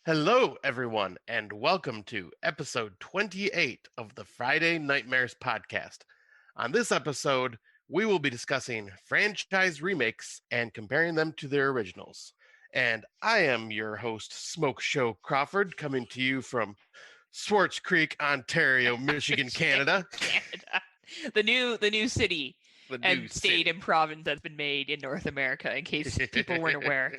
Hello, everyone, and welcome to episode 28 of the Friday Nightmares podcast. On this episode, we will be discussing franchise remakes and comparing them to their originals. And I am your host, Smokeshow Crawford, coming to you from Swartz Creek, Ontario, Michigan, Canada. Canada. The new city The new and state city. and province that's been made in North America, in case people weren't aware.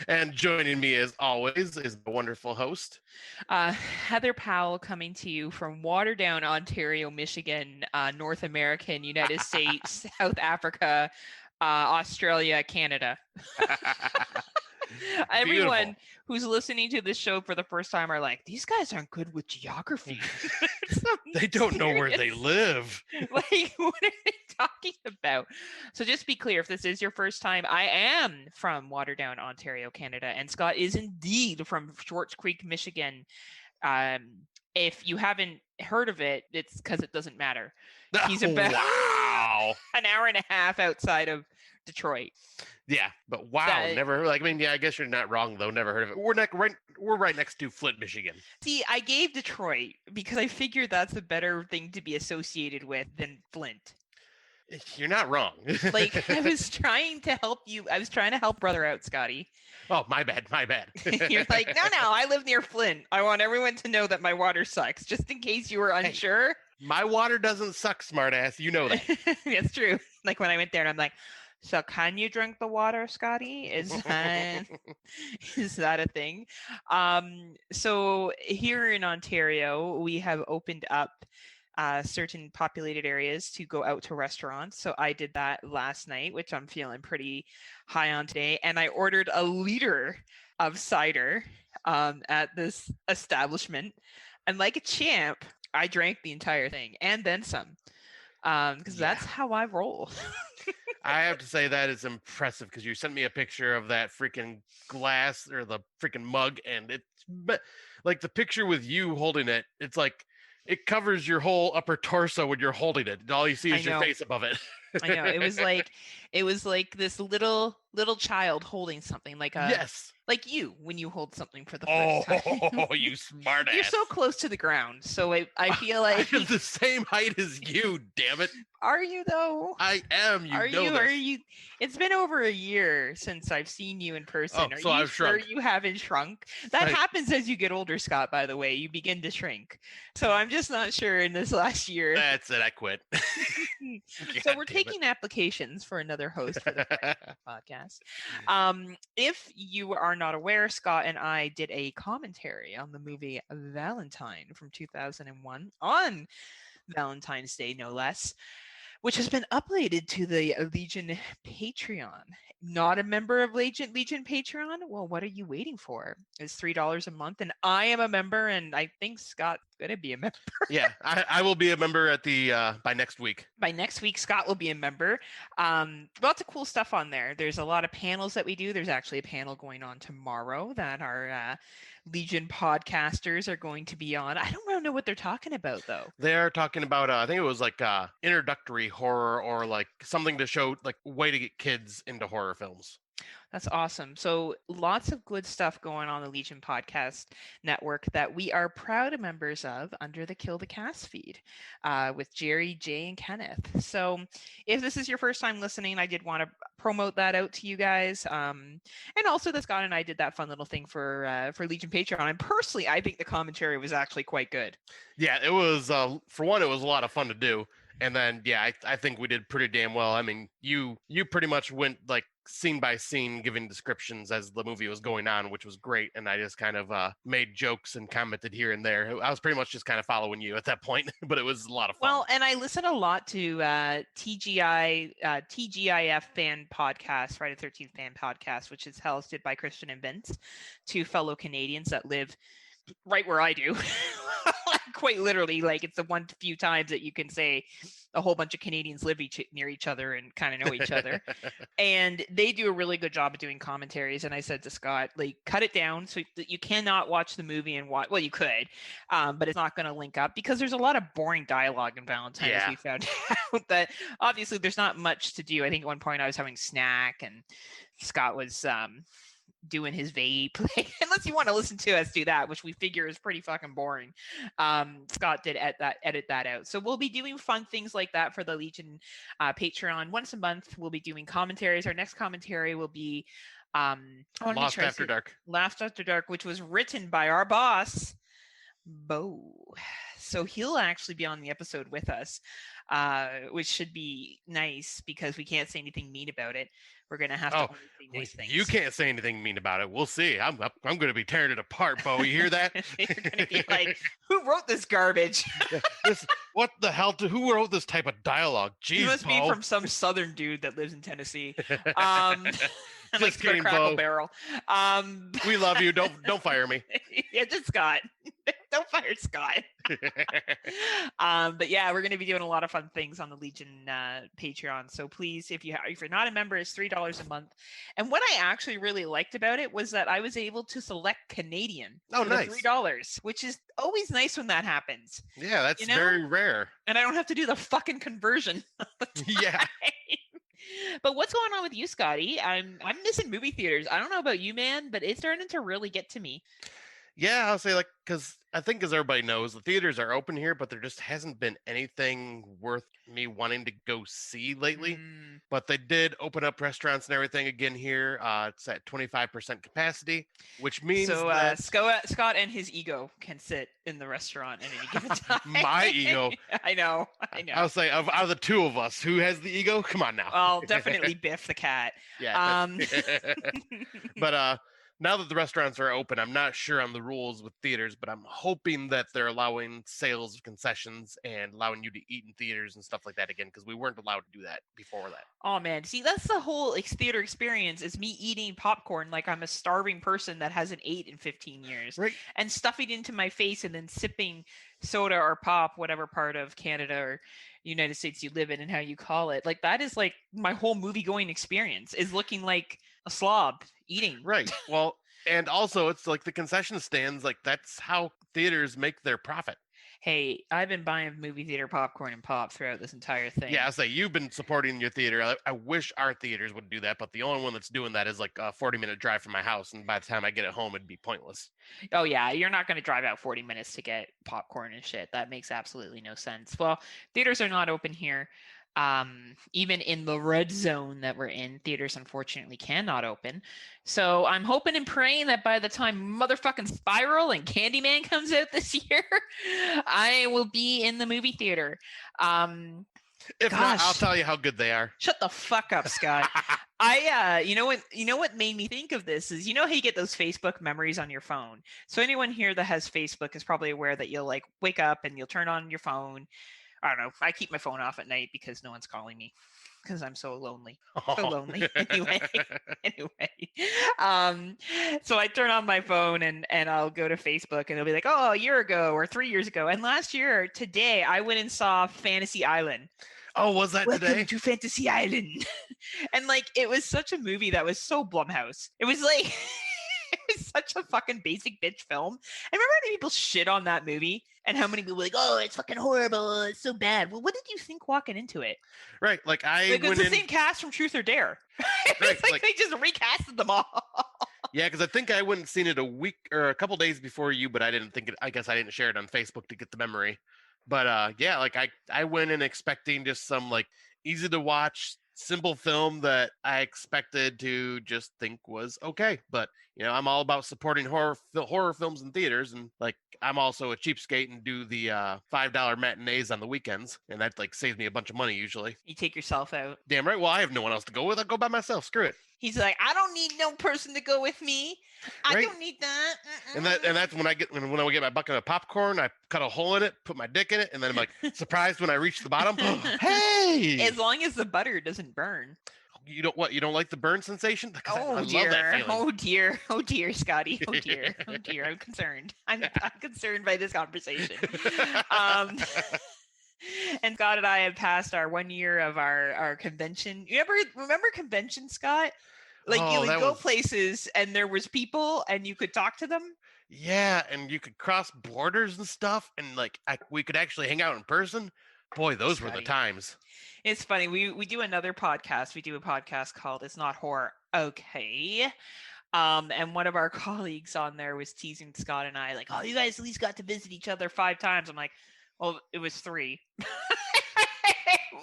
And joining me, as always, is the wonderful host. Heather Powell coming to you from Waterdown, Ontario, Michigan, North American, United States, South Africa, Australia, Canada. Everyone who's listening to this show for the first time are like, these guys aren't good with geography. They don't know where they live. Like, what are they talking about? So just be clear, if this is your first time, I am from Waterdown, Ontario, Canada, and Scott is indeed from Swartz Creek, Michigan. If you haven't heard of it, it's because it doesn't matter. He's about an hour and a half outside of Detroit. Yeah, but wow, never. I guess you're not wrong though. Never heard of it. We're right next to Flint, Michigan. See, I gave Detroit because I figured that's a better thing to be associated with than Flint. You're not wrong. Like, I was trying to help you. I was trying to help brother out, Scotty. Oh, my bad. You're like, no, I live near Flint. I want everyone to know that my water sucks, just in case you were unsure. Hey, my water doesn't suck, smartass. You know that. That's true. Like when I went there and I'm like, so can you drink the water, Scotty? Is that a thing? So here in Ontario, we have opened up certain populated areas to go out to restaurants. So I did that last night, which I'm feeling pretty high on today. And I ordered a liter of cider at this establishment. And like a champ, I drank the entire thing and then some. Because that's how I roll. I have to say that is impressive because you sent me a picture of that freaking glass or the freaking mug, and it's like the picture with you holding it. It's like it covers your whole upper torso when you're holding it. And all you see is your face above it. I know. It was like this little child holding something, like like you when you hold something for the first time. Oh, you smart ass. You're so close to the ground. So I feel like I am the same height as you, damn it. Are you though? I am. Are you? It's been over a year since I've seen you in person. Oh, so I've shrunk. You haven't shrunk? That happens as you get older, Scott, by the way. You begin to shrink. So I'm just not sure in this last year. That's it. I quit. So we're taking applications for another host for the podcast. If you are not aware, Scott and I did a commentary on the movie Valentine from 2001 on Valentine's Day, no less, which has been uploaded to the Legion Patreon. Not a member of Legion Patreon? Well, what are you waiting for? It's $3 a month, and I am a member, and I think Scott's gonna be a member. Yeah, I will be a member at the by next week. By next week, Scott will be a member. Lots of cool stuff on there. There's a lot of panels that we do. There's actually a panel going on tomorrow that our Legion podcasters are going to be on. I don't really know what they're talking about, though. They're talking about, I think it was like introductory horror or like something to show, like way to get kids into horror films. That's awesome. So lots of good stuff going on the Legion Podcast Network that we are proud members of under the Kill the Cast feed with Jerry, Jay, and Kenneth. So if this is your first time listening, I did want to promote that out to you guys. And also that Scott and I did that fun little thing for Legion Patreon. And personally, I think the commentary was actually quite good. Yeah, it was, for one, it was a lot of fun to do. And then, yeah, I think we did pretty damn well. I mean, you pretty much went like scene by scene giving descriptions as the movie was going on, which was great. And I just kind of made jokes and commented here and there. I was pretty much just kind of following you at that point, but it was a lot of fun. Well, and I listen a lot to TGIF fan podcast, Friday the 13th fan podcast, which is hosted by Christian and Vince, two fellow Canadians that live right where I do. Quite literally, like it's the one few times that you can say a whole bunch of Canadians live near each other and kind of know each other. And they do a really good job of doing commentaries. And I said to Scott, like, cut it down so that you cannot watch the movie and watch. Well, you could, but it's not going to link up because there's a lot of boring dialogue in Valentine, as we found out. That obviously there's not much to do. I think at one point I was having snack and Scott was doing his vape. Like, unless you want to listen to us do that, which we figure is pretty fucking boring. Scott did edit that out. So we'll be doing fun things like that for the Legion Patreon. Once a month, we'll be doing commentaries. Our next commentary will be Lost After Dark. Lost After Dark, which was written by our boss, Bo. So he'll actually be on the episode with us, which should be nice because we can't say anything mean about it. We're gonna have to only say nice things. You can't say anything mean about it. We'll see. I'm gonna be tearing it apart, Bo. You hear that? You're gonna be like, "Who wrote this garbage? What the hell? Who wrote this type of dialogue? Jeez, He must Bo. be from some southern dude that lives in Tennessee." And Just like kidding, Crackle Bo. Barrel. We love you. Don't fire me. Yeah, just Scott. Don't fire Scott. But yeah, we're going to be doing a lot of fun things on the Legion Patreon. So please, if you're not a member, it's $3 a month. And what I actually really liked about it was that I was able to select Canadian for nice. the $3, which is always nice when that happens. Yeah, that's very rare. And I don't have to do the fucking conversion. Yeah. But what's going on with you, Scotty? I'm missing movie theaters. I don't know about you, man, but it's starting to really get to me. Yeah, I'll say because I think as everybody knows, the theaters are open here, but there just hasn't been anything worth me wanting to go see lately. But they did open up restaurants and everything again here. It's at 25% capacity, which means that Scott and his ego can sit in the restaurant at any given time. My ego. I know. I'll say out of the two of us, who has the ego? Come on now. Well, definitely Biff the cat. Yeah. But now that the restaurants are open, I'm not sure on the rules with theaters, but I'm hoping that they're allowing sales of concessions and allowing you to eat in theaters and stuff like that again, because we weren't allowed to do that before that. Oh man, see, that's the whole theater experience, is me eating popcorn like I'm a starving person that hasn't ate in 15 years, right? And stuffing it into my face and then sipping soda or pop, whatever part of Canada or United States you live in and how you call it. Like, that is like my whole movie going experience, is looking like a slob eating. Right. Well, and also it's like the concession stands, like that's how theaters make their profit. Hey, I've been buying movie theater popcorn and pop throughout this entire thing. Yeah, I say you've been supporting your theater. I wish our theaters would do that, but the only one that's doing that is like a 40-minute drive from my house, and by the time I get it home, it'd be pointless. Oh yeah, you're not going to drive out 40 minutes to get popcorn and shit. That makes absolutely no sense. Well, theaters are not open here. Even in the red zone that we're in, theaters unfortunately cannot open. So I'm hoping and praying that by the time motherfucking Spiral and Candyman comes out this year, I will be in the movie theater. If not, I'll tell you how good they are. Shut the fuck up, Scott. You know what made me think of this is, you know how you get those Facebook memories on your phone. So anyone here that has Facebook is probably aware that you'll like wake up and you'll turn on your phone. I don't know. I keep my phone off at night because no one's calling me because I'm so lonely. So lonely. Anyway. So I turn on my phone and I'll go to Facebook and it'll be like, oh, a year ago or 3 years ago. And last year, today, I went and saw Fantasy Island. Oh, was that Welcome today? to Fantasy Island. And like, it was such a movie that was so Blumhouse. It was like, it was such a fucking basic bitch film. I remember how many people shit on that movie and how many people were like, oh, it's fucking horrible. It's so bad. Well, what did you think walking into it? Right. Like it was the same cast from Truth or Dare. It's like they just recasted them all. Yeah, because I think I went and seen it a week or a couple days before you, but I guess I didn't share it on Facebook to get the memory. But yeah, like I went in expecting just some like easy to watch, simple film that I expected to just think was okay. But you know, I'm all about supporting horror films in theaters, and like I'm also a cheapskate and do the $5 matinees on the weekends, and that like saves me a bunch of money usually. You take yourself out. Damn right. Well, I have no one else to go with. I'll go by myself. Screw it. He's like, I don't need no person to go with me. I don't need that. And that's when I get my bucket of popcorn, I cut a hole in it, put my dick in it, and then I'm like surprised when I reach the bottom. Hey! As long as the butter doesn't burn. You don't like the burn sensation? Oh I dear! love that feeling. Oh dear, Scotty! Oh dear! I'm concerned. I'm concerned by this conversation. And Scott and I have passed our 1 year of our convention. You remember convention, Scott? Like you would go places and there was people and you could talk to them. Yeah, and you could cross borders and stuff, and like we could actually hang out in person. Boy, those were the times. It's funny. We do another podcast. We do a podcast called "It's Not Horror." Okay. And one of our colleagues on there was teasing Scott and I, like, oh, you guys at least got to visit each other 5 times. I'm like, well, it was 3.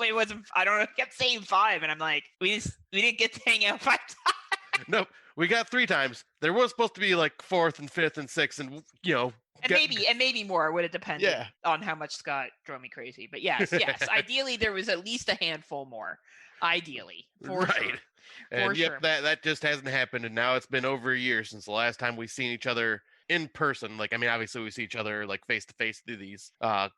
It wasn't, I don't know, kept saying 5. And I'm like, we didn't get to hang out 5 times. Nope, we got 3 times. There was supposed to be like 4th and 5th and 6th, and maybe more would have depended on how much Scott drove me crazy. But yes, ideally there was at least a handful more. Ideally, for sure. And that just hasn't happened, and now it's been over a year since the last time we've seen each other in person. Like, I mean, obviously we see each other like face to face through these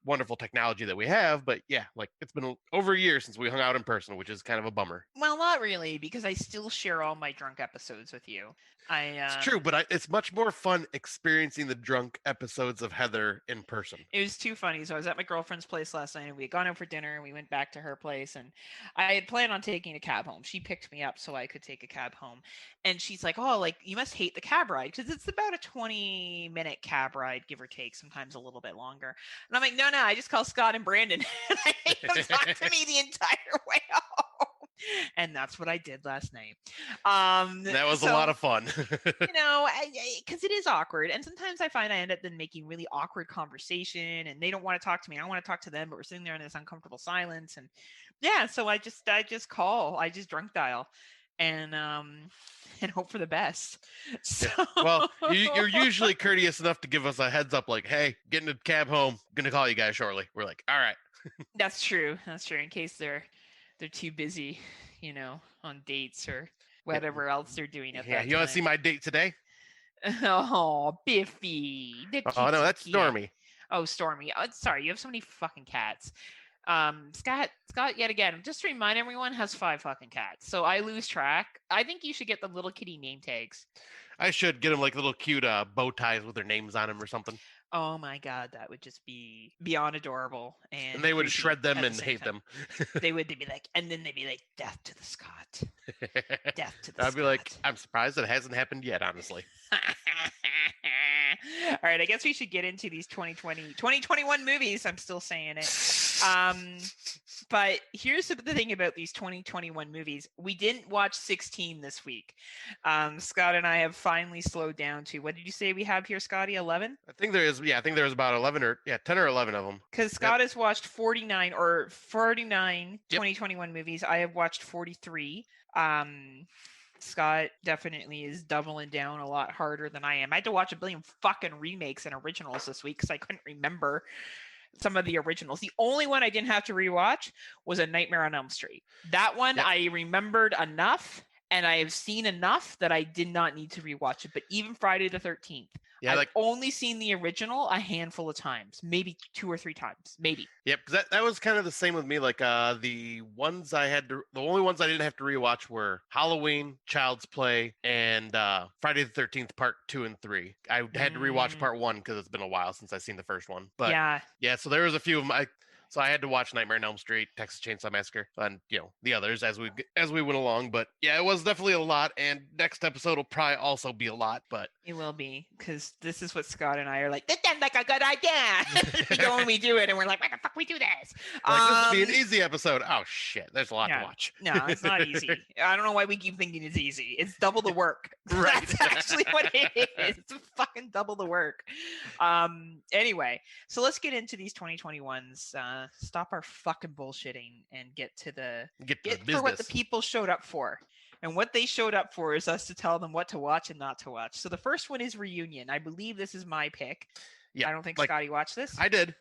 wonderful technology that we have, but yeah, like it's been over a year since we hung out in person, which is kind of a bummer. Well, not really, because I still share all my drunk episodes with you. It's true, but it's much more fun experiencing the drunk episodes of Heather in person. It was too funny. So I was at my girlfriend's place last night, and we had gone out for dinner, and we went back to her place, and I had planned on taking a cab home. She picked me up so I could take a cab home, and she's like, oh, like, you must hate the cab ride, because it's about a 20-minute cab ride, give or take, sometimes a little bit longer. And I'm like, no, I just call Scott and Brandon, and I make them talk to me the entire way home. And that's what I did last night. That was a lot of fun. Because it is awkward. And sometimes I find I end up then making really awkward conversation, and they don't want to talk to me. I don't want to talk to them, but we're sitting there in this uncomfortable silence. And yeah, so I just call. I just drunk dial and hope for the best. So... Well, you're usually courteous enough to give us a heads up, like, hey, getting a cab home, gonna call you guys shortly. We're like, all right. That's true. In case they're too busy, on dates or whatever else they're doing at that time. You want to see my date today? Oh, Biffy. Oh, no, that's Stormy. Oh, Stormy. Oh, sorry, you have so many fucking cats. Scott, yet again, just to remind everyone, has 5 fucking cats. So I lose track. I think you should get the little kitty name tags. I should get them like little cute bow ties with their names on them or something. Oh my God, that would just be beyond adorable. And they would shred them and hate them. They'd be like, and then they'd be like, death to the Scott. Death to the I'd be like, I'm surprised it hasn't happened yet, honestly. All right, I guess we should get into these 2021 movies. I'm still saying it. But here's the thing about these 2021 movies. We didn't watch 16 this week. Scott and I have finally slowed down to, what did you say we have here, Scotty? 11? I think there is about 11 or 10 or 11 of them. Because Scott has watched 49 2021 movies. I have watched 43. Scott definitely is doubling down a lot harder than I am. I had to watch a billion fucking remakes and originals this week because I couldn't remember some of the originals. The only one I didn't have to rewatch was A Nightmare on Elm Street. That one I remembered enough, and I have seen enough that I did not need to rewatch it. But even Friday the 13th, I've only seen the original a handful of times, maybe 2 or 3 times, maybe. Yep, because that was kind of the same with me. Like the only ones I didn't have to rewatch were Halloween, Child's Play, and Friday the 13th Part 2 and 3. I had to rewatch Part 1 because it's been a while since I've seen the first one. But yeah, so there was a few of them. So I had to watch Nightmare on Elm Street, Texas Chainsaw Massacre, and the others as we went along. But yeah, it was definitely a lot. And next episode will probably also be a lot. But it will be, because this is what Scott and I are like. That sounds like a good idea. When we do it, and we're like, why the fuck we do this? This will be an easy episode. Oh shit, there's a lot to watch. No, it's not easy. I don't know why we keep thinking it's easy. It's double the work. Right. That's actually what it is. It's fucking double the work. Anyway, so let's get into these 2021s. Stop our fucking bullshitting and get to for what the people showed up for. And what they showed up for is us to tell them what to watch and not to watch. So the first one is Reunion. I believe this is my pick. Yeah, I don't think Scotty watched this. I did.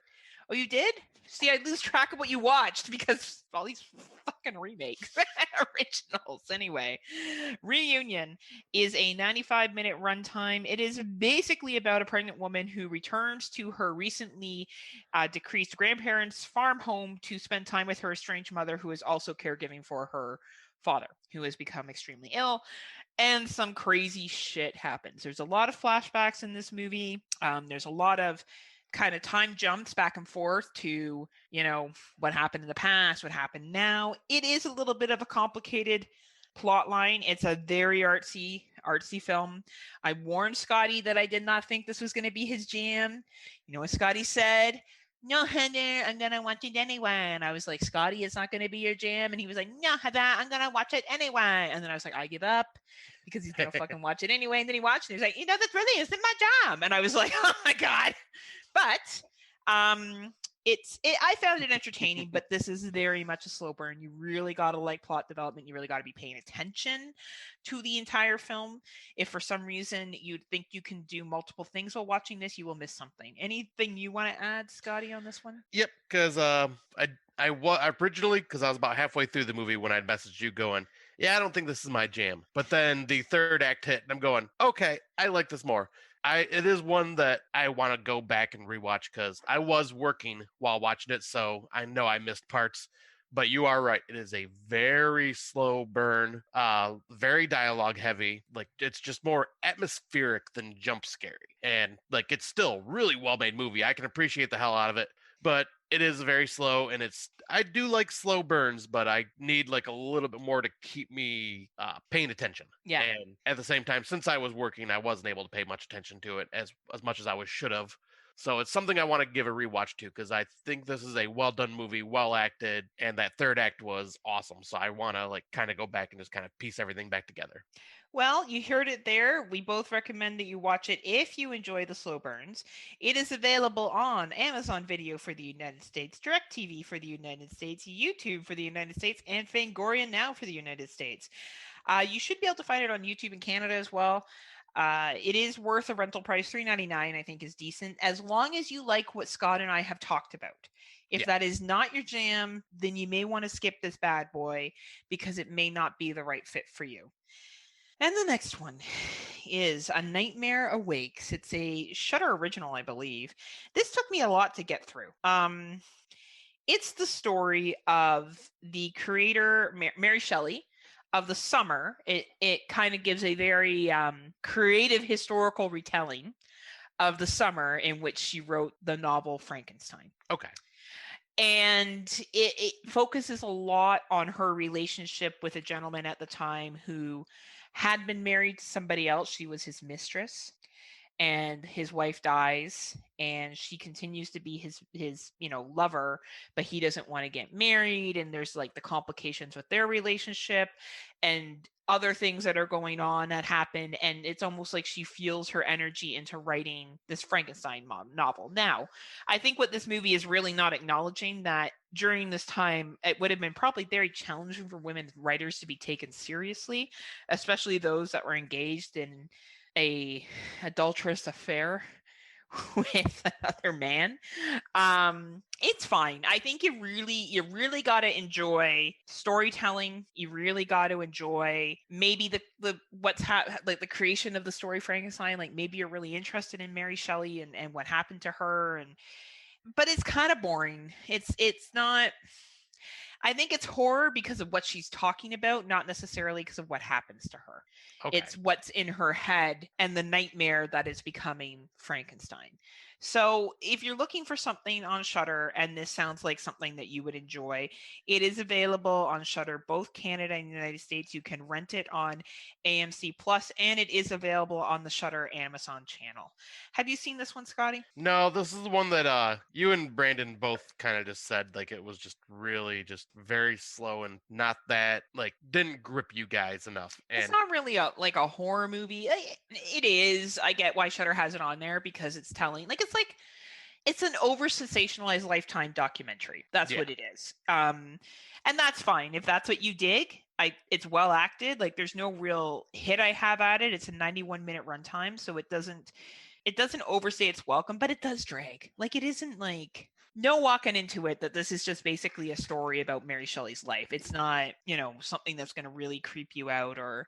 Oh, you did? See, I lose track of what you watched because all these fucking remakes, originals. Anyway, Reunion is a 95-minute runtime. It is basically about a pregnant woman who returns to her recently decreased grandparents' farm home to spend time with her estranged mother, who is also caregiving for her father, who has become extremely ill. And some crazy shit happens. There's a lot of flashbacks in this movie. There's a lot of kind of time jumps back and forth to, what happened in the past, what happened now. It is a little bit of a complicated plot line. It's a very artsy film. I warned Scotty that I did not think this was going to be his jam. You know what Scotty said? no, Heather, I'm going to watch it anyway. And I was like, Scotty, it's not going to be your jam. And he was like, no, Heather, I'm going to watch it anyway. And then I was like, I give up because he's going to fucking watch it anyway. And then he watched it. He was like, this really isn't my jam. And I was like, oh my God. But I found it entertaining, but this is very much a slow burn. You really got to like plot development. You really got to be paying attention to the entire film. If for some reason you think you can do multiple things while watching this, you will miss something. Anything you want to add, Scotty, on this one? Yep, because I originally, because I was about halfway through the movie when I'd messaged you going, yeah, I don't think this is my jam. But then the third act hit, and I'm going, okay, I like this more. It is one that I want to go back and rewatch because I was working while watching it, so I know I missed parts. But you are right; it is a very slow burn, very dialogue heavy. Like it's just more atmospheric than jump scary, and like it's still really well made movie. I can appreciate the hell out of it, but it is very slow, and I do like slow burns, but I need like a little bit more to keep me paying attention. Yeah. And at the same time, since I was working, I wasn't able to pay much attention to it as much as I should have. So it's something I want to give a rewatch to because I think this is a well done movie, well acted, and that third act was awesome. So I want to like kind of go back and just kind of piece everything back together. Well, you heard it there. We both recommend that you watch it if you enjoy the slow burns. It is available on Amazon Video for the United States, DirecTV for the United States, YouTube for the United States, and Fangoria Now for the United States. You should be able to find it on YouTube in Canada as well. It is worth a rental price. $3.99 I think is decent, as long as you like what Scott and I have talked about. If that is not your jam, then you may want to skip this bad boy because it may not be the right fit for you. And the next one is A Nightmare Awakes. It's a Shudder original, I believe. This took me a lot to get through. It's the story of the creator, Mary Shelley, of The Summer. It kind of gives a very creative historical retelling of The Summer in which she wrote the novel Frankenstein. Okay. And it focuses a lot on her relationship with a gentleman at the time who had been married to somebody else. She was his mistress, and his wife dies, and she continues to be his lover, but he doesn't want to get married, and there's like the complications with their relationship and other things that are going on that happen, and it's almost like she fuels her energy into writing this Frankenstein novel. Now, I think what this movie is really not acknowledging that during this time, it would have been probably very challenging for women writers to be taken seriously, especially those that were engaged in a adulterous affair with another man. It's fine. I think you really got to enjoy storytelling. You really got to enjoy maybe the like the creation of the story Frankenstein. Like maybe you're really interested in Mary Shelley and what happened to her, but it's kind of boring. It's not. I think it's horror because of what she's talking about, not necessarily because of what happens to her. Okay. It's what's in her head and the nightmare that is becoming Frankenstein. So if you're looking for something on Shudder, and this sounds like something that you would enjoy, it is available on Shudder, both Canada and the United States. You can rent it on AMC Plus, and it is available on the Shudder Amazon channel. Have you seen this one, Scotty? No, this is the one that you and Brandon both kind of just said like it was just really just very slow and not that like didn't grip you guys enough. And it's not really a horror movie. It is. I get why Shudder has it on there because it's telling it's an over sensationalized Lifetime documentary. That's what it is. And that's fine if that's what you dig. It's well acted. Like there's no real hit I have at it. It's a 91-minute runtime, so it doesn't overstay its welcome, but it does drag. Like it isn't like no walking into it that this is just basically a story about Mary Shelley's life. It's not, something that's going to really creep you out or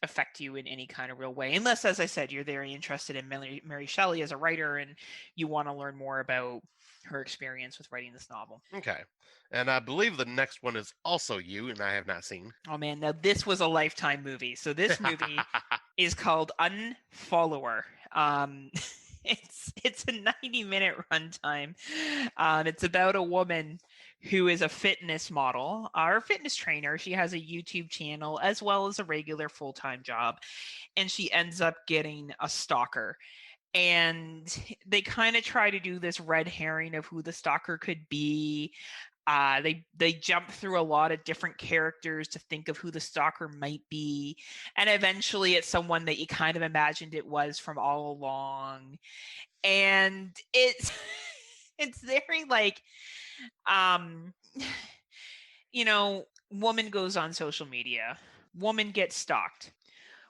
affect you in any kind of real way, unless, as I said, you're very interested in Mary Shelley as a writer and you want to learn more about her experience with writing this novel. Okay. And I believe the next one is also you, and I have not seen. Oh man, now this was a Lifetime movie. So this movie is called Unfollower. It's a 90-minute runtime. It's about a woman who is a fitness model or fitness trainer. She has a YouTube channel as well as a regular full-time job, and she ends up getting a stalker. and they kind of try to do this red herring of who the stalker could be. They jump through a lot of different characters to think of who the stalker might be, and eventually it's someone that you kind of imagined it was from all along. And it's it's very like, you know, woman goes on social media, woman gets stalked,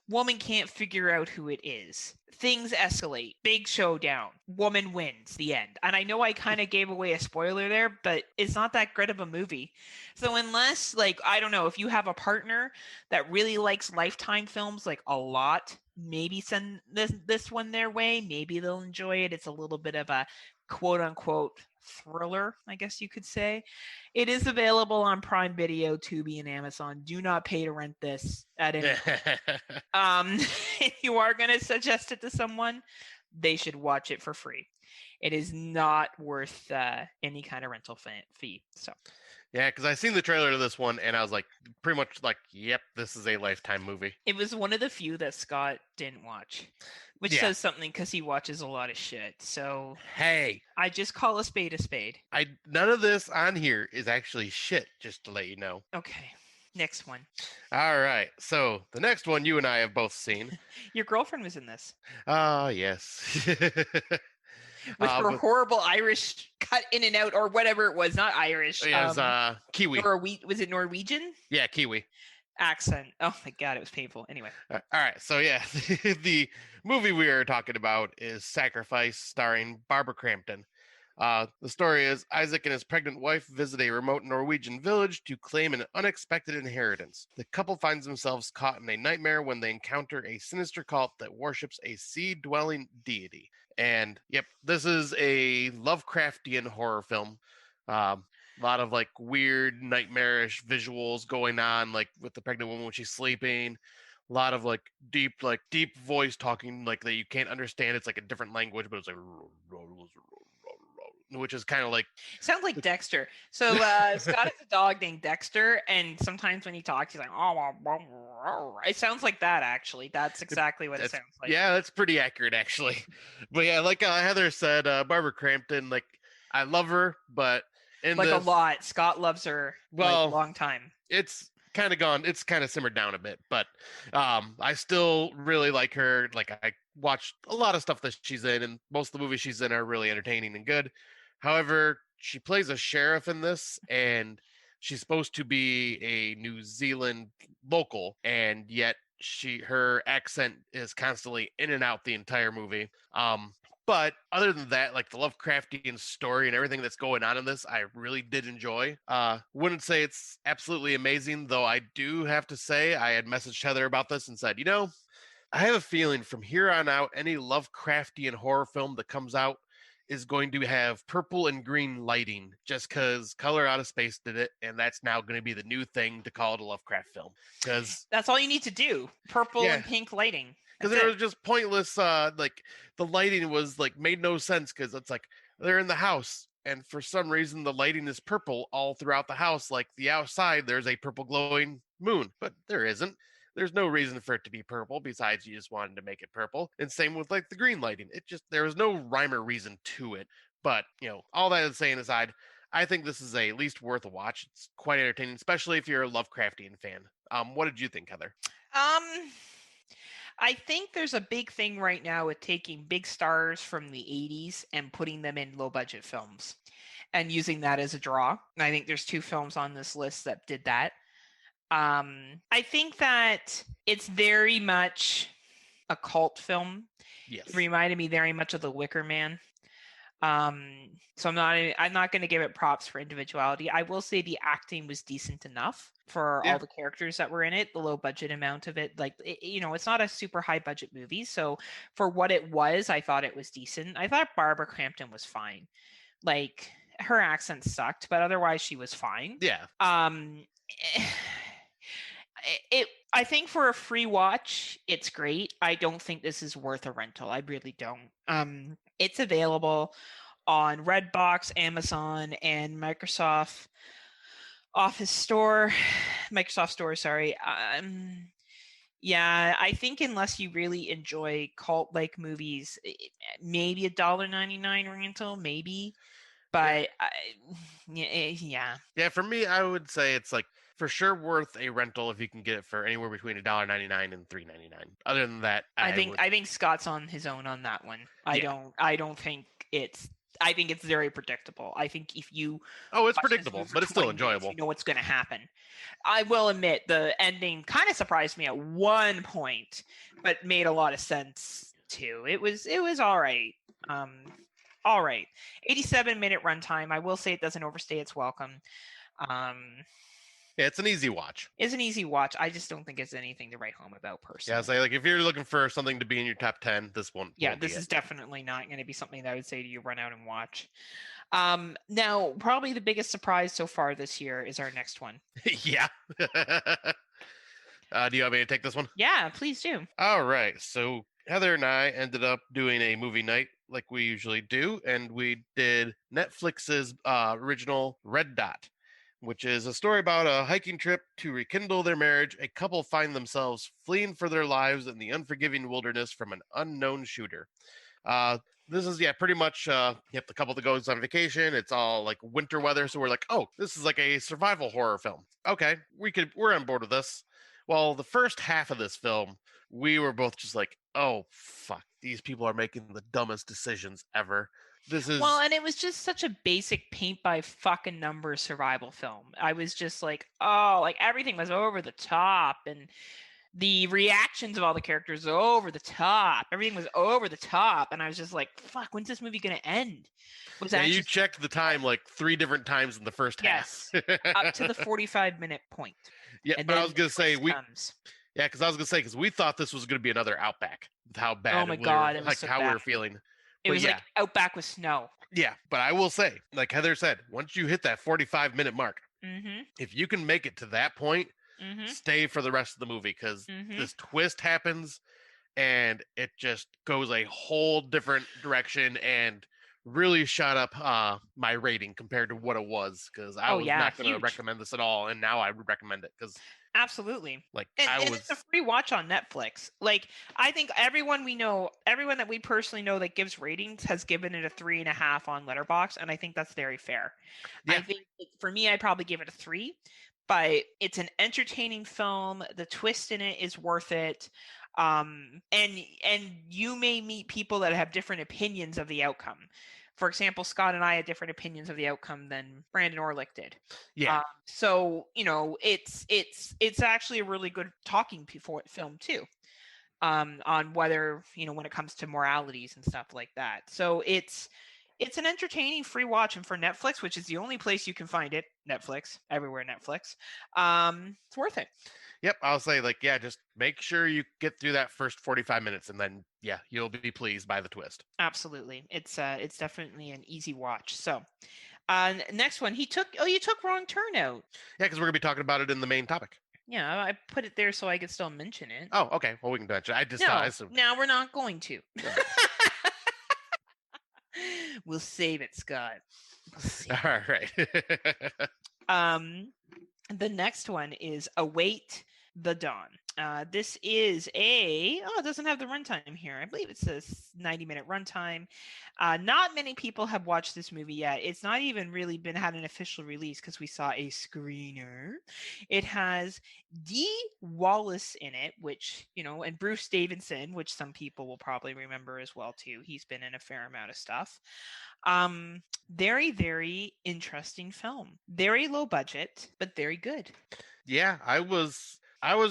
woman can't figure out who it is. Things escalate. Big showdown. Woman wins. The end. And I know I kind of gave away a spoiler there, but it's not that great of a movie. So unless, like, I don't know, if you have a partner that really likes Lifetime films, like, a lot, maybe send this one their way. Maybe they'll enjoy it. It's a little bit of a quote-unquote thriller, I guess you could say. It is available on Prime Video, Tubi, and Amazon. Do not pay to rent this at any point. If you are going to suggest it to someone, they should watch it for free. It is not worth any kind of rental fee. So, Yeah, because I seen the trailer to this one and I was like, pretty much like, yep, this is a Lifetime movie. it was one of the few that Scott didn't watch, which Yeah. says something because he watches a lot of shit. So, Hey, I just call a spade a spade. none of this on here is actually shit, just to let you know. Okay, next one. All right, so the next one you and I have both seen. Your girlfriend was in this Yes. with her but horrible Irish cut in and out, or whatever it was. Not Irish. it was Kiwi. Was it Norwegian? Yeah, Kiwi. Accent. Oh my god, it was painful. Anyway. All right, so yeah, the movie we are talking about is Sacrifice, starring Barbara Crampton. The story is Isaac and his pregnant wife visit a remote Norwegian village to claim an unexpected inheritance. The couple finds themselves caught in a nightmare when they encounter a sinister cult that worships a sea-dwelling deity. And yep, this is a Lovecraftian horror film. A lot of like weird, nightmarish visuals going on, like with the pregnant woman when she's sleeping. A lot of like deep voice talking, like that you can't understand. It's like a different language, but it's like, which is kind of like sounds like Dexter. So Scott is a dog named Dexter, and sometimes when he talks, he's like, oh, it sounds like that. Actually, that's exactly what it sounds like. Yeah, that's pretty accurate, actually. But yeah, like Heather said, Barbara Crampton, like I love her, but like a lot. Scott loves her. Well, like, a long time. It's kind of gone. It's kind of simmered down a bit, but I still really like her. Like I watched a lot of stuff that she's in, and most of the movies she's in are really entertaining and good. However, she plays a sheriff in this, and she's supposed to be a New Zealand local, and yet her accent is constantly in and out the entire movie. But other than that, like the Lovecraftian story and everything that's going on in this, I really did enjoy. Wouldn't say it's absolutely amazing, though I do have to say I had messaged Heather about this and said, I have a feeling from here on out, any Lovecraftian horror film that comes out is going to have purple and green lighting just because Color Out of Space did it, and that's now going to be the new thing to call it a Lovecraft film. Because that's all you need to do. Purple and pink lighting. Because it was just pointless. Like the lighting was like made no sense because it's like they're in the house, and for some reason the lighting is purple all throughout the house. Like the outside, there's a purple glowing moon, but there isn't. There's no reason for it to be purple besides you just wanted to make it purple. And same with like the green lighting. There was no rhyme or reason to it. But all that is saying aside, I think this is at least worth a watch. It's quite entertaining, especially if you're a Lovecraftian fan. What did you think, Heather? I think there's a big thing right now with taking big stars from the 80s and putting them in low budget films and using that as a draw. And I think there's 2 films on this list that did that. I think that it's very much a cult film. Yes. It reminded me very much of The Wicker Man. So I'm not going to give it props for individuality. I will say the acting was decent enough for all the characters that were in it. The low budget amount of it, like it's not a super high budget movie. So for what it was, I thought it was decent. I thought Barbara Crampton was fine. Like her accent sucked, but otherwise she was fine. Yeah. I think for a free watch, it's great. I don't think this is worth a rental. I really don't. It's available on Redbox, Amazon, and Microsoft Store, sorry. Yeah, I think unless you really enjoy cult-like movies, maybe $1.99 rental, maybe. But yeah. Yeah, for me, I would say it's like for sure worth a rental if you can get it for anywhere between $1.99 and $3.99. Other than that, I think Scott's on his own on that one. I don't think it's. I think it's very predictable. I think if you it's watch this predictable, movie for but it's still 20 minutes, enjoyable. you know what's going to happen. I will admit the ending kind of surprised me at one point, but made a lot of sense too. It was all right. All right. 87-minute runtime. I will say it doesn't overstay its welcome. Yeah, it's an easy watch. It's an easy watch. I just don't think it's anything to write home about personally. Yeah, say like if you're looking for something to be in your top 10, this one. Yeah, this is definitely not going to be something that I would say to you run out and watch. Now, probably the biggest surprise so far this year is our next one. Yeah. Do you want me to take this one? Yeah, please do. All right. So Heather and I ended up doing a movie night like we usually do, and we did Netflix's original Red Dot, which is a story about a hiking trip to rekindle their marriage. A couple find themselves fleeing for their lives in the unforgiving wilderness from an unknown shooter. This is pretty much the couple that goes on vacation. It's all like winter weather, so we're like, oh, this is like a survival horror film. Okay, we're on board with this. Well, the first half of this film, we were both just like, oh fuck, these people are making the dumbest decisions ever. This is well, and it was just such a basic paint by fucking numbers survival film. I was just like, oh, like everything was over the top, and the reactions of all the characters were over the top. Everything was over the top, and I was just like, fuck, when's this movie gonna end? You checked the time like 3 different times in the first half. Yes, up to the 45-minute point. Yeah, and but I was gonna say comes. because we thought this was gonna be another Outback. With how bad? Oh my god, it was like so how bad. we were feeling. It was like Outback with snow. Yeah, but I will say, like Heather said, once you hit that 45-minute mark, if you can make it to that point, stay for the rest of the movie because this twist happens and it just goes a whole different direction and really shot up my rating compared to what it was because I was not going to recommend this at all, and now I would recommend it because absolutely, like and it's a free watch on Netflix. Like I think everyone that we personally know that gives ratings has given it a 3.5 on Letterboxd, and I think that's very fair. I think for me, I'd probably give it a 3, but it's an entertaining film. The twist in it is worth it. And you may meet people that have different opinions of the outcome. For example, Scott and I had different opinions of the outcome than Brandon Orlick did. Yeah. So it's actually a really good talking film too, on whether when it comes to moralities and stuff like that. So it's an entertaining free watch, and for Netflix, which is the only place you can find it, Netflix, everywhere Netflix, it's worth it. Yep, I'll say just make sure you get through that first 45 minutes and then you'll be pleased by the twist. Absolutely. It's definitely an easy watch. So, next one, you took Wrong Turn out. Yeah, because we're going to be talking about it in the main topic. Yeah, I put it there so I could still mention it. Oh, okay. Well, we can mention it. I assumed. Now we're not going to. We'll save it, Scott. All right. The next one is Await the Dawn. This is it doesn't have the runtime here. I believe it's a 90-minute runtime. Not many people have watched this movie yet. It's not even really had an official release because we saw a screener. It has Dee Wallace in it, which, and Bruce Davidson, which some people will probably remember as well too. He's been in a fair amount of stuff. Very, very interesting film. Very low budget, but very good. Yeah, I was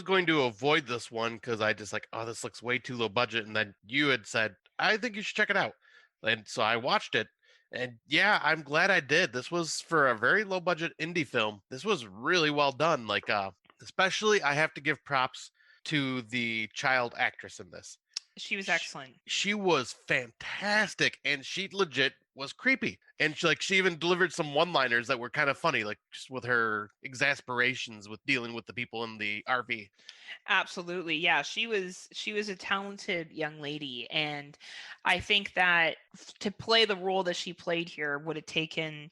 going to avoid this one because I just this looks way too low budget. And then you had said, I think you should check it out. And so I watched it. And yeah, I'm glad I did. This was for a very low budget indie film. This was really well done. Especially I have to give props to the child actress in this. She was excellent. She was fantastic, and she legit was creepy. And she even delivered some one-liners that were kind of funny, just with her exasperations with dealing with the people in the RV. Absolutely. Yeah, she was a talented young lady, and I think that to play the role that she played here would have taken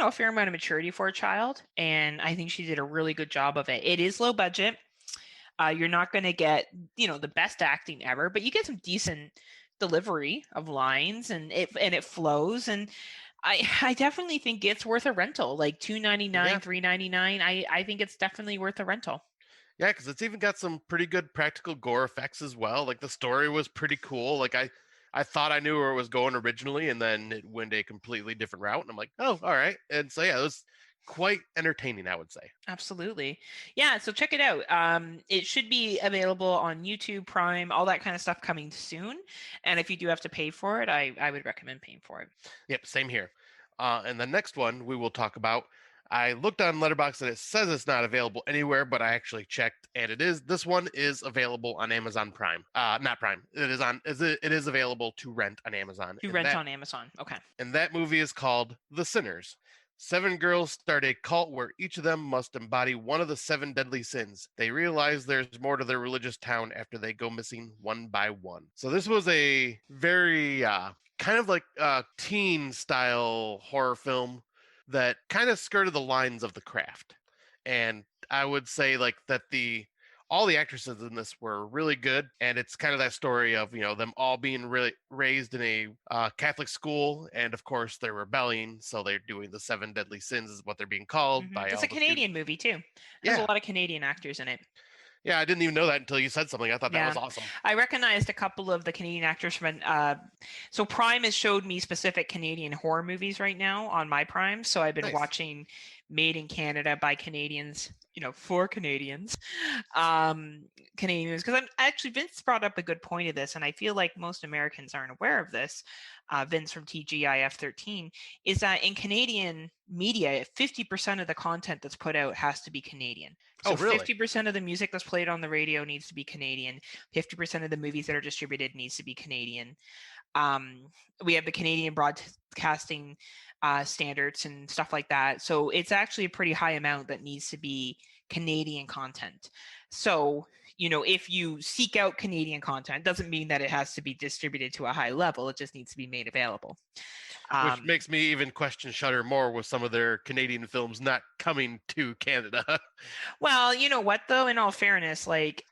a fair amount of maturity for a child, and I think she did a really good job of it. It is low budget. You're not going to get, the best acting ever, but you get some decent delivery of lines, and it flows, and I definitely think it's worth a rental. Like $2.99, Yeah. $3.99. I think it's definitely worth a rental. Yeah, because it's even got some pretty good practical gore effects as well. Like the story was pretty cool. Like I thought I knew where it was going originally, and then it went a completely different route. And I'm like, oh, all right. And so yeah, it was quite entertaining, I would say. Absolutely. Yeah, so check it out. It should be available on YouTube, Prime, all that kind of stuff coming soon. And if you do have to pay for it, I would recommend paying for it. Yep, same here. And the next one we will talk about. I looked on Letterboxd and it says it's not available anywhere, but I actually checked and it is. This one is available on Amazon Prime. Not Prime. It is available to rent on Amazon. To rent on Amazon. Okay. And that movie is called The Sinners. 7 girls start a cult where each of them must embody one of the 7 deadly sins. They realize there's more to their religious town after they go missing one by one. So this was a very kind of like a teen style horror film that kind of skirted the lines of The Craft. And I would say like that all the actresses in this were really good, and it's kind of that story of them all being really raised in a Catholic school, and of course they're rebelling, so they're doing the 7 deadly sins is what they're being called by It's all a Canadian movie too. There's a lot of Canadian actors in it. Yeah, I didn't even know that until you said something. I thought that was awesome. I recognized a couple of the Canadian actors from so Prime has showed me specific Canadian horror movies right now on my Prime. So I've been watching Made in Canada by Canadians, for Canadians. Canadians, because I'm actually, Vince brought up a good point of this, and I feel like most Americans aren't aware of this. Vince from TGIF13 is that in Canadian media, 50% of the content that's put out has to be Canadian. So 50% of the music that's played on the radio needs to be Canadian. 50% of the movies that are distributed needs to be Canadian. We have the Canadian broadcasting standards and stuff like that. So it's actually a pretty high amount that needs to be Canadian content. So, if you seek out Canadian content, doesn't mean that it has to be distributed to a high level. It just needs to be made available. Which makes me even question Shudder more with some of their Canadian films not coming to Canada. Well, you know what, though? In all fairness, like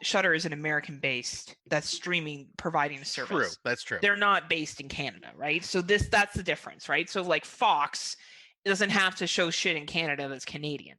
Shudder is an American-based providing a service. True, that's true. They're not based in Canada, right? So that's the difference, right? So like Fox doesn't have to show shit in Canada that's Canadian.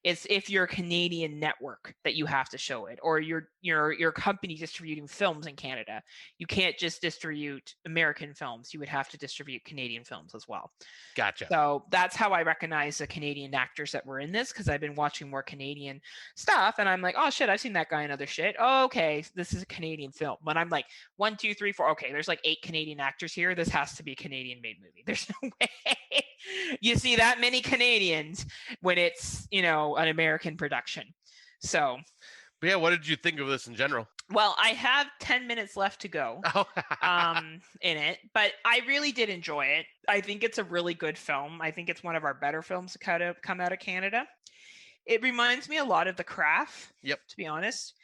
It's if you're a Canadian network that you have to show it, or your company distributing films in Canada. You can't just distribute American films. You would have to distribute Canadian films as well. Gotcha. So that's how I recognize the Canadian actors that were in this, because I've been watching more Canadian stuff, and I'm like, oh shit, I've seen that guy in other shit. Oh, okay, this is a Canadian film. When I'm like 1, 2, 3, 4, okay, there's like 8 Canadian actors here. This has to be a Canadian-made movie. There's no way you see that many Canadians when it's an American production. So, but yeah, what did you think of this in general? Well, I have 10 minutes left to go in it, but I really did enjoy it. I think it's a really good film. I think it's one of our better films to come out of Canada. It reminds me a lot of The Craft, to be honest,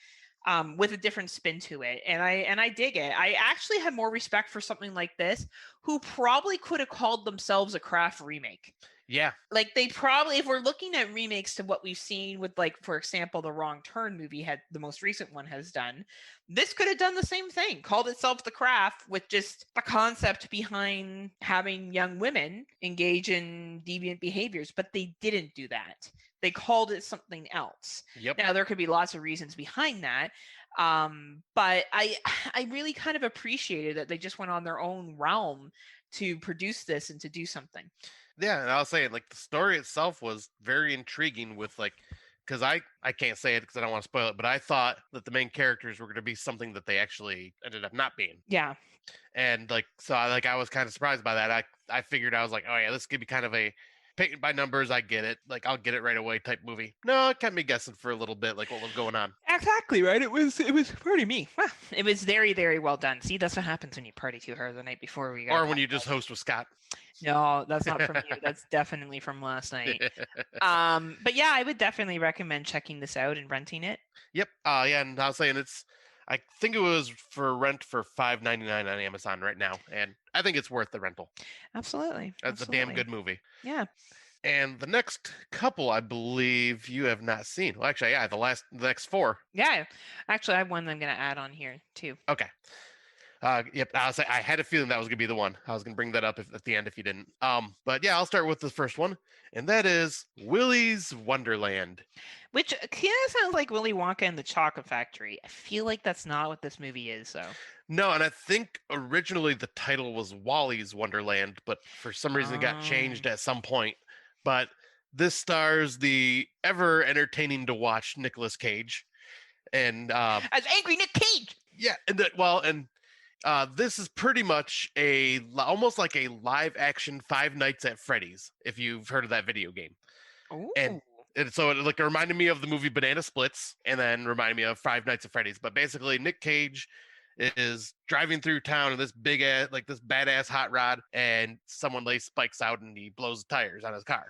with a different spin to it. And I dig it. I actually have more respect for something like this, who probably could have called themselves a Craft remake. Yeah. Like they probably, if we're looking at remakes to what we've seen with, like, for example, the Wrong Turn movie the most recent one has done, this could have done the same thing, called itself The Craft, with just the concept behind having young women engage in deviant behaviors, but they didn't do that. They called it something else. Yep. Now, there could be lots of reasons behind that. But I really kind of appreciated that they just went on their own realm to produce this and to do something. Yeah, and I was saying, like, the story itself was very intriguing with, like, because I can't say it because I don't want to spoil it, but I thought that the main characters were going to be something that they actually ended up not being. Yeah. And, like, so I was kind of surprised by that. I figured, I was like, oh, yeah, this could be kind of a painted by numbers. I get it. Like, I'll get it right away type movie. No, it kept me guessing for a little bit, like, what was going on. Exactly, right? It was pretty me. Well, it was very, very well done. See, that's what happens when you party too hard the night before we got. Or when you just host with Scott. No, that's not from you. That's definitely from last night. But yeah, I would definitely recommend checking this out and renting it. Yep. Yeah, and I was saying I think it was for rent for $5.99 on Amazon right now, and I think it's worth the rental. Absolutely. That's a damn good movie. Yeah. And the next couple, I believe you have not seen. Well, actually, yeah, the next 4. Yeah. Actually, I have one I'm going to add on here too. Okay. Yep. I had a feeling that was gonna be the one. I was gonna bring that up at the end if you didn't. But yeah, I'll start with the first one, and that is Willys Wonderland. Which kind of sounds like Willy Wonka and the Chocolate Factory. I feel like that's not what this movie is, though. No, and I think originally the title was Wally's Wonderland, but for some reason it got changed at some point. But this stars the ever entertaining to watch Nicolas Cage, and as angry Nick Cage. Yeah, and this is pretty much almost like a live action Five Nights at Freddy's, if you've heard of that video game. Ooh. And so it reminded me of the movie Banana Splits, and then reminded me of Five Nights at Freddy's. But basically, Nick Cage is driving through town in this big ass, like this badass hot rod, and someone lays spikes out and he blows the tires on his car.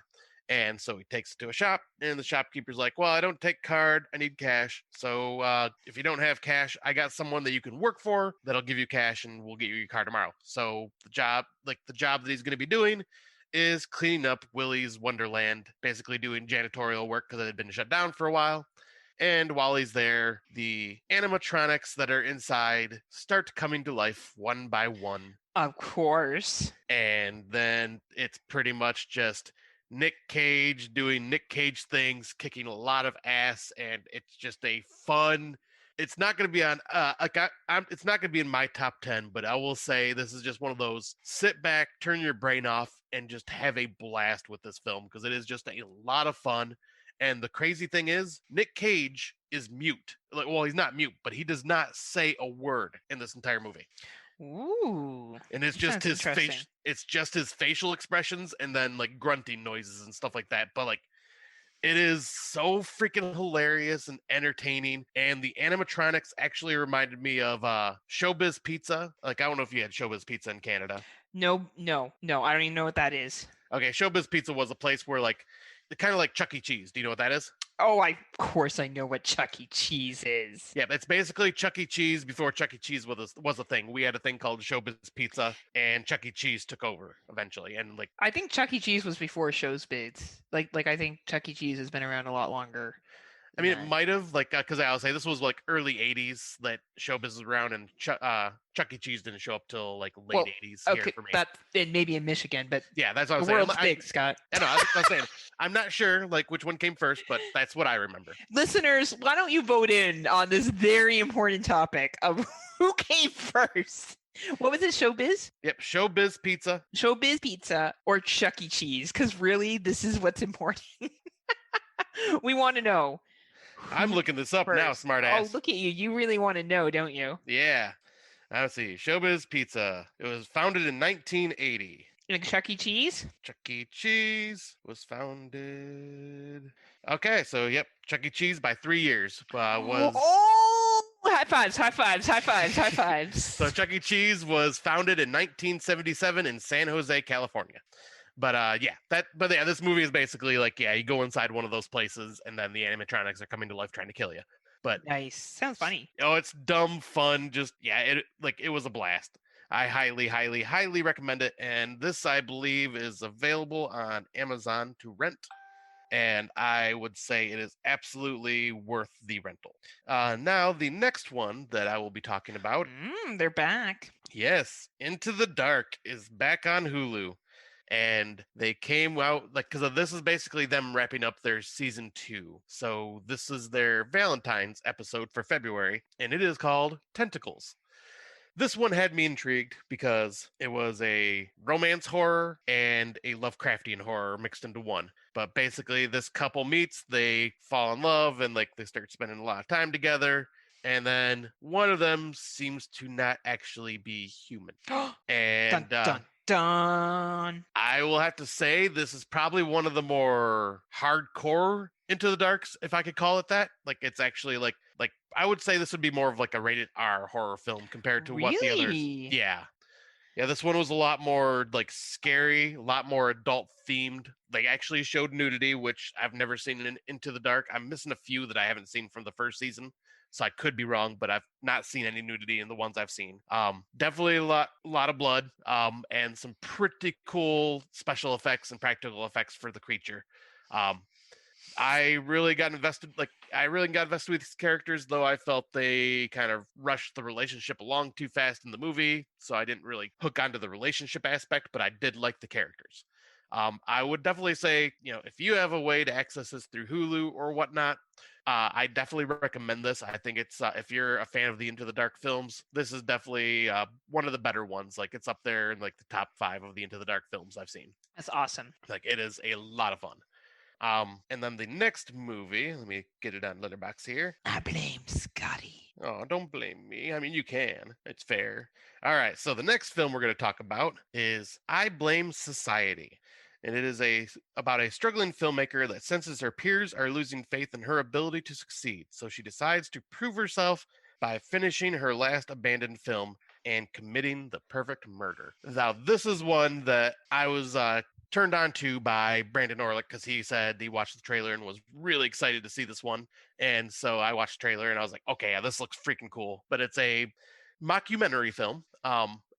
And so he takes it to a shop, and the shopkeeper's like, well, I don't take card, I need cash. So if you don't have cash, I got someone that you can work for that'll give you cash, and we'll get you your car tomorrow. So the job that he's going to be doing is cleaning up Willys Wonderland, basically doing janitorial work because it had been shut down for a while. And while he's there, the animatronics that are inside start coming to life one by one. Of course. And then it's pretty much just Nick Cage doing Nick Cage things, kicking a lot of ass, and it's just a fun. It's not going to be on. It's not going to be in my top 10, but I will say this is just one of those sit back, turn your brain off, and just have a blast with this film because it is just a lot of fun. And the crazy thing is, Nick Cage is mute. Well, he's not mute, but he does not say a word in this entire movie. Ooh. And it's just his face. It's just his facial expressions and then like grunting noises and stuff like that. But like, it is so freaking hilarious and entertaining. And the animatronics actually reminded me of Showbiz Pizza. Like, I don't know if you had Showbiz Pizza in Canada. No. I don't even know what that is. Okay, Showbiz Pizza was a place where like, kind of like Chuck E. Cheese. Do you know what that is? Oh, of course I know what Chuck E. Cheese is. Yeah, it's basically Chuck E. Cheese before Chuck E. Cheese was a thing. We had a thing called Showbiz Pizza, and Chuck E. Cheese took over eventually. And like, I think Chuck E. Cheese was before Showbiz. Like I think Chuck E. Cheese has been around a lot longer. I mean, it might have, like, because I would say this was like early '80s that Showbiz was around, and Chuck E. Cheese didn't show up till like late '80s here for me. And maybe in Michigan, but yeah, that's what I'm the saying. World's big, Scott. I know. That's what I'm saying. I'm not sure like which one came first, but that's what I remember. Listeners, why don't you vote in on this very important topic of who came first? What was it, Showbiz? Yep, Showbiz Pizza. Showbiz Pizza or Chuck E. Cheese? Because really, this is what's important. We want to know. I'm looking this up now, smartass. Oh, look at you. You really want to know, don't you? Yeah. Let's see. Showbiz Pizza. It was founded in 1980. Like Chuck E. Cheese? Chuck E. Cheese was founded. Okay, so yep, Chuck E. Cheese by 3 years was. Oh, high fives, high fives, high fives, high fives. So Chuck E. Cheese was founded in 1977 in San Jose, California. But this movie is basically like, yeah, you go inside one of those places and then the animatronics are coming to life trying to kill you. But nice. Sounds funny. Oh, it's dumb fun. Just, yeah, it was a blast. I highly, highly, highly recommend it. And this, I believe, is available on Amazon to rent. And I would say it is absolutely worth the rental. Now, the next one that I will be talking about. They're back. Yes, Into the Dark is back on Hulu. And they came out because this is basically them wrapping up their season 2. So this is their Valentine's episode for February, and it is called Tentacles. This one had me intrigued because it was a romance horror and a Lovecraftian horror mixed into one. But basically, this couple meets, they fall in love, and they start spending a lot of time together. And then one of them seems to not actually be human. And done. I will have to say this is probably one of the more hardcore Into the Darks, if I could call it that. Like, it's actually like I would say this would be more of like a rated R horror film compared to what the others. Yeah, this one was a lot more like scary, a lot more adult themed. They actually showed nudity, which I've never seen in Into the Dark. I'm missing a few that I haven't seen from the first season. So I could be wrong, but I've not seen any nudity in the ones I've seen. Definitely a lot of blood, and some pretty cool special effects and practical effects for the creature. I really got invested. Like, I really got invested with these characters, though I felt they kind of rushed the relationship along too fast in the movie. So I didn't really hook onto the relationship aspect, but I did like the characters. I would definitely say, if you have a way to access this through Hulu or whatnot, I definitely recommend this. I think it's, if you're a fan of the Into the Dark films, this is definitely one of the better ones. Like, it's up there in like the top 5 of the Into the Dark films I've seen. That's awesome. Like, it is a lot of fun. And then the next movie, let me get it on Letterboxd here. I blame Scotty. Oh, don't blame me. I mean, you can. It's fair. All right. So the next film we're going to talk about is I Blame Society. And it is about a struggling filmmaker that senses her peers are losing faith in her ability to succeed. So she decides to prove herself by finishing her last abandoned film and committing the perfect murder. Now, this is one that I was turned on to by Brandon Orlick because he said he watched the trailer and was really excited to see this one. And so I watched the trailer and I was like, okay, yeah, this looks freaking cool. But it's a mockumentary film.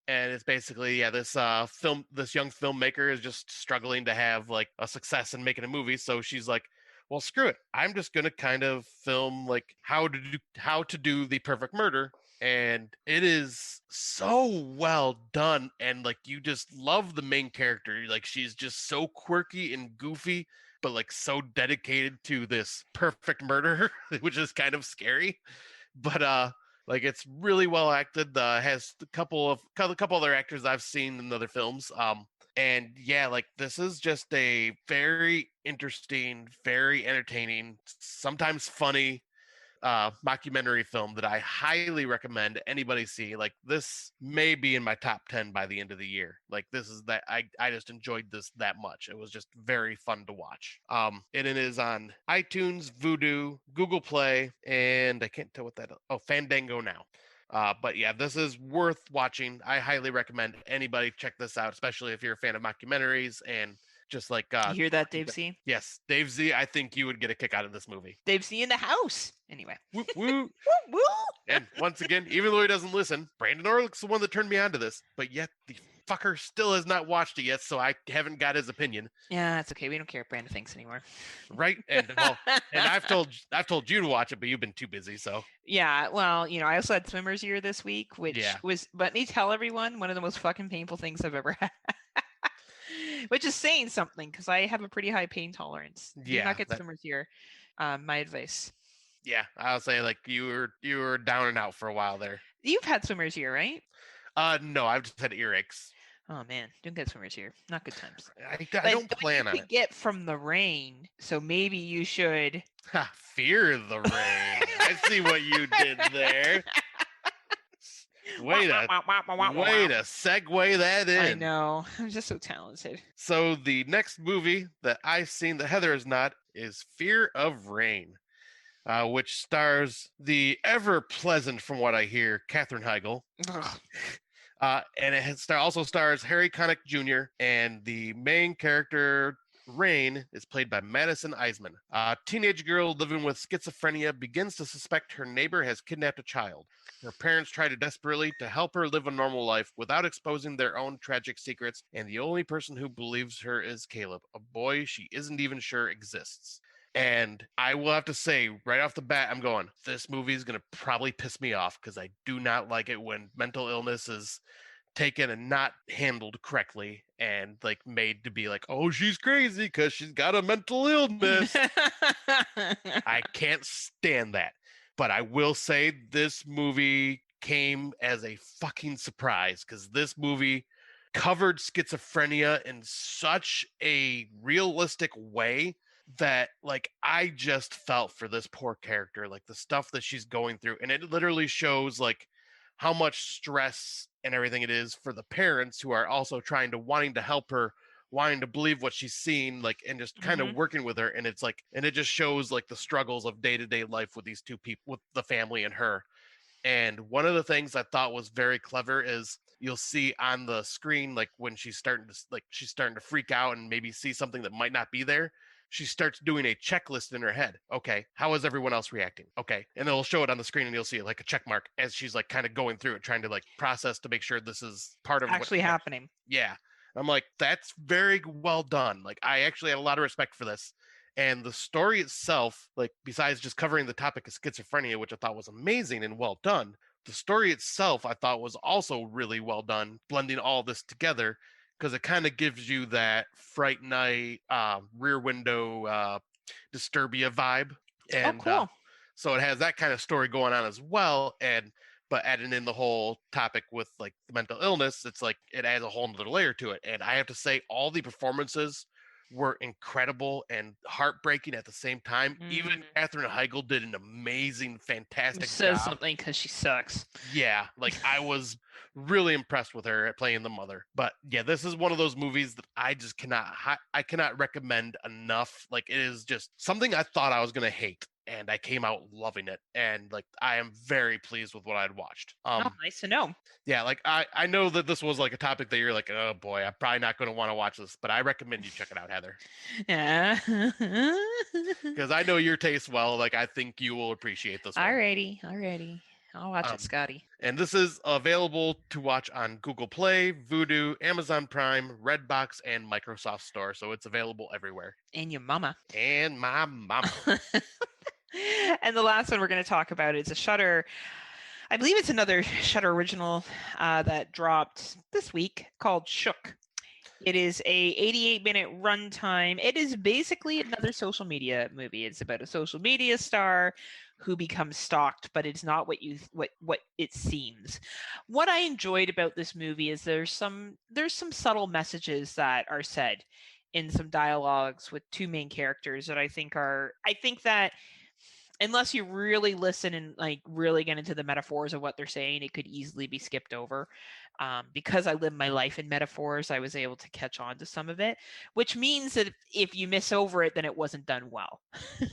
And it's basically, this young filmmaker is just struggling to have like a success in making a movie. So she's like, well, screw it. I'm just gonna kind of film like how to do the perfect murder. And it is so well done, and like you just love the main character. Like, she's just so quirky and goofy, but like so dedicated to this perfect murder, which is kind of scary. But like, it's really well acted. Has a couple other actors I've seen in other films. And yeah, like, this is just a very interesting, very entertaining, sometimes funny mockumentary film that I highly recommend anybody see. Like, this may be in my top 10 by the end of the year. Like, this is that I just enjoyed this that much. It was just very fun to watch. And it is on iTunes, Vudu, Google Play, and I can't tell what that. Oh, Fandango now. But yeah, this is worth watching. I highly recommend anybody check this out, especially if you're a fan of mockumentaries and just like You hear that, Dave Z? yes, Dave Z. I think you would get a kick out of this movie. Dave Z in the house. Anyway. Woo, woo. Woo, woo. And once again, even though he doesn't listen, Brandon Orlick's the one that turned me on to this, but yet the fucker still has not watched it yet, so I haven't got his opinion. Yeah, that's okay. We don't care what Brandon thinks anymore. Right? And well, and I've told you to watch it, but you've been too busy, so. Yeah, well, I also had swimmer's ear this week, which Yeah. was, let me tell everyone, one of the most fucking painful things I've ever had. Which is saying something, because I have a pretty high pain tolerance. Do not get swimmer's ear. My advice. Yeah, I'll say, like, you were down and out for a while there. You've had swimmer's ear, right? No, I've just had earaches. Oh man, don't get swimmer's ear. Not good times. I don't plan on it. Get from the rain, so maybe you should. Fear the rain. I see what you did there. Way to segue that in. I know. I'm just so talented. So the next movie that I've seen that Heather is not is Fear of Rain, which stars the ever pleasant, from what I hear, Katherine Heigl. And it also stars Harry Connick Jr. and the main character, Rain, is played by Madison Eisman. A teenage girl living with schizophrenia begins to suspect her neighbor has kidnapped a child. Her parents try desperately to help her live a normal life without exposing their own tragic secrets, and the only person who believes her is Caleb, a boy she isn't even sure exists. And I will have to say, right off the bat, I'm going, this movie is going to probably piss me off, because I do not like it when mental illness is taken and not handled correctly and like made to be like, oh, she's crazy because she's got a mental illness. I can't stand that. But I will say this movie came as a fucking surprise, because this movie covered schizophrenia in such a realistic way that, like, I just felt for this poor character, like the stuff that she's going through. And it literally shows like how much stress and everything it is for the parents who are also wanting to help her, wanting to believe what she's seen, like, and just kind of working with her. And it's like, and it just shows like the struggles of day-to-day life with these two people, with the family and her. And one of the things I thought was very clever is you'll see on the screen, like when she's starting to freak out and maybe see something that might not be there, she starts doing a checklist in her head. Okay, how is everyone else reacting? Okay, and they'll show it on the screen and you'll see like a check mark as she's like kind of going through it, trying to like process to make sure this is part of actually happening. Yeah, I'm like, that's very well done. Like, I actually had a lot of respect for this. And the story itself, like besides just covering the topic of schizophrenia, which I thought was amazing and well done, the story itself I thought was also really well done, blending all this together because it kind of gives you that Fright Night, Rear Window, Disturbia vibe, Oh, and cool. so it has that kind of story going on as well. And but adding in the whole topic with like the mental illness, it's like it adds a whole nother layer to it. And I have to say, all the performances were incredible and heartbreaking at the same time. Even Katherine Heigl did an amazing, fantastic Says job. something because she sucks. Yeah, like I was really impressed with her at playing the mother. But yeah, this is one of those movies that I cannot recommend enough. Like it is just something I thought I was gonna hate, and I came out loving it. And like I am very pleased with what I'd watched. Oh, nice to know. Yeah, like I know that this was like a topic that you're like, oh boy, I'm probably not going to want to watch this, but I recommend you check it out, Heather, Yeah. because I know your taste well. Like I think you will appreciate this one. Alrighty. I'll watch it, Scotty. And this is available to watch on Google Play, Vudu, Amazon Prime, Redbox, and Microsoft Store. So it's available everywhere. And your mama. And my mama. And the last one we're going to talk about is a Shudder. I believe it's another Shudder original that dropped this week called Shook. It is a 88-minute runtime. It is basically another social media movie. It's about a social media star who becomes stalked, but it's not what it seems. What I enjoyed about this movie is there's some subtle messages that are said in some dialogues with two main characters that I think that unless you really listen and like really get into the metaphors of what they're saying, it could easily be skipped over. Because I live my life in metaphors, I was able to catch on to some of it, which means that if you miss over it, then it wasn't done well.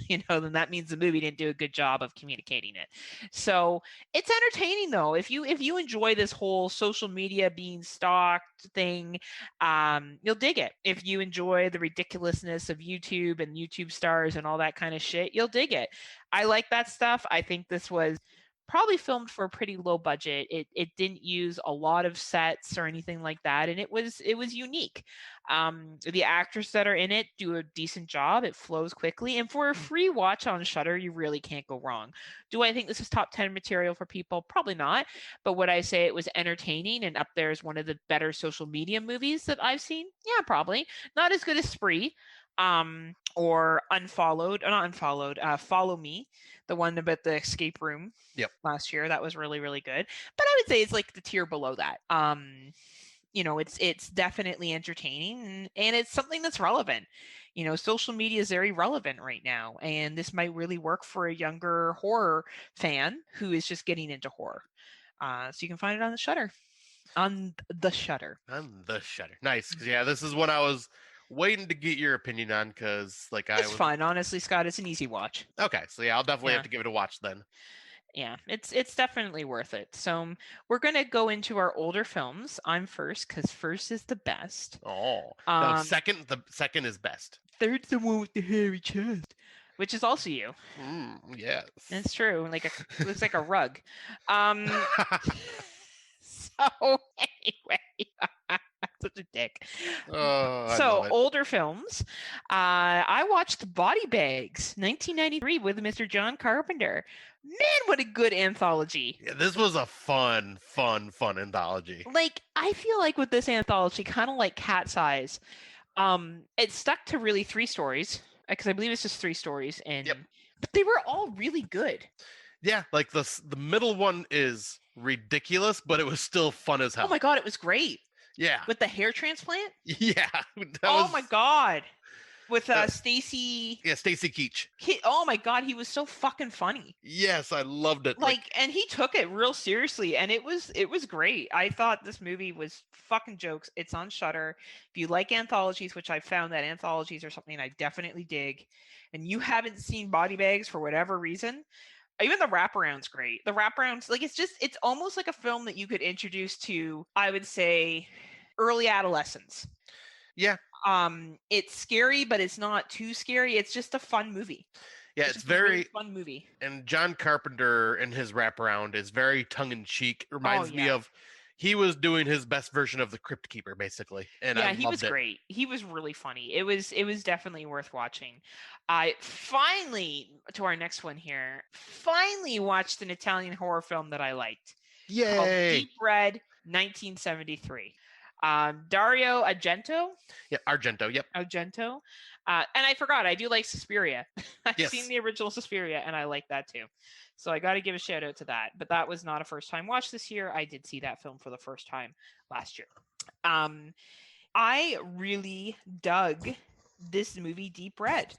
Then that means the movie didn't do a good job of communicating it. So it's entertaining though. If you enjoy this whole social media being stalked thing, you'll dig it. If you enjoy the ridiculousness of YouTube and YouTube stars and all that kind of shit, you'll dig it. I like that stuff. I think this was probably filmed for a pretty low budget. It didn't use a lot of sets or anything like that, and it was unique. The actors that are in it do a decent job. It flows quickly, and for a free watch on Shudder, you really can't go wrong. Do I think this is top 10 material for people? Probably not. But would I say it was entertaining and up there as one of the better social media movies that I've seen? Yeah, probably. Not as good as Spree. Or Follow Me, the one about the escape room last year. That was really, really good. But I would say it's like the tier below that. It's definitely entertaining and it's something that's relevant. Social media is very relevant right now, and this might really work for a younger horror fan who is just getting into horror. So you can find it on the Shudder. On the Shudder. Nice. 'Cause, yeah, this is one I was waiting to get your opinion on because it's fun, honestly, Scott. It's an easy watch. Okay, so yeah, I'll definitely have to give it a watch then. Yeah, it's definitely worth it. So we're gonna go into our older films. I'm first because first is the best. Oh, no, the second is best. Third's the one with the hairy chest, which is also you. Yes, it's true. It looks like a rug. So anyway. Such a dick. So older films. I watched Body Bags, 1993, with Mr. John Carpenter. Man, what a good anthology! Yeah, this was a fun anthology. I feel like with this anthology, kind of like Cat's Eyes, it stuck to really 3 stories because I believe it's just 3 stories, but they were all really good. Yeah, like the middle one is ridiculous, but it was still fun as hell. Oh my god, it was great. Yeah. With the hair transplant? Yeah. My god. With Stacy. Yeah, Stacy Keach. Oh my god, he was so fucking funny. Yes, I loved it. And he took it real seriously, and it was great. I thought this movie was fucking jokes. It's on Shudder. If you like anthologies, which I found that anthologies are something I definitely dig, and you haven't seen Body Bags for whatever reason, even the wraparound's great. The wraparound's it's almost like a film that you could introduce to, I would say, early adolescence. Yeah. It's scary, but it's not too scary. It's just a fun movie. Yeah, it's very really fun movie. And John Carpenter and his wraparound is very tongue in cheek. Reminds me of he was doing his best version of the Crypt Keeper, basically, and I Yeah, he was loved it. great. He was really funny. It was definitely worth watching. I finally, to our next one here, finally watched an Italian horror film that I liked called Yay! Deep Red 1973. Dario Argento. Yeah, Argento. Yep. Argento. And I forgot, I do like Suspiria. I've Yes. seen the original Suspiria, and I like that too. So I got to give a shout out to that. But that was not a first time watch this year. I did see that film for the first time last year. I really dug this movie, Deep Red.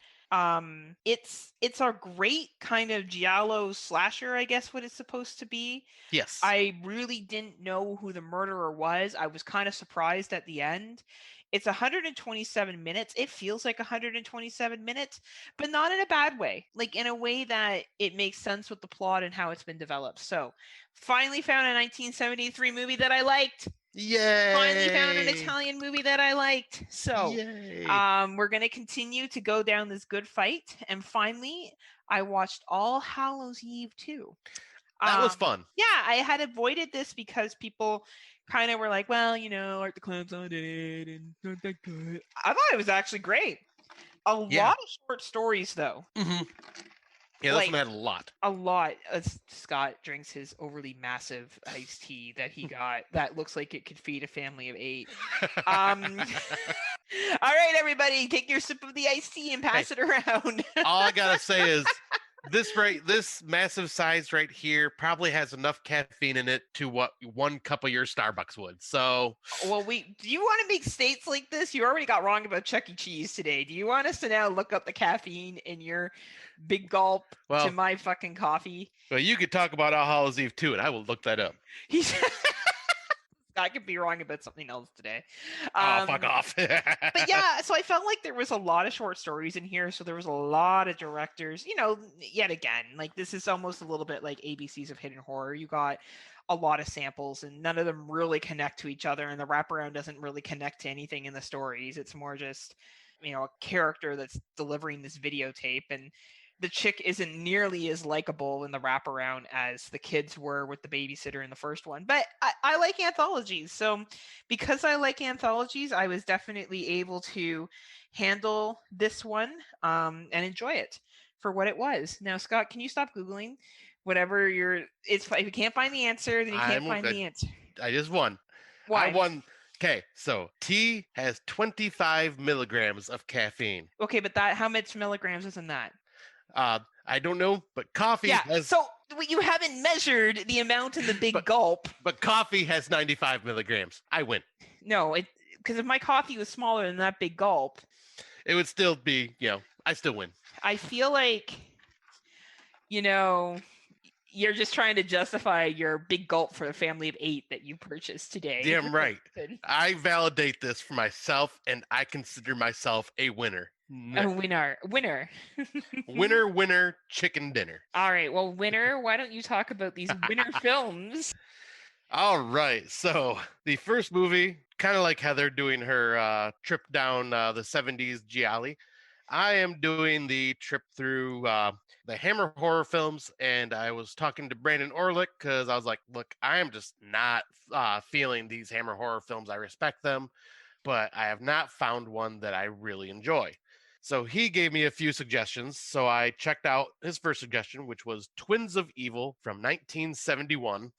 It's a great kind of giallo slasher, I guess what it's supposed to be. Yes. I really didn't know who the murderer was. I was kind of surprised at the end. It's 127 minutes. It feels like 127 minutes, but not in a bad way. Like in a way that it makes sense with the plot and how it's been developed. So, finally found a 1973 movie that I liked. Yay! Finally found an Italian movie that I liked. So, Yay! we're going to continue to go down this good fight. And finally, I watched All Hallows Eve 2. That was fun. Yeah, I had avoided this because people kind of were like, well, Art the Clown's on it and not that good. I thought it was actually great. A lot of short stories, though. Mm-hmm. Yeah, this one had a lot. A lot. Scott drinks his overly massive iced tea that he got that looks like it could feed a family of 8. All right, everybody, take your sip of the iced tea and pass it around. All I gotta say is this massive size right here probably has enough caffeine in it to what 1 cup of your Starbucks would. So, well, do you want to make states like this? You already got wrong about Chuck E. Cheese today. Do you want us to now look up the caffeine in your big gulp to my fucking coffee? Well, you could talk about All Hallows Eve too, and I will look that up. I could be wrong about something else today. Fuck off. But yeah, so I felt like there was a lot of short stories in here. So there was a lot of directors, yet again, like this is almost a little bit like ABCs of hidden horror. You got a lot of samples and none of them really connect to each other. And the wraparound doesn't really connect to anything in the stories. It's more just, a character that's delivering this videotape, and the chick isn't nearly as likable in the wraparound as the kids were with the babysitter in the first one. But I like anthologies. So because I like anthologies, I was definitely able to handle this one and enjoy it for what it was. Now, Scott, can you stop Googling whatever if you can't find the answer, then you can't find the answer. I just won. Why? I won. Okay, so tea has 25 milligrams of caffeine. Okay, but how much milligrams is in that? I don't know, but coffee has... So you haven't measured the amount in the big gulp. But coffee has 95 milligrams. I win. No, because if my coffee was smaller than that big gulp... It would still be, I still win. I feel like, you're just trying to justify your big gulp for a family of 8 that you purchased today. Damn right. I validate this for myself, and I consider myself a winner. A winner. Winner, chicken dinner. All right. Well, winner, why don't you talk about these winner films? All right. So the first movie, kind of like Heather doing her trip down the 70s Gialli, I am doing the trip through the Hammer horror films, and I was talking to Brandon Orlick because I was like, look, I am just not feeling these Hammer horror films. I respect them, but I have not found one that I really enjoy. So he gave me a few suggestions. So I checked out his first suggestion, which was Twins of Evil from 1971.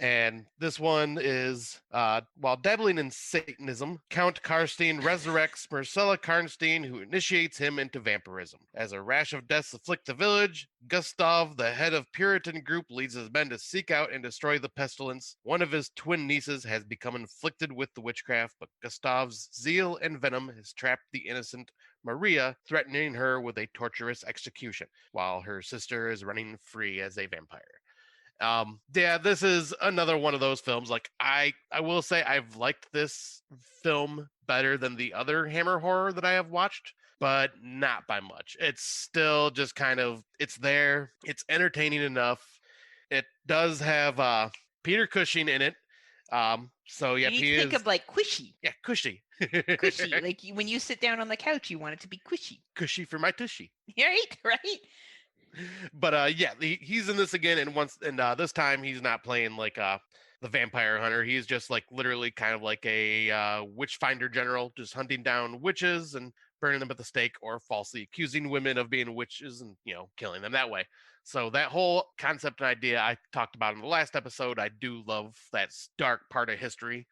And this one is, while dabbling in Satanism, Count Karstein resurrects Marcella Karnstein, who initiates him into vampirism. As a rash of deaths afflict the village, Gustav, the head of Puritan group, leads his men to seek out and destroy the pestilence. One of his twin nieces has become inflicted with the witchcraft, but Gustav's zeal and venom has trapped the innocent Maria, threatening her with a torturous execution, while her sister is running free as a vampire. This is another one of those films. Like I will say I've liked this film better than the other Hammer horror that I have watched, but not by much. It's still just kind of, it's there. It's entertaining enough. It does have Peter Cushing in it. So yeah, you need to think of like Cushy. Yeah, Cushy. Cushy. Like when you sit down on the couch, you want it to be cushy. Cushy for my tushy. Right. But he's in this again, and this time he's not playing like the vampire hunter. He's just like literally kind of like a witch finder general, just hunting down witches and burning them at the stake, or falsely accusing women of being witches and killing them that way. So that whole concept and idea I talked about in the last episode. I do love that dark part of history.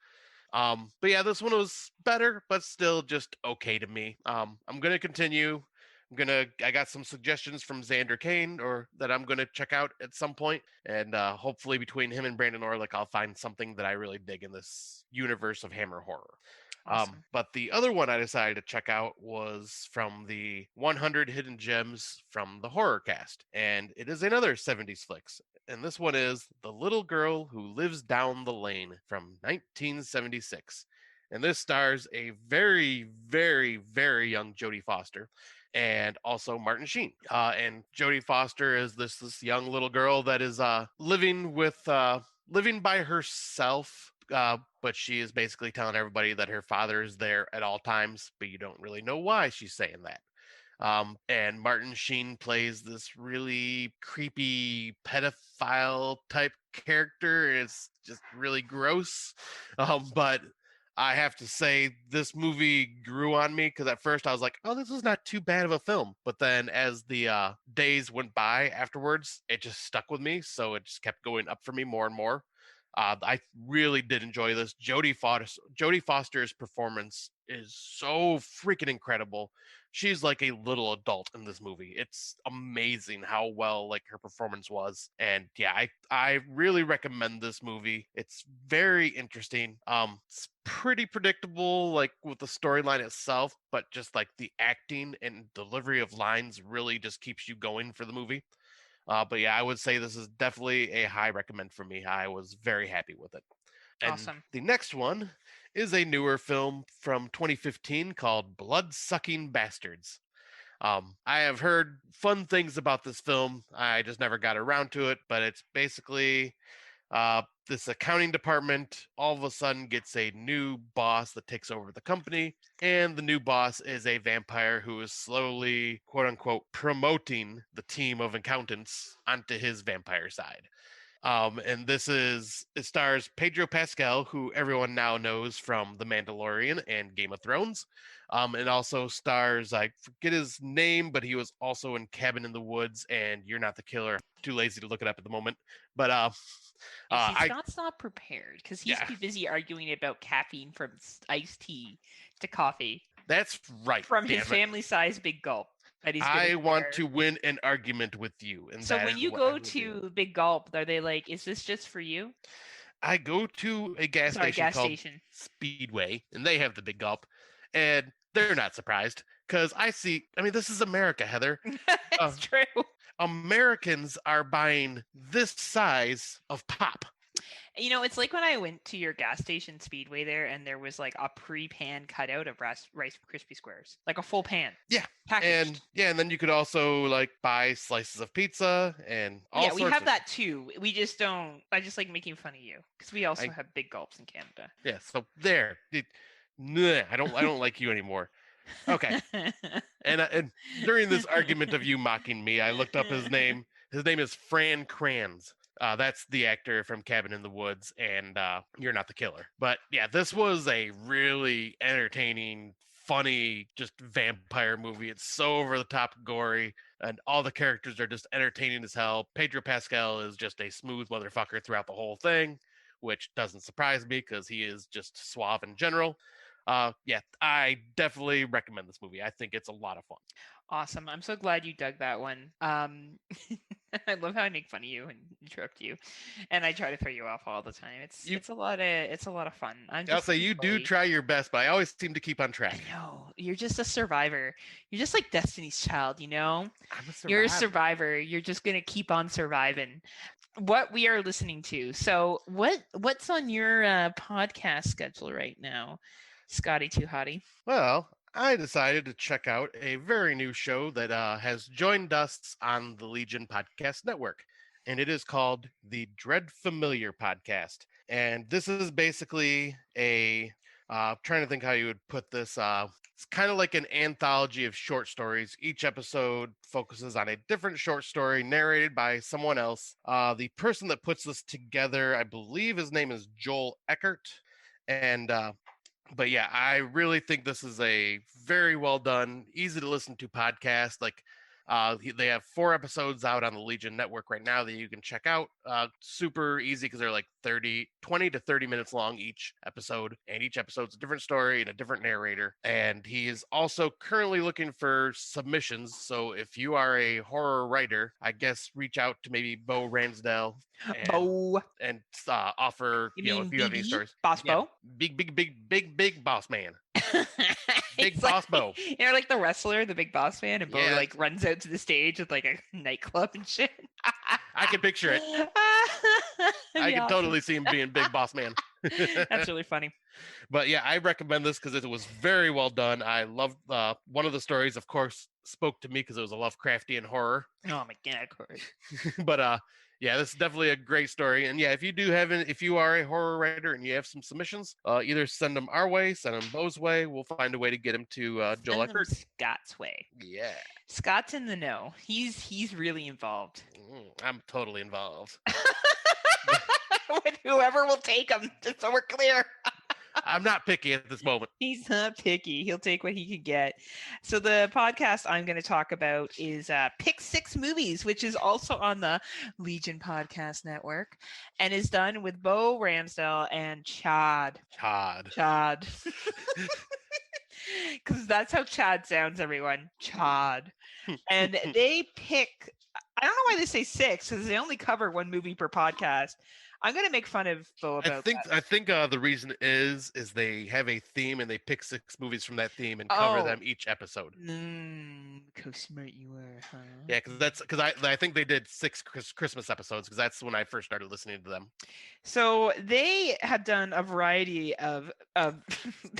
But yeah, this one was better, but still just okay to me. I'm gonna continue. I got some suggestions from Xander Kane, or that I'm gonna check out at some point, and hopefully between him and Brandon Orlick, I'll find something that I really dig in this universe of Hammer horror. Awesome. But the other one I decided to check out was from the 100 Hidden Gems from the Horror Cast, and it is another 70s flicks. And this one is The Little Girl Who Lives Down the Lane from 1976. And this stars a very, very, very young Jodie Foster and also Martin Sheen. And Jodie Foster is this young little girl that is living by herself, but she is basically telling everybody that her father is there at all times, but you don't really know why she's saying that. And Martin Sheen plays this really creepy pedophile type character. It's just really gross. But I have to say, this movie grew on me because at first I was like, oh, this is not too bad of a film. But then as the days went by afterwards, it just stuck with me. So it just kept going up for me more and more. I really did enjoy this. Jodie Foster's performance is so freaking incredible. She's like a little adult in this movie. It's amazing how well like her performance was. And yeah, I really recommend this movie. It's very interesting. It's pretty predictable like with the storyline itself, but just like the acting and delivery of lines really just keeps you going for the movie. But yeah, I would say this is definitely a high recommend for me. I was very happy with it. And Awesome. the next one is a newer film from 2015 called Bloodsucking Bastards. I have heard fun things about this film. I just never got around to it, but it's basically this accounting department all of a sudden gets a new boss that takes over the company, and the new boss is a vampire who is slowly, quote unquote, promoting the team of accountants onto his vampire side. And it stars Pedro Pascal, who everyone now knows from The Mandalorian and Game of Thrones. And also stars, I forget his name, but he was also in Cabin in the Woods and You're Not the Killer. Too lazy to look it up at the moment. But See, Scott's not prepared because he's yeah, too busy arguing about caffeine from iced tea to coffee that's right. from his Damn it. family-sized big gulp that he's I gonna want share. to win an argument with you, and So that when is you what I go will do. to Big Gulp, are they like, is this just for you? I go to a gas Sorry, station gas called station. Speedway, and they have the big gulp, and they're not surprised because I mean, this is America, Heather. It's true. Americans are buying this size of pop. You know, it's like when I went to your gas station Speedway there, and there was like a pre-pan cutout of Rice Krispie squares, like a full pan. Yeah. Packaged. And then you could also like buy slices of pizza and all Yeah, we sorts have of that too. We just don't. I just like making fun of you because we also I, have big gulps in Canada. yeah, so there. I don't like you anymore. Okay. And during this argument of you mocking me, I looked up his name. His name is Fran Kranz. That's the actor from Cabin in the Woods and You're Not the Killer. But yeah, this was a really entertaining, funny, just vampire movie. It's so over the top gory, and all the characters are just entertaining as hell. Pedro Pascal is just a smooth motherfucker throughout the whole thing, which doesn't surprise me because he is just suave in general. Yeah, I definitely recommend this movie. I think it's a lot of fun. Awesome. I'm so glad you dug that one. I love how I make fun of you and interrupt you, and I try to throw you off all the time. It's a lot of fun. I'll say you do try your best, but I always seem to keep on track. I know, you're just a survivor. You're just like Destiny's Child, you know? I'm a survivor. You're a survivor. You're just gonna keep on surviving. What we are listening to. So what's on your podcast schedule right now, Scotty Too Hottie? Well, I decided to check out a very new show that has joined us on the Legion Podcast Network, and it is called the Dread Familiar Podcast. And this is basically a Trying to think how you would put this. It's kind of like an anthology of short stories. Each episode focuses on a different short story narrated by someone else. The person that puts this together, I believe his name is Joel Eckert. And but yeah, I really think this is a very well done, easy to listen to podcast. Like they have 4 episodes out on the Legion Network right now that you can check out. Super easy because they're like 20 to 30 minutes long each episode, and each episode's a different story and a different narrator. And he is also currently looking for submissions. So if you are a horror writer, I guess reach out to maybe Bo Ransdell and offer, You mean if you have any BB? stories. Boss Yeah, Bo? big boss man. Big He's boss like, Bo. like the wrestler, the big boss man, and Bo Yeah. like runs out to the stage with like a nightclub and shit. I can picture it. I can totally see him being big boss man. That's really funny. But yeah, I recommend this because it was very well done. I loved one of the stories, of course, spoke to me because it was a Lovecraftian horror. Oh my god, Corey. But yeah, this is definitely a great story. And yeah, if you are a horror writer and you have some submissions, either send them our way, send them Bo's way. We'll find a way to get them to Joel Eckert. Scott's way. Yeah, Scott's in the know. He's really involved. I'm totally involved. With whoever will take him, just so we're clear. I'm not picky at this moment. He's not picky. He'll take what he can get. So the podcast I'm going to talk about is Pick 6 Movies, which is also on the Legion Podcast Network and is done with Bo Ramsdell and Chad. Because that's how Chad sounds, everyone. Chad. And they pick, I don't know why they say 6, because they only cover 1 movie per podcast. I'm gonna make fun of Bo about that. I think the reason is they have a theme and they pick 6 movies from that theme and cover them each episode. How smart you are, huh? Yeah, because I think they did 6 Christmas episodes because that's when I first started listening to them. So they have done a variety of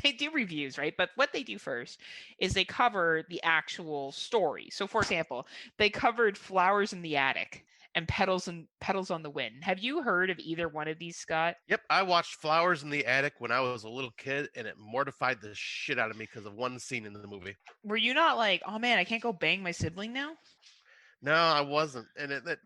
they do reviews, right? But what they do first is they cover the actual story. So for example, they covered Flowers in the Attic and Petals on the Wind. Have you heard of either one of these, Scott? Yep, I watched Flowers in the Attic when I was a little kid, and it mortified the shit out of me because of one scene in the movie. Were you not like, oh man, I can't go bang my sibling now? No, I wasn't,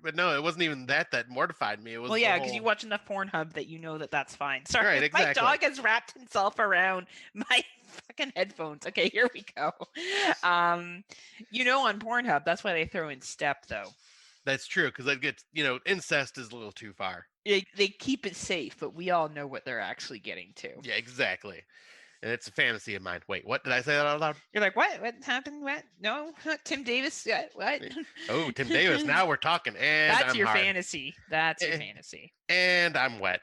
but no, it wasn't even that mortified me. It was because you watch enough Pornhub that you know that that's fine. Sorry, right, exactly. My dog has wrapped himself around my fucking headphones. Okay, here we go. On Pornhub, that's why they throw in step though. That's true, because that gets, incest is a little too far. They keep it safe, but we all know what they're actually getting to. Yeah, exactly. And it's a fantasy of mine. Wait, what? Did I say that out loud? You're like, what? What happened? What? No? Tim Davis? What? Oh, Tim Davis. Now we're talking. And That's I'm your hard. fantasy. That's your fantasy. And I'm wet.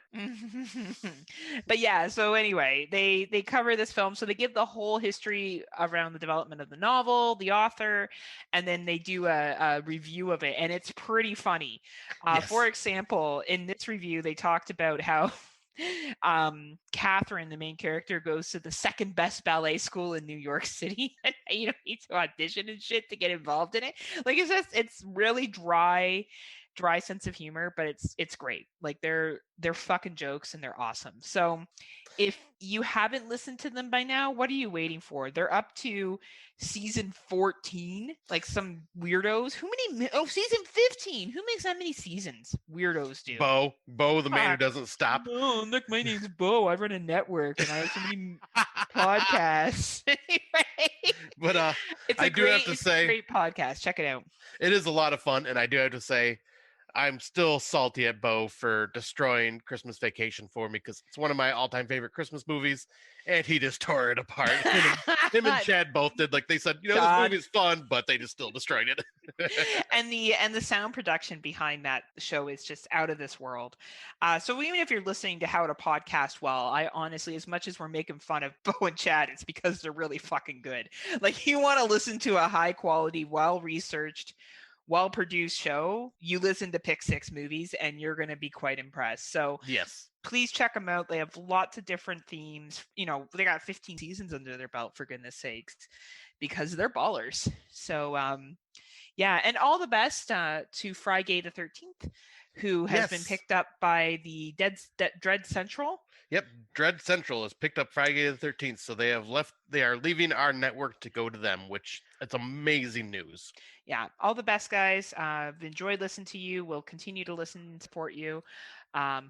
But yeah, so anyway, they cover this film. So they give the whole history around the development of the novel, the author, and then they do a review of it. And it's pretty funny. Yes. For example, in this review, they talked about how Catherine, the main character, goes to the second best ballet school in New York City, and needs to audition and shit to get involved in it. Like it's really dry sense of humor, but it's great. Like they're fucking jokes and they're awesome. So if you haven't listened to them by now, what are you waiting for? They're up to season 14, like some weirdos. Season 15. Who makes that many seasons? Weirdos do. Bo, the man who doesn't stop. Oh, look, my name's Bo. I run a network and I have so many podcasts. Anyway, but it's a great podcast. Check it out. It is a lot of fun, and I do have to say, I'm still salty at Bo for destroying Christmas Vacation for me because it's one of my all-time favorite Christmas movies, and he just tore it apart. Him and Chad both did. Like they said, this movie's fun, but they just still destroyed it. and the sound production behind that show is just out of this world. So even if you're listening to How to Podcast Well, I honestly, as much as we're making fun of Bo and Chad, it's because they're really fucking good. Like you want to listen to a high-quality, well-researched, well-produced show, you listen to Pick 6 Movies and you're going to be quite impressed. So yes, please check them out. They have lots of different themes. They got 15 seasons under their belt, for goodness sakes, because they're ballers. So yeah, and all the best to Friday the 13th, who has been picked up by the Dread Central. Yep, Dread Central has picked up Friday the 13th, so they are leaving our network to go to them, which it's amazing news. Yeah, all the best, guys. I've enjoyed listening to you. We'll continue to listen and support you.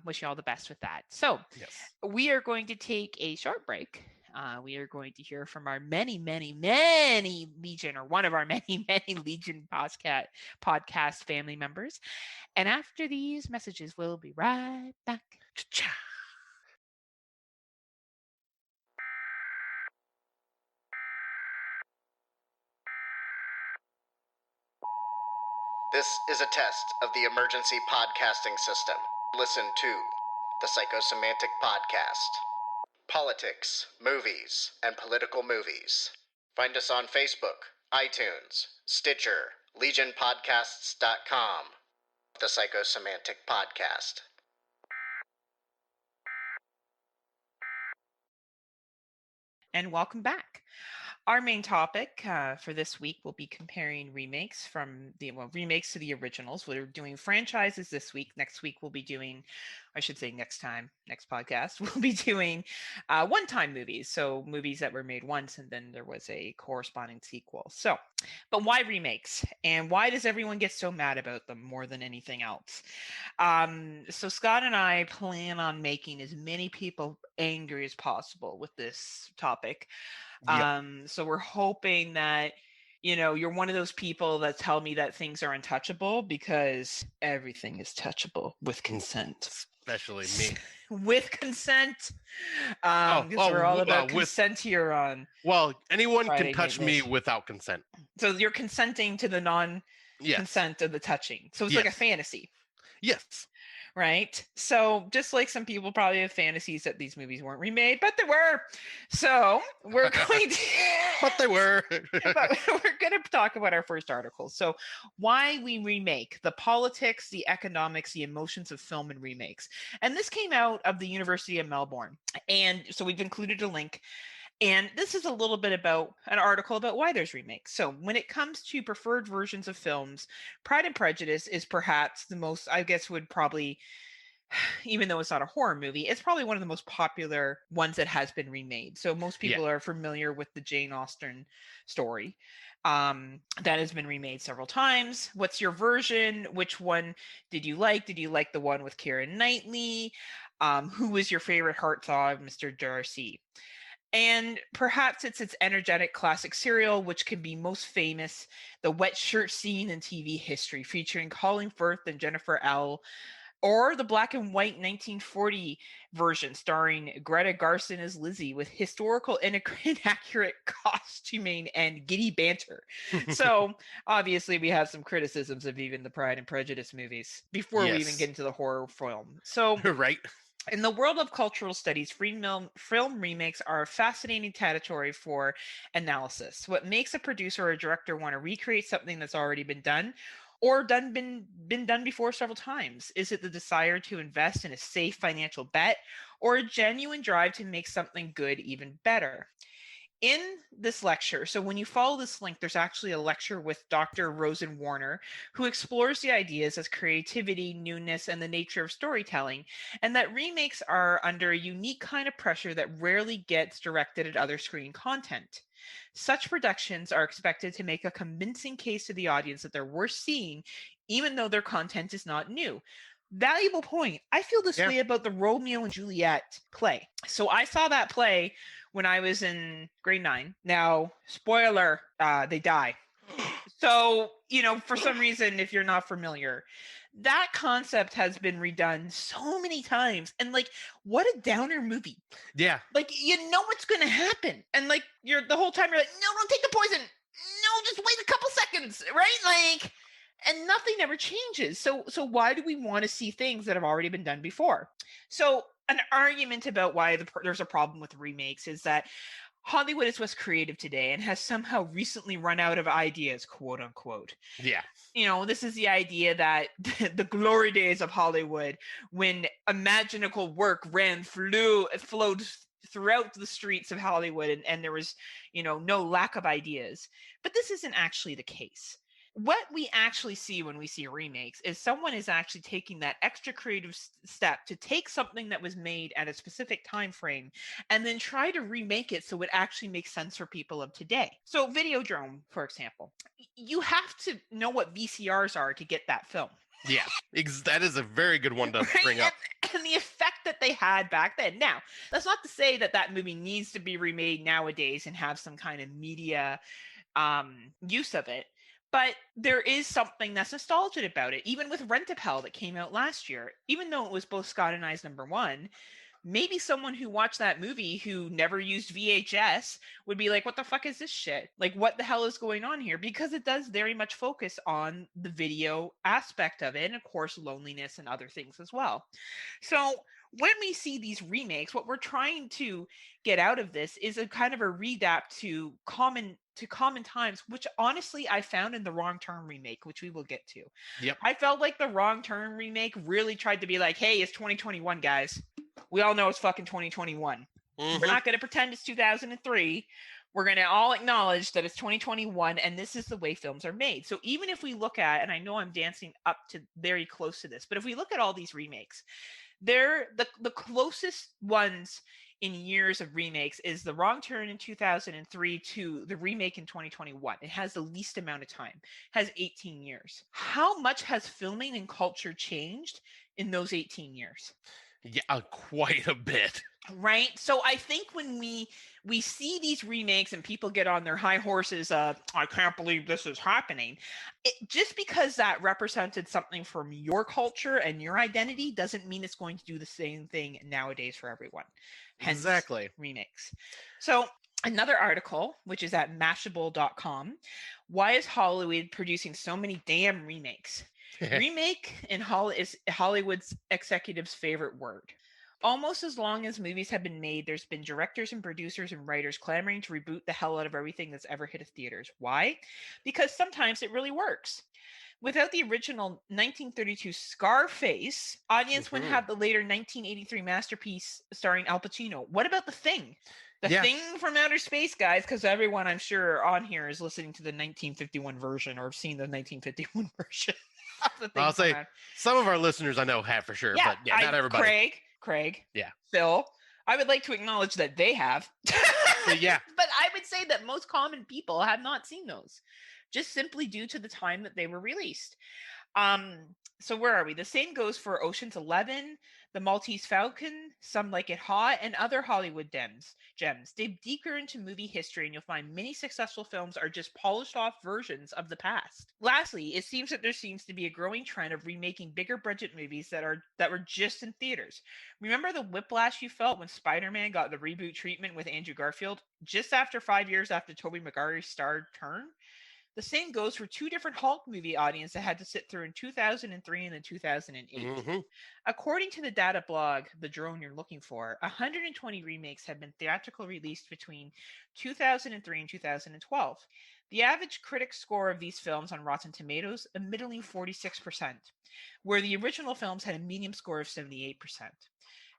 Wish you all the best with that. So, Yes. we are going to take a short break. We are going to hear from our many, many, many Legion, or one of our many, many Legion podcast family members. And after these messages, we'll be right back. Cha-cha. This is a test of the emergency podcasting system. Listen to the Psychosemantic Podcast. Politics, movies, and political movies. Find us on Facebook, iTunes, Stitcher, legionpodcasts.com. The Psychosemantic Podcast. And welcome back. Our main topic for this week will be comparing remakes remakes to the originals. We're doing franchises this week. Next week we'll be doing, I should say next podcast, we'll be doing one-time movies. So movies that were made once and then there was a corresponding sequel. So, but why remakes? And why does everyone get so mad about them more than anything else? So Scott and I plan on making as many people angry as possible with this topic. Yep. So we're hoping that, you're one of those people that tell me that things are untouchable, because everything is touchable with consent. Especially me. With consent. Because we're all about consent here on. Well, anyone Friday can touch me without consent. So you're consenting to the non-consent of the touching. So it's like a fantasy. Yes. Right? So just like some people probably have fantasies that these movies weren't remade, but they were. So we're going to... But they were. But we're going to talk about our first article. So why we remake, the politics, the economics, the emotions of film and remakes. And this came out of the University of Melbourne. And so we've included a link. And this is a little bit about an article about why there's remakes. So when it comes to preferred versions of films, Pride and Prejudice is perhaps the most, I guess would probably, even though it's not a horror movie, it's probably one of the most popular ones that has been remade. So most people are familiar with the Jane Austen story. That has been remade several times. What's your version? Which one did you like? Did you like the one with Keira Knightley? Who was your favorite heartthrob, Mr. Darcy? And perhaps it's its energetic classic serial, which can be most famous, the wet shirt scene in TV history, featuring Colin Firth and Jennifer L., or the black and white 1940 version starring Greta Garson as Lizzie, with historical inaccurate costuming and giddy banter. So obviously we have some criticisms of even the Pride and Prejudice movies before we even get into the horror film. So right. In the world of cultural studies, film remakes are a fascinating territory for analysis. What makes a producer or a director want to recreate something that's already been done or been done before several times? Is it the desire to invest in a safe financial bet, or a genuine drive to make something good even better? In this lecture, so when you follow this link, there's actually a lecture with Dr. Rosen Warner, who explores the ideas as creativity, newness, and the nature of storytelling, and that remakes are under a unique kind of pressure that rarely gets directed at other screen content. Such productions are expected to make a convincing case to the audience that they're worth seeing, even though their content is not new. Valuable point. I feel this way about the Romeo and Juliet play. So I saw that play when I was in grade 9. Now, spoiler, they die. So, for some reason, if you're not familiar, that concept has been redone so many times. And what a downer movie. Yeah. What's going to happen. And you're the whole time you're like, no, don't take the poison. No, just wait a couple seconds, right? And nothing ever changes. So why do we want to see things that have already been done before? So an argument about why there's a problem with remakes is that Hollywood is less creative today and has somehow recently run out of ideas, quote unquote. Yeah. This is the idea that the glory days of Hollywood, when imaginable work flowed throughout the streets of Hollywood, and there was, no lack of ideas. But this isn't actually the case. what we actually see when we see remakes is someone is actually taking that extra creative step to take something that was made at a specific time frame and then try to remake it so it actually makes sense for people of today. So Videodrome, for example, you have to know what VCRs are to get that film. Yeah, that is a very good one to bring up. And the effect that they had back then. Now, that's not to say that that movie needs to be remade nowadays and have some kind of media use of it. But there is something that's nostalgic about it. Even with Rent-A-Pel that came out last year, even though it was both Scott and I's number one, maybe someone who watched that movie who never used VHS would be like, what the fuck is this shit? Like, what the hell is going on here? Because it does very much focus on the video aspect of it, and of course, loneliness and other things as well. So when we see these remakes, what we're trying to get out of this is a kind of a readapt to common times, which honestly I found in the Wrong Turn remake, which we will get to. Yep. I felt like the Wrong Turn remake really tried to be like, hey, it's 2021, guys. We all know it's fucking 2021. Mhm. We're not going to pretend it's 2003. We're going to all acknowledge that it's 2021 and this is the way films are made. So even if we look at, and I know I'm dancing up to very close to this, but if we look at all these remakes, they're the closest ones in years of remakes is the Wrong Turn in 2003 to the remake in 2021. It has the least amount of time, has 18 years. How much has filming and culture changed in those 18 years? Yeah, quite a bit. Right. So I think when we see these remakes and people get on their high horses, I can't believe this is happening. Just because that represented something from your culture and your identity doesn't mean it's going to do the same thing nowadays for everyone. Hence, Exactly. remakes. So another article, which is at Mashable.com, why is Hollywood producing so many damn remakes? Remake is Hollywood's executives' favorite word. Almost as long as movies have been made, there's been directors and producers and writers clamoring to reboot the hell out of everything that's ever hit theaters. Why? Because sometimes it really works. Without the original 1932 Scarface, audience wouldn't have the later 1983 masterpiece starring Al Pacino. What about The Thing? The Thing from Outer Space, guys, because everyone I'm sure on here is listening to the 1951 version or seen the 1951 version. I'll say some of our listeners I know have for sure, but yeah, not everybody. Craig, yeah, Phil, I would like to acknowledge that they have. Yeah. But I would say that most common people have not seen those, just simply due to the time that they were released. So where are we? The same goes for Ocean's 11, The Maltese Falcon, Some Like It Hot, and other Hollywood gems. Dig deeper into movie history and you'll find many successful films are just polished off versions of the past. Lastly, it seems that there seems to be a growing trend of remaking bigger budget movies that were just in theaters. Remember the whiplash you felt when Spider-Man got the reboot treatment with Andrew Garfield just after 5 years after Tobey Maguire's star turn? The same goes for two different Hulk movie audience that had to sit through in 2003 and then 2008. According to the data blog, The Drone You're Looking For, 120 remakes have been theatrical released between 2003 and 2012. The average critic score of these films on Rotten Tomatoes, a middling 46%, where the original films had a medium score of 78%.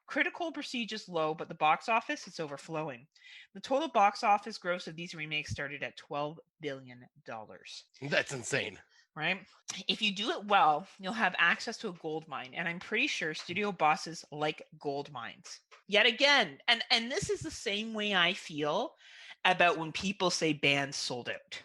Critical prestige is low, but the box office is overflowing. The total box office gross of these remakes started at $12 billion. That's insane. Right? If you do it well, you'll have access to a gold mine, and I'm pretty sure studio bosses like gold mines. Yet again, and this is the same way I feel about when people say bands sold out.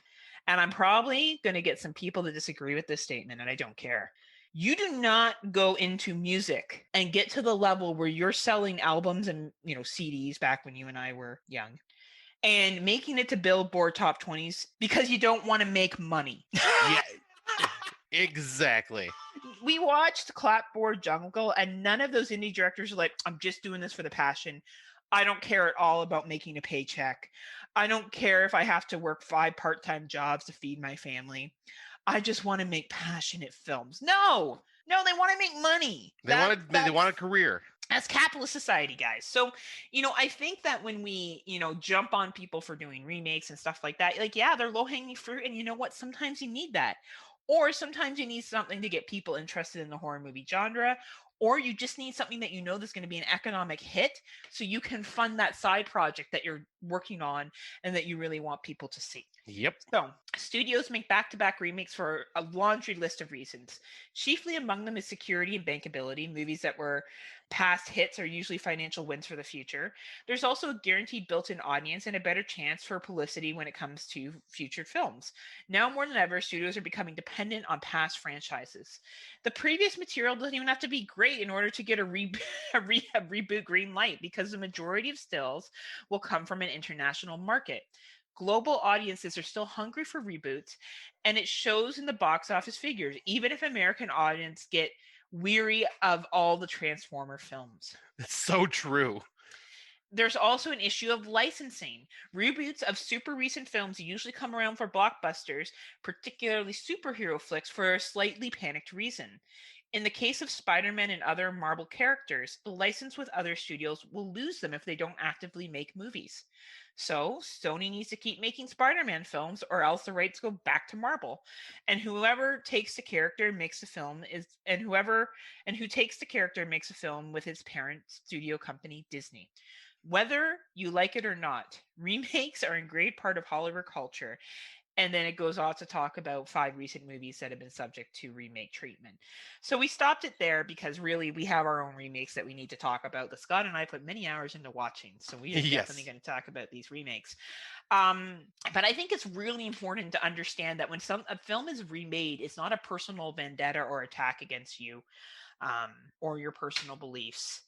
And I'm probably going to get some people to disagree with this statement, and I don't care. You do not go into music and get to the level where you're selling albums and, CDs back when you and I were young and making it to Billboard top 20s because you don't want to make money. Yeah, exactly. We watched Clapboard Jungle and none of those indie directors are like, I'm just doing this for the passion. I don't care at all about making a paycheck. I don't care if I have to work 5 part-time jobs to feed my family. I just want to make passionate films. No, they want to make money. They want a career. That's capitalist society, guys. So, I think that when we, jump on people for doing remakes and stuff like that, they're low-hanging fruit. And you know what? Sometimes you need that. Or sometimes you need something to get people interested in the horror movie genre. or you just need something that you know that's going to be an economic hit so you can fund that side project that you're working on and that you really want people to see. Yep. So, studios make back-to-back remakes for a laundry list of reasons. Chiefly among them is security and bankability. Movies that were past hits are usually financial wins for the future. There's also a guaranteed built-in audience and a better chance for publicity when it comes to future films. Now more than ever, studios are becoming dependent on past franchises. The previous material doesn't even have to be great in order to get a reboot green light, because the majority of stills will come from an international market. Global audiences are still hungry for reboots, and it shows in the box office figures, even if American audience get weary of all the Transformer films. It's so true. There's also an issue of licensing. Reboots of super recent films usually come around for blockbusters, particularly superhero flicks, for a slightly panicked reason. In the case of Spider-Man and other Marvel characters, the license with other studios will lose them if they don't actively make movies. So, Sony needs to keep making Spider-Man films, or else the rights go back to Marvel. And whoever takes the character and makes the film is and who takes the character and makes a film with his parent studio company, Disney. Whether you like it or not, remakes are a great part of Hollywood culture. And then it goes on to talk about 5 recent movies that have been subject to remake treatment. So we stopped it there because really we have our own remakes that we need to talk about that Scott and I put many hours into watching. So we are definitely going to talk about these remakes. But I think it's really important to understand that when a film is remade, it's not a personal vendetta or attack against you. Or your personal beliefs,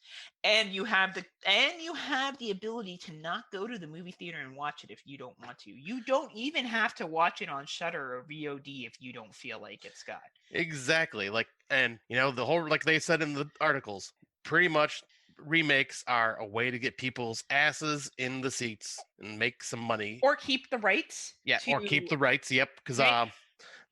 and you have the ability to not go to the movie theater and watch it if you don't want to. You don't even have to watch it on Shudder or VOD if you don't feel like it, Scott. Exactly. And the whole, like they said in the articles, pretty much remakes are a way to get people's asses in the seats and make some money, or keep the rights. Or keep the rights. Yep, because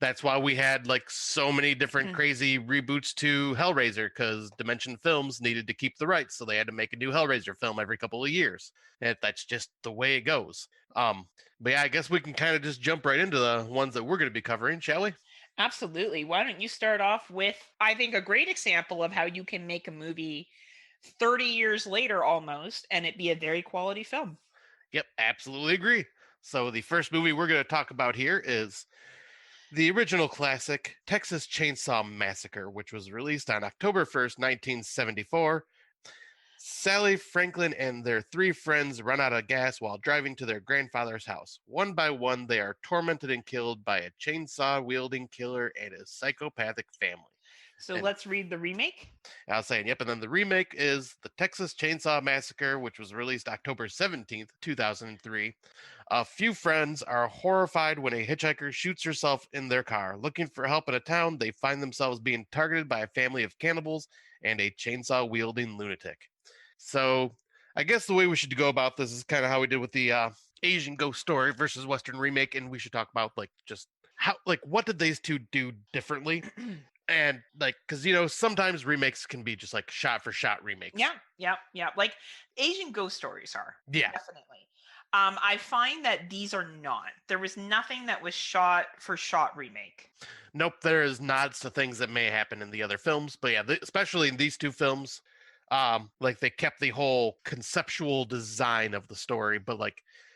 that's why we had so many different crazy reboots to Hellraiser, because Dimension Films needed to keep the rights, so they had to make a new Hellraiser film every couple of years. And that's just the way it goes. But yeah, I guess we can kind of just jump right into the ones that we're going to be covering, shall we? Absolutely. Why don't you start off with, I think, a great example of how you can make a movie 30 years later almost, and it be a very quality film. Yep, absolutely agree. So the first movie we're going to talk about here is the original classic, Texas Chainsaw Massacre, which was released on October 1st, 1974. Sally, Franklin, and their 3 friends run out of gas while driving to their grandfather's house. One by one, they are tormented and killed by a chainsaw-wielding killer and his psychopathic family. So let's read the remake. I was saying, yep, and then the remake is the Texas Chainsaw Massacre, which was released October 17th, 2003. A few friends are horrified when a hitchhiker shoots herself in their car. Looking for help in a town, they find themselves being targeted by a family of cannibals and a chainsaw-wielding lunatic. So I guess the way we should go about this is kind of how we did with the Asian Ghost Story versus Western remake, and we should talk about just how, what did these two do differently? And because sometimes remakes can be just shot for shot remakes. Yeah. Like Asian Ghost Stories are. Yeah, definitely. I find that these are not. There was nothing that was shot for shot remake. Nope, there is nods to things that may happen in the other films, but yeah, especially in these 2 films, they kept the whole conceptual design of the story, but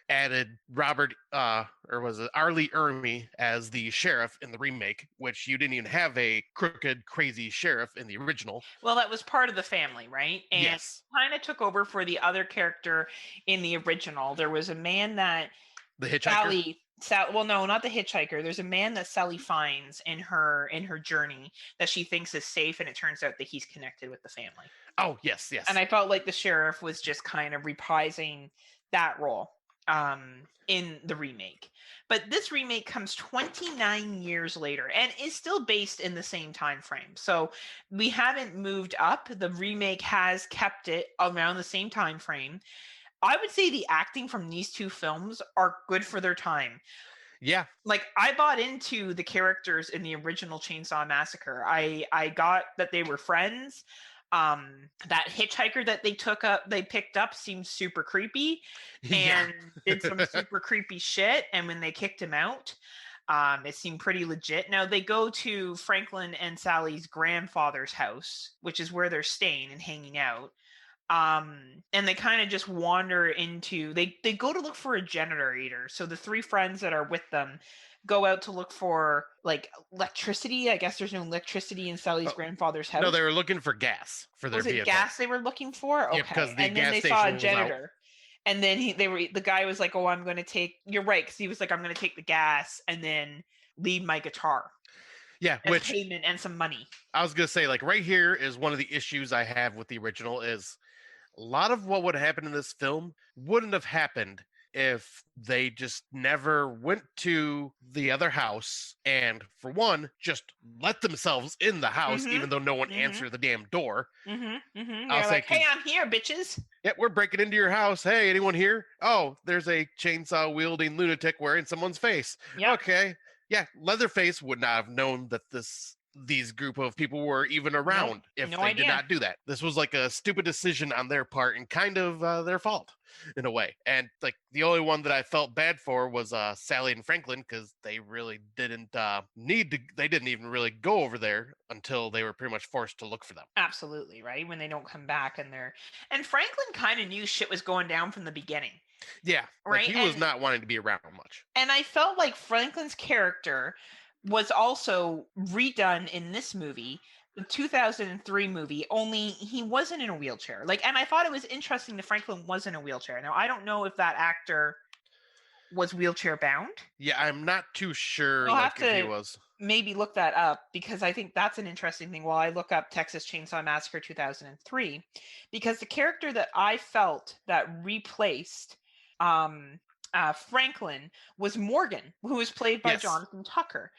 added Robert or was it R. Lee Ermey as the sheriff in the remake, which you didn't even have a crooked, crazy sheriff in the original. Well, that was part of the family, right? And yes, kind of took over for the other character in the original. There was a man that the hitchhiker. Well, no, not the hitchhiker. There's a man that Sally finds in her journey that she thinks is safe, and it turns out that he's connected with the family. Oh, yes. And I felt like the sheriff was just kind of reprising that role in the remake. But this remake comes 29 years later and is still based in the same time frame. So we haven't moved up. The remake has kept it around the same time frame. I would say the acting from these 2 films are good for their time. Yeah. I bought into the characters in the original Chainsaw Massacre. I got that they were friends. That hitchhiker that they picked up seemed super creepy and did some super creepy shit. And when they kicked him out, It seemed pretty legit. Now they go to Franklin and Sally's grandfather's house, which is where they're staying and hanging out. And they kind of just wander into they go to look for a generator. So the three friends that are with them go out to look for like electricity. I guess there's no electricity in Sally's grandfather's house. No, they were looking for gas for their vehicle. Was it gas they were looking for? Okay. Yeah, because the and gas then they station saw a was janitor. And then the guy was like, "Oh, I'm going to take." You're right, because he was like, "I'm going to take the gas and then leave my guitar." Yeah, as which payment and some money. I was gonna say, like right here is one of the issues I have with the original is a lot of what would happen in this film wouldn't have happened if they just never went to the other house and, for one, just let themselves in the house, even though no one answered the damn door. They're I'll like, say, "Hey, I'm here, bitches." Yeah, we're breaking into your house. Hey, anyone here? Oh, there's a chainsaw wielding lunatic wearing someone's face. Yep. Okay. Yeah, Leatherface would not have known that these group of people were even around if no they idea. did not do that. This was like a stupid decision on their part and kind of their fault in a way. And like the only one that I felt bad for was Sally and Franklin, because they really didn't need to. They didn't even really go over there until they were pretty much forced to look for them. Absolutely, right? When they don't come back and Franklin kind of knew shit was going down from the beginning. Yeah, right. Like he was not wanting to be around much. And I felt like Franklin's character was also redone in this movie, the 2003 movie, only he wasn't in a wheelchair. And I thought it was interesting that Franklin was in a wheelchair. Now, I don't know if that actor was wheelchair bound. Yeah, I'm not too sure I'll have if he to was. maybe look that up, because I think that's an interesting thing while I look up Texas Chainsaw Massacre 2003, because the character that I felt that replaced Franklin was Morgan, who was played by Yes. Jonathan Tucker.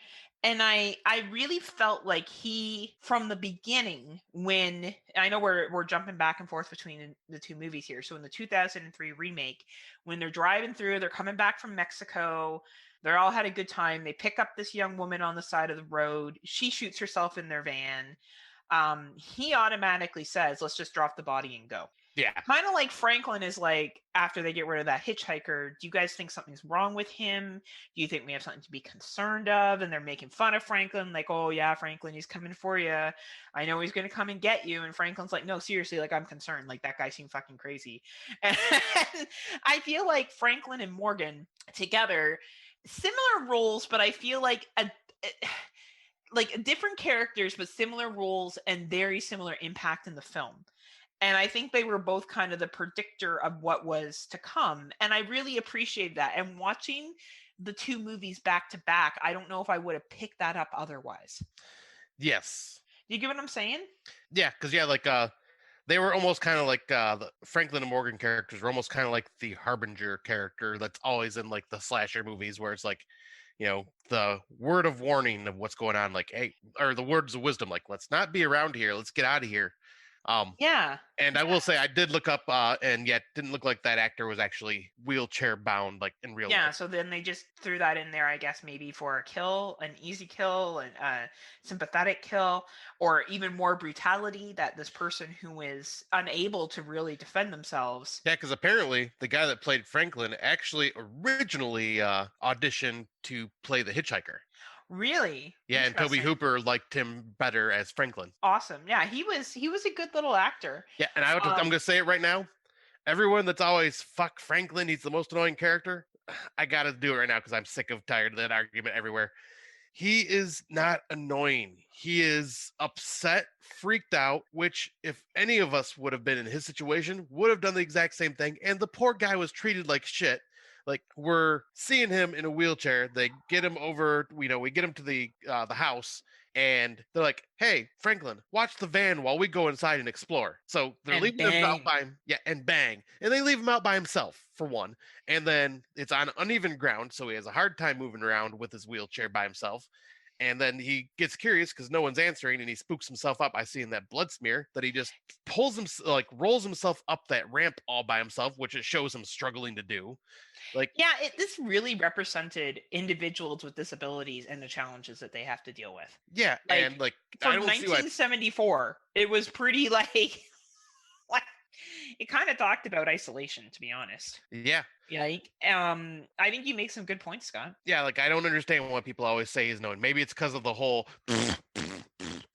And I really felt like he, from the beginning, when I know we're jumping back and forth between the two movies here. So in the 2003 remake, when they're driving through, they're coming back from Mexico, they're all had a good time. They pick up this young woman on the side of the road. She shoots herself in their van. He automatically says, "Let's just drop the body and go." Yeah. Kind of like Franklin is like, after they get rid of that hitchhiker, do you guys think something's wrong with him? Do you think we have something to be concerned of? And they're making fun of Franklin, like, "Oh yeah, Franklin, he's coming for you. I know he's going to come and get you." And Franklin's like, "No, seriously, like, I'm concerned. Like, that guy seemed fucking crazy." And I feel like Franklin and Morgan together, similar roles, but I feel like different characters, but similar roles and very similar impact in the film. And I think they were both kind of the predictor of what was to come. And I really appreciate that. And watching the two movies back to back, I don't know if I would have picked that up otherwise. Yes. You get what I'm saying? Yeah, because they were almost kind of like the Franklin and Morgan characters were almost kind of like the Harbinger character that's always in like the slasher movies, where it's like, the word of warning of what's going on, like, hey, or the words of wisdom, like, let's not be around here, let's get out of here. Yeah. And I will say, I did look up, and yet didn't look like that actor was actually wheelchair bound, like in real life. Yeah, so then they just threw that in there, I guess, maybe for a kill, an easy kill, and a sympathetic kill, or even more brutality, that this person who is unable to really defend themselves. Yeah, because apparently the guy that played Franklin actually originally auditioned to play the hitchhiker. Really? Yeah, and Toby Hooper liked him better as Franklin. Awesome. Yeah, he was a good little actor. Yeah, and I'm going to say it right now. Everyone that's always, "Fuck Franklin, he's the most annoying character," I got to do it right now because I'm sick of tired of that argument everywhere. He is not annoying. He is upset, freaked out, which if any of us would have been in his situation, would have done the exact same thing. And the poor guy was treated like shit. Like, we're seeing him in a wheelchair. They get him over, we get him to the house, and they're like, "Hey, Franklin, watch the van while we go inside and explore." So they're leaving him out by him. Yeah, and bang. And they leave him out by himself, for one. And then it's on uneven ground, so he has a hard time moving around with his wheelchair by himself. And then he gets curious because no one's answering, and he spooks himself up by seeing that blood smear that he just rolls himself up that ramp all by himself, which it shows him struggling to do. This really represented individuals with disabilities and the challenges that they have to deal with. Yeah, and for 1974, it was pretty like It kind of talked about isolation, to be honest. Yeah. Like, I think you make some good points, Scott. Yeah, like I don't understand why people always say he's known. Maybe it's because of the whole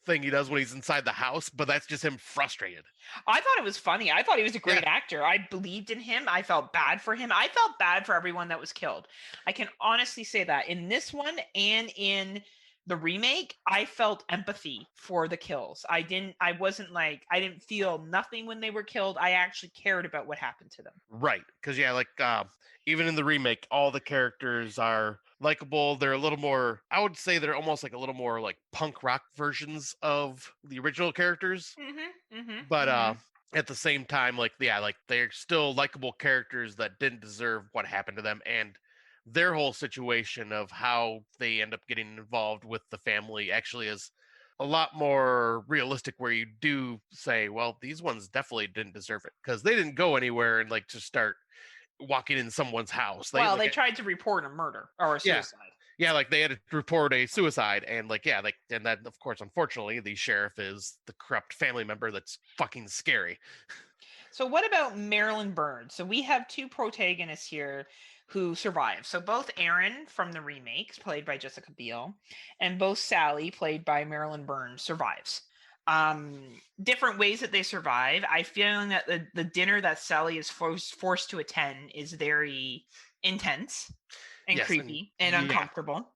thing he does when he's inside the house, but that's just him frustrated. I thought it was funny. I thought he was a great actor. I believed in him. I felt bad for him. I felt bad for everyone that was killed. I can honestly say that in this one and in the remake, I felt empathy for the kills. I didn't feel nothing when they were killed. I actually cared about what happened to them. Right. Because, yeah, like even in the remake, all the characters are likable. They're a little more, I would say they're almost like a little more like punk rock versions of the original characters. But at the same time, like, yeah, like they're still likable characters that didn't deserve what happened to them. And their whole situation of how they end up getting involved with the family actually is a lot more realistic, where you do say, well, these ones definitely didn't deserve it because they didn't go anywhere and like just start walking in someone's house. They tried to report a murder or a suicide. Yeah, like they had to report a suicide, and like, yeah, like, and then of course, unfortunately, the sheriff is the corrupt family member that's fucking scary. So what about Marilyn Byrne? So we have two protagonists here who survive. So both Aaron from the remakes, played by Jessica Biel, and both Sally, played by Marilyn Byrne, survives. Different ways that they survive. I feel that the dinner that Sally is forced to attend is very intense and creepy and uncomfortable.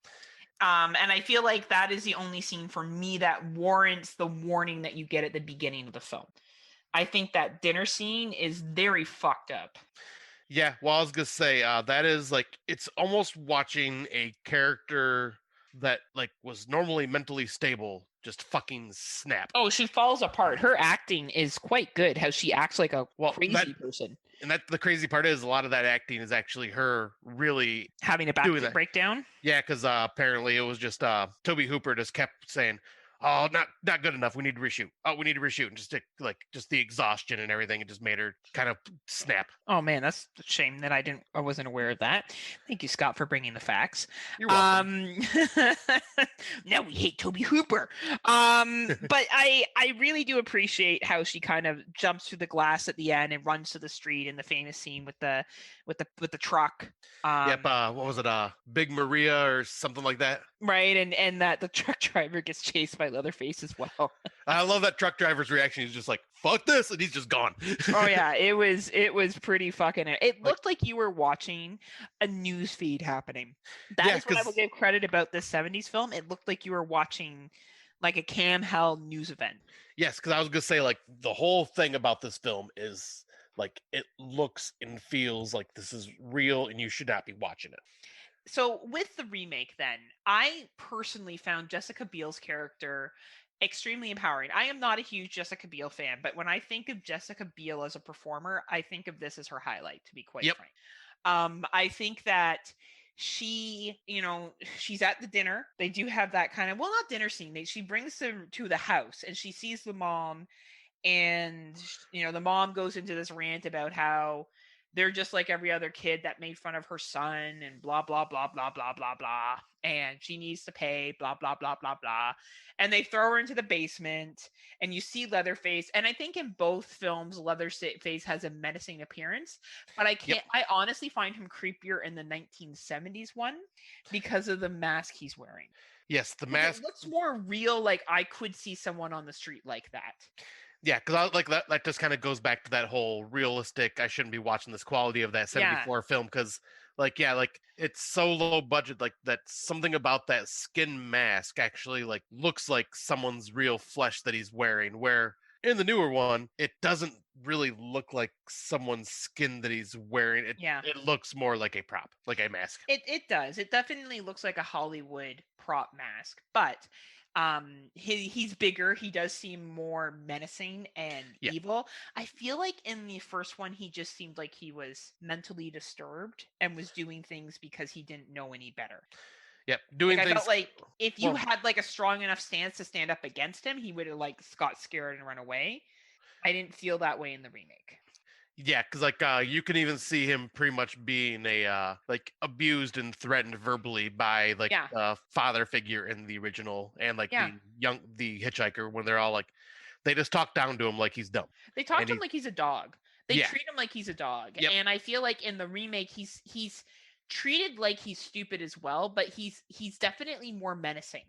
And I feel like that is the only scene for me that warrants the warning that you get at the beginning of the film. I think that dinner scene is very fucked up. Yeah, well, I was gonna say that is like, it's almost watching a character that like was normally mentally stable just fucking snap. Oh, she falls apart. Her acting is quite good. How she acts like a crazy person. And that the crazy part is a lot of that acting is actually her really having a breakdown. Yeah, because apparently it was just Toby Hooper just kept saying, "Oh, not good enough. We need to reshoot. Oh, we need to reshoot." And just the exhaustion and everything, it just made her kind of snap. Oh man, that's a shame that I wasn't aware of that. Thank you, Scott, for bringing the facts. You're welcome. Now we hate Toby Hooper. But I really do appreciate how she kind of jumps through the glass at the end and runs to the street in the famous scene with the truck. Yep. What was it? Big Maria or something like that. Right, and that the truck driver gets chased by Leatherface as well. I love that truck driver's reaction. He's just like, "Fuck this," and he's just gone. Oh yeah, it was pretty fucking. It looked like you were watching a news feed happening. That is what I will give credit about this '70s film. It looked like you were watching like a Cam Hell news event. Yes, because I was gonna say, like, the whole thing about this film is like, it looks and feels like this is real, and you should not be watching it. So with the remake, then, I personally found Jessica Biel's character extremely empowering. I am not a huge Jessica Biel fan, but when I think of Jessica Biel as a performer, I think of this as her highlight, to be quite frank. I think that she's at the dinner. They do have that kind of, well, not dinner scene. She brings them to the house and she sees the mom, and the mom goes into this rant about how they're just like every other kid that made fun of her son and blah, blah, blah, blah, blah, blah, blah. And she needs to pay, blah, blah, blah, blah, blah. And they throw her into the basement and you see Leatherface. And I think in both films, Leatherface has a menacing appearance, but I honestly find him creepier in the 1970s one because of the mask he's wearing. Yes, the mask. It looks more real. Like I could see someone on the street like that. Yeah, because I like that just kind of goes back to that whole realistic, I shouldn't be watching this quality of that 74 film, because like it's so low budget, like that something about that skin mask actually like looks like someone's real flesh that he's wearing, where in the newer one it doesn't really look like someone's skin that he's wearing. It looks more like a prop, like a mask. It does. It definitely looks like a Hollywood prop mask, but he's bigger. He does seem more menacing and evil. I feel like in the first one he just seemed like he was mentally disturbed and was doing things because he didn't know any better. Yep, doing things. I felt like if you had like a strong enough stance to stand up against him, he would have like got scared and run away. I didn't feel that way in the remake. Yeah, because like you can even see him pretty much being a like abused and threatened verbally by like the father figure in the original, and like the hitchhiker, when they're all like They just talk down to him like he's dumb. They talk And to him like he's a dog. They Yeah. treat him like he's a dog. Yep. And I feel like in the remake he's treated like he's stupid as well, but he's definitely more menacing.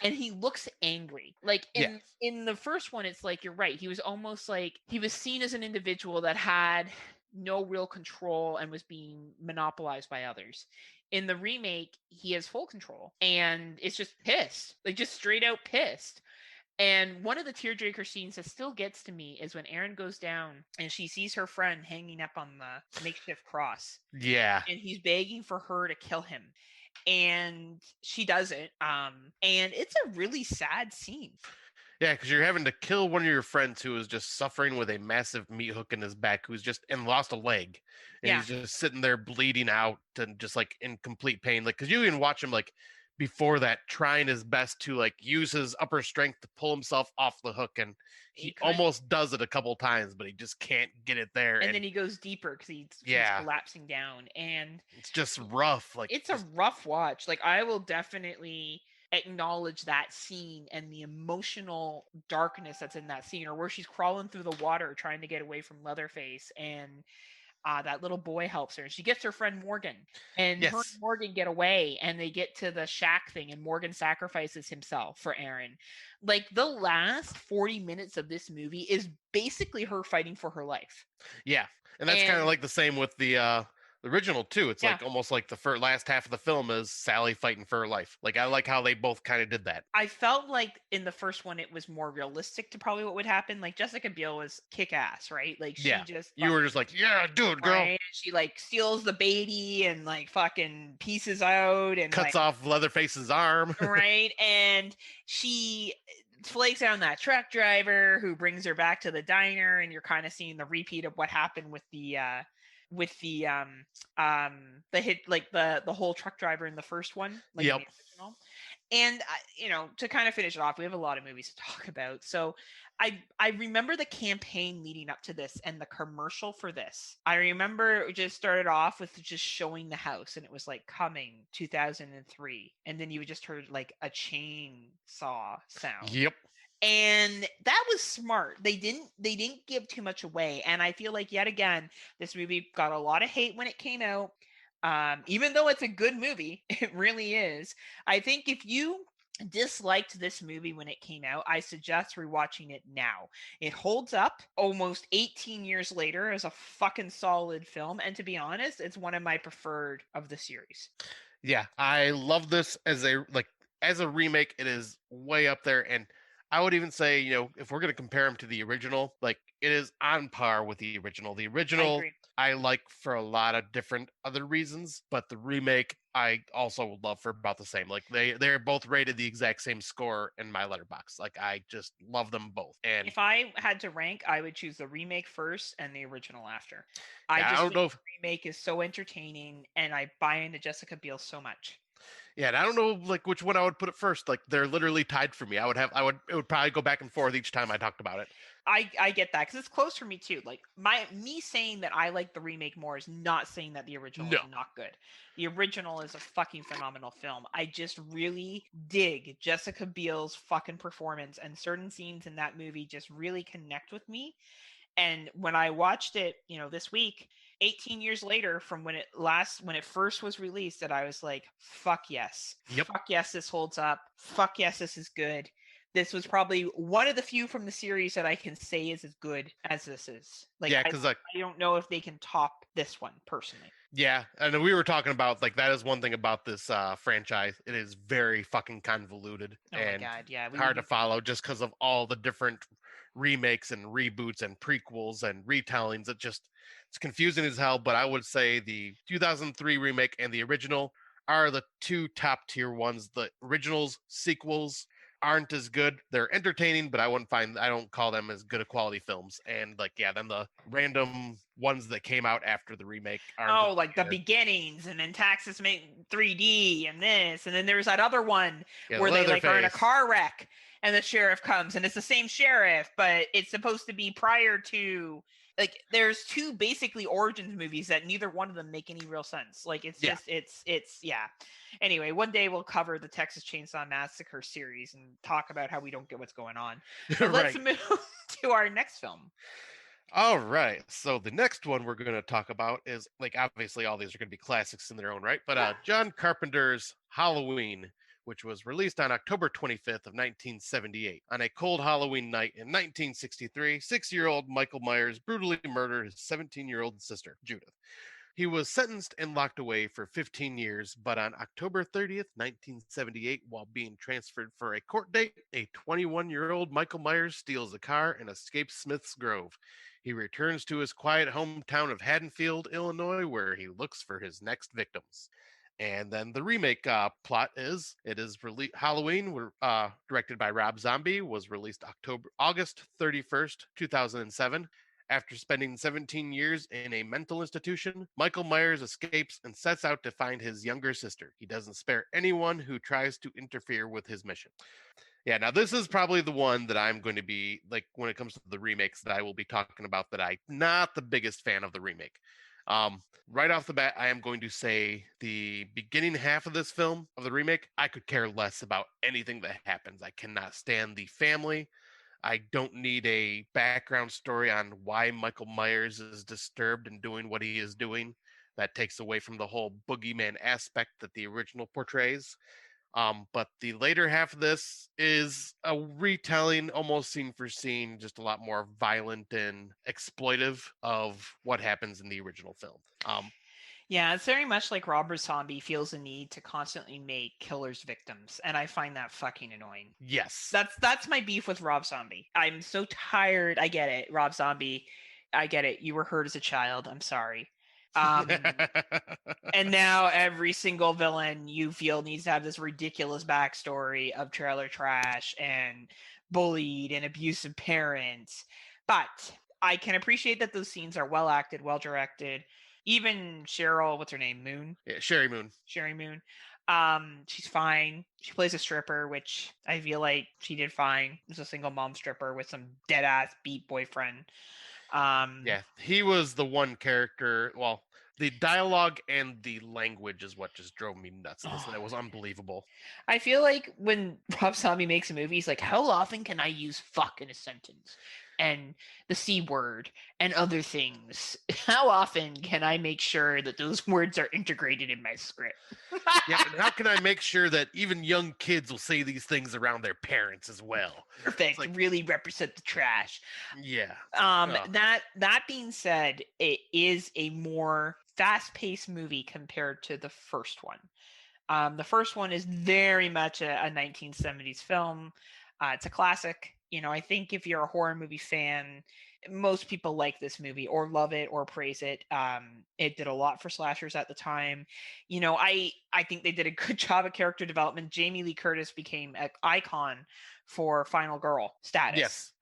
And he looks angry. Like in the first one, it's like, you're right. He was almost like he was seen as an individual that had no real control and was being monopolized by others. In the remake, he has full control and it's just pissed, like just straight out pissed. And one of the tearjerker scenes that still gets to me is when Erin goes down and she sees her friend hanging up on the makeshift cross. Yeah. And he's begging for her to kill him. And she doesn't. And it's a really sad scene. Yeah, because you're having to kill one of your friends who is just suffering with a massive meat hook in his back, who's just and lost a leg, and he's just sitting there bleeding out and just like in complete pain. Like, because you can watch him like before that trying his best to like use his upper strength to pull himself off the hook, and he almost does it a couple times, but he just can't get it there. And then he goes deeper because he's collapsing down, and it's just rough. Like, it's a rough watch. Like, I will definitely acknowledge that scene and the emotional darkness that's in that scene, or where she's crawling through the water trying to get away from Leatherface, and that little boy helps her. She gets her friend Morgan, and her and Morgan get away, and they get to the shack thing, and Morgan sacrifices himself for Erin. Like, the last 40 minutes of this movie is basically her fighting for her life. Yeah, and that's kind of like the same with the original too. It's like almost like the last half of the film is Sally fighting for her life. Like, I like how they both kind of did that. I felt like in the first one it was more realistic to probably what would happen. Like, Jessica Biel was kick ass, right? Like, she just you were just like, yeah, do it, girl. Right? And she like steals the baby and like fucking pieces out and cuts off Leatherface's arm. Right? And she flakes out on that truck driver who brings her back to the diner, and you're kind of seeing the repeat of what happened with the hit, like the whole truck driver in the first one, like in the original. And to kind of finish it off, we have a lot of movies to talk about. So I remember the campaign leading up to this and the commercial for this. I remember it just started off with just showing the house, and it was like coming 2003, and then you just heard like a chainsaw sound. Yep. And that was smart. They didn't give too much away. And I feel like, yet again, this movie got a lot of hate when it came out. Even though it's a good movie, it really is. I think if you disliked this movie when it came out, I suggest rewatching it now. It holds up almost 18 years later as a fucking solid film. And to be honest, it's one of my preferred of the series. Yeah, I love this as a remake. It is way up there, and I would even say, if we're going to compare them to the original, like, it is on par with the original. The original I like for a lot of different other reasons, but the remake I also love for about the same. Like, they're both rated the exact same score in my letterbox. Like, I just love them both. And if I had to rank, I would choose the remake first and the original after. I don't know if the remake is so entertaining, and I buy into Jessica Biel so much. Yeah, and I don't know like which one I would put it first. Like, they're literally tied for me. It would probably go back and forth each time I talked about it. I get that, because it's close for me too. Like, me saying that I like the remake more is not saying that the original is not good. The original is a fucking phenomenal film. I just really dig Jessica Biel's fucking performance, and certain scenes in that movie just really connect with me. And when I watched it, this week, 18 years later from when it first was released, that I was like, fuck yes. Yep. Fuck yes, this holds up. Fuck yes, this is good. This was probably one of the few from the series that I can say is as good as this is. Like, yeah, because I don't know if they can top this one personally. Yeah, and we were talking about, like, that is one thing about this franchise. It is very fucking convoluted and hard to follow, just because of all the different remakes and reboots and prequels and retellings. It's confusing as hell. But I would say the 2003 remake and the original are the two top tier ones. The originals sequels aren't as good. They're entertaining, but I don't call them as good a quality films. And then the random ones that came out after the remake are the beginnings, and then Texas made 3D and this, and then there's that other one where they are in a car wreck and the sheriff comes, and it's the same sheriff, but it's supposed to be prior to like there's two basically origins movies that neither one of them make any real sense. Like it's Yeah. just it's yeah. Anyway, one day we'll cover the Texas Chainsaw Massacre series and talk about how we don't get what's going on. But let's Right. move to our next film. All right. So the next one we're going to talk about is, like, obviously all these are going to be classics in their own right, but John Carpenter's Halloween, which was released on October 25th of 1978. On a cold Halloween night in 1963, 6-year-old Michael Myers brutally murdered his 17-year-old sister, Judith. He was sentenced and locked away for 15 years, but on October 30th, 1978, while being transferred for a court date, a 21-year-old Michael Myers steals a car and escapes Smith's Grove. He returns to his quiet hometown of Haddonfield, Illinois, where he looks for his next victims. And then the remake plot is Halloween, directed by Rob Zombie, was released August 31st, 2007. After spending 17 years in a mental institution, Michael Myers escapes and sets out to find his younger sister. He doesn't spare anyone who tries to interfere with his mission. Yeah, now this is probably the one that I'm going to be, like, when it comes to the remakes, that I will be talking about, that I'm not the biggest fan of the remake. Right off the bat, I am going to say the beginning half of this film, of the remake, I could care less about anything that happens. I cannot stand the family. I don't need a background story on why Michael Myers is disturbed and doing what he is doing. That takes away from the whole boogeyman aspect that the original portrays. But the later half of this is a retelling, almost scene for scene, just a lot more violent and exploitive of what happens in the original film. Yeah, it's very much like Robert Zombie feels a need to constantly make killers victims, and I find that fucking annoying. Yes. That's my beef with Rob Zombie. I'm so tired. I get it, Rob Zombie. I get it. You were hurt as a child. I'm sorry. And now every single villain you feel needs to have this ridiculous backstory of trailer trash and bullied and abusive parents. But I can appreciate that those scenes are well acted, well directed. Even Cheryl, what's her name? Moon? Yeah, Sherry Moon. Sherry Moon. She's fine. She plays a stripper, which I feel like she did fine. She's a single mom stripper with some dead ass beat boyfriend. Yeah, he was the one character. Well, the dialogue and the language is what just drove me nuts. That was unbelievable. I feel like when Rob Zombie makes a movie, he's like, how often can I use fuck in a sentence? And the C word and other things. How often can I make sure that those words are integrated in my script? Yeah, and how can I make sure that even young kids will say these things around their parents as well? Perfect. Like, really represent the trash. Yeah. That being said, it is a more fast-paced movie compared to the first one. The first one is very much a 1970s film. It's a classic. You know, I think if you're a horror movie fan, most people like this movie or love it or praise it. It did a lot for slashers at the time. You know, I think they did a good job of character development. Jamie Lee Curtis became an icon for final girl status. Yes.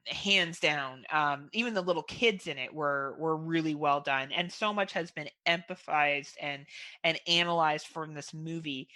Hands down. Even the little kids in it were really well done, and so much has been empathized and analyzed from this movie.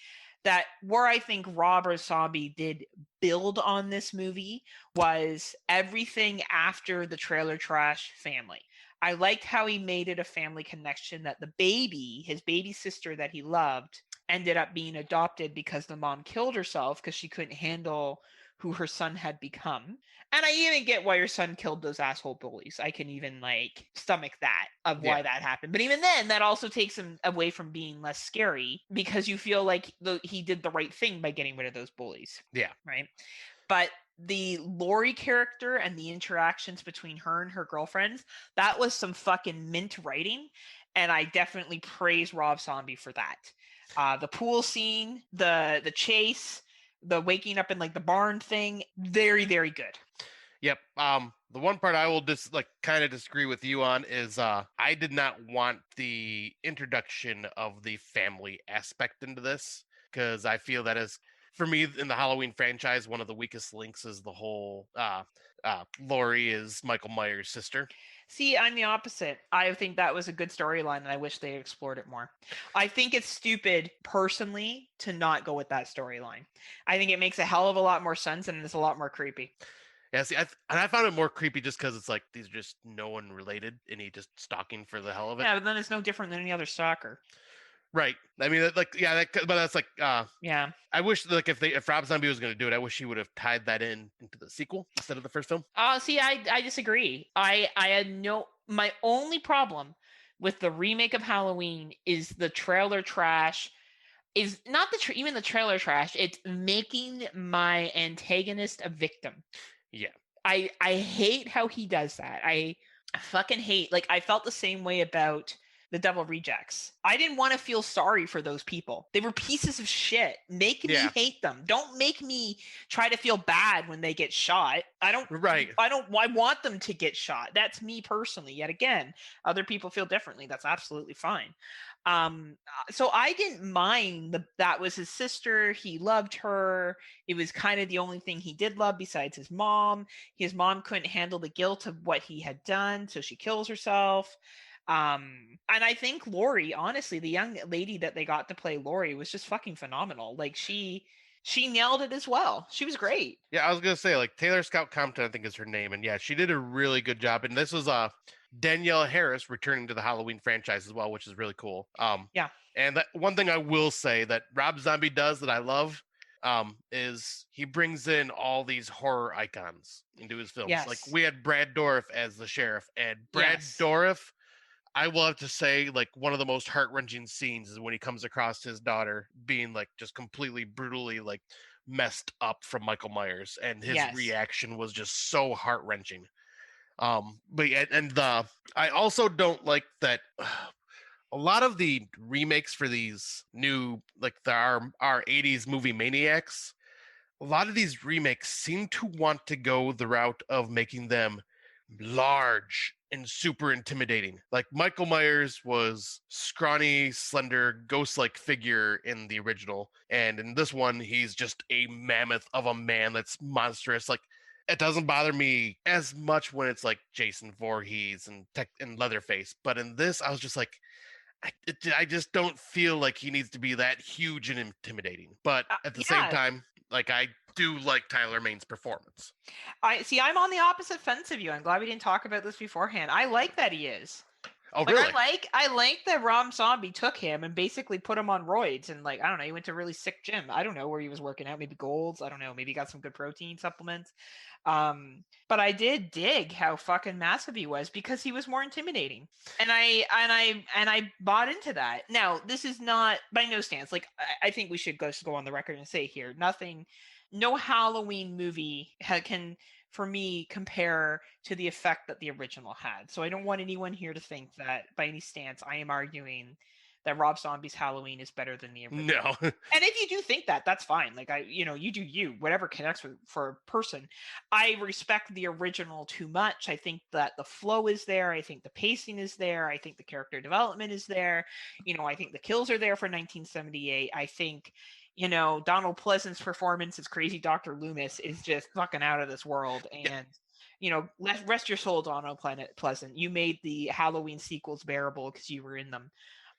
That where I think Robert Zombie did build on this movie was everything after the trailer trash family. I liked how he made it a family connection, that the baby, his baby sister that he loved, ended up being adopted because the mom killed herself because she couldn't handle who her son had become. And I even get why your son killed those asshole bullies. I can even like stomach that of why that happened. But even then, that also takes him away from being less scary because you feel like he did the right thing by getting rid of those bullies. Yeah. Right. But the Lori character and the interactions between her and her girlfriends, that was some fucking mint writing. And I definitely praise Rob Zombie for that. The pool scene, the chase, the waking up in like the barn thing, very, very good. Yep. The one part I will just kind of disagree with you on is I did not want the introduction of the family aspect into this, because I feel that is, for me, in the Halloween franchise, one of the weakest links is the whole Laurie is Michael Myers' sister. See, I'm the opposite. I think that was a good storyline, and I wish they explored it more. I think it's stupid, personally, to not go with that storyline. I think it makes a hell of a lot more sense, and it's a lot more creepy. Yeah, see, and I found it more creepy just because it's like these are just no one related, and he just stalking for the hell of it. Yeah, but then it's no different than any other stalker. Right. I mean, but that's like, Yeah. I wish like if Rob Zombie was going to do it, I wish he would have tied that into the sequel instead of the first film. See, I disagree. I had my only problem with the remake of Halloween is the trailer trash. Is not even the trailer trash. It's making my antagonist a victim. Yeah. I hate how he does that. I fucking hate. Like, I felt the same way about the Devil Rejects. I didn't want to feel sorry for those people. They were pieces of shit. Make me hate them. Don't make me try to feel bad when they get shot. I want them to get shot. That's me personally. Yet again, other people feel differently. That's absolutely fine. So I didn't mind that was his sister. He loved her. It was kind of the only thing he did love besides his mom. His mom couldn't handle the guilt of what he had done, so she kills herself. And I think Laurie, honestly, the young lady that they got to play Laurie was just fucking phenomenal. Like she nailed it as well. She was great. Yeah, I was gonna say like Taylor Scout Compton, I think is her name, and yeah, she did a really good job. And this was Danielle Harris returning to the Halloween franchise as well, which is really cool. Yeah. And that one thing I will say that Rob Zombie does that I love is he brings in all these horror icons into his films. Yes. Like we had Brad Dourif as the sheriff, and Brad Dourif, I will have to say, like one of the most heart-wrenching scenes is when he comes across his daughter being like just completely brutally like messed up from Michael Myers, and his reaction was just so heart-wrenching. But yeah, and I also don't like that a lot of the remakes for these new like our 80s movie maniacs, a lot of these remakes seem to want to go the route of making them large and super intimidating. Like Michael Myers was scrawny, slender, ghost-like figure in the original, and in this one he's just a mammoth of a man that's monstrous. Like it doesn't bother me as much when it's like Jason Voorhees and Leatherface, but in this I was just like I just don't feel like he needs to be that huge and intimidating. But at the same time, like I do like Tyler Maine's performance. I'm on the opposite fence of you. I'm glad we didn't talk about this beforehand. I like that he is. Oh, like, really? I like that Rob Zombie took him and basically put him on roids, and like I don't know, he went to a really sick gym. I don't know where he was working out, maybe Gold's. I don't know, maybe he got some good protein supplements. But I did dig how fucking massive he was because he was more intimidating, and I bought into that. Now this is not by no stance. Like I think we should go on the record and say here, no Halloween movie can, for me, compare to the effect that the original had. So I don't want anyone here to think that by any stance I am arguing that Rob Zombie's Halloween is better than the original. No. And if you do think that, that's fine. Like you do you, whatever connects for a person. I respect the original too much. I think that the flow is there. I think the pacing is there. I think the character development is there. I think the kills are there for 1978. I think Donald Pleasant's performance as Crazy Dr. Loomis is just fucking out of this world. And, rest your soul, Donald Pleasant. You made the Halloween sequels bearable because you were in them.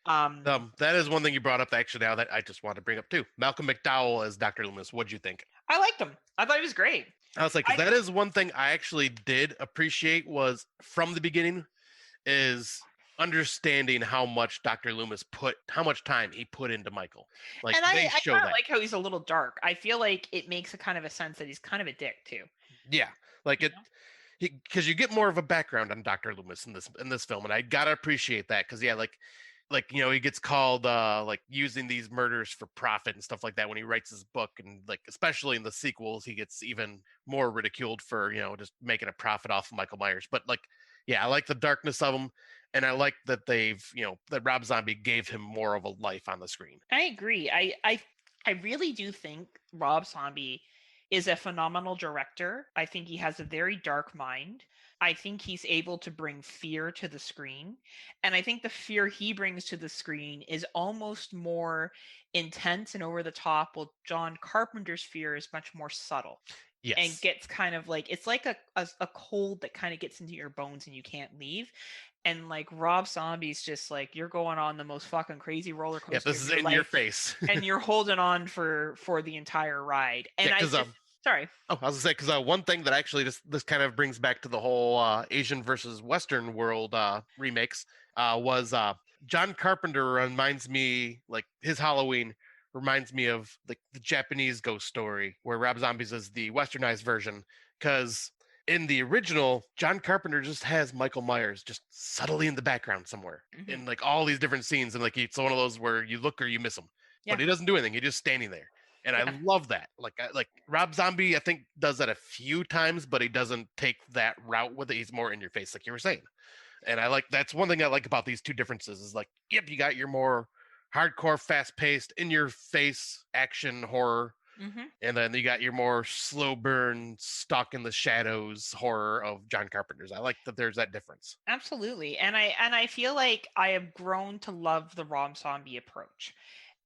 That is one thing you brought up actually now that I just want to bring up too. Malcolm McDowell as Dr. Loomis. What'd you think? I liked him. I thought he was great. I was like, that is one thing I actually did appreciate was from the beginning is understanding how much Dr. Loomis how much time he put into Michael. Like, and I show that. like how he's a little dark. I feel like it makes a kind of a sense that he's kind of a dick too. Yeah, like because you get more of a background on Dr. Loomis in this film, and I gotta appreciate that because he gets called like using these murders for profit and stuff like that when he writes his book, and like especially in the sequels he gets even more ridiculed for just making a profit off of Michael Myers. But like, yeah, I like the darkness of him. And I like that that Rob Zombie gave him more of a life on the screen. I agree. I really do think Rob Zombie is a phenomenal director. I think he has a very dark mind. I think he's able to bring fear to the screen. And I think the fear he brings to the screen is almost more intense and over the top, while John Carpenter's fear is much more subtle. Yes. And gets kind of like, it's like a cold that kind of gets into your bones and you can't leave. And like Rob Zombie's just like, you're going on the most fucking crazy roller coaster. Yeah, this is in your face. And you're holding on for the entire ride. And Sorry. Oh, I was gonna say because one thing that actually this kind of brings back to the whole Asian versus Western world remakes was John Carpenter reminds me like his Halloween reminds me of like the Japanese ghost story where Rob Zombie's is the westernized version because in the original John Carpenter just has Michael Myers just subtly in the background somewhere in like all these different scenes and like it's one of those where you look or you miss him, but he doesn't do anything. He's just standing there. And I love that. Like Rob Zombie, I think does that a few times, but he doesn't take that route with it. He's more in your face, like you were saying. And that's one thing I like about these two differences is like, yep, you got your more hardcore, fast paced, in your face action horror, and then you got your more slow burn, stuck in the shadows horror of John Carpenter's. I like that there's that difference. Absolutely, and I feel like I have grown to love the Rob Zombie approach.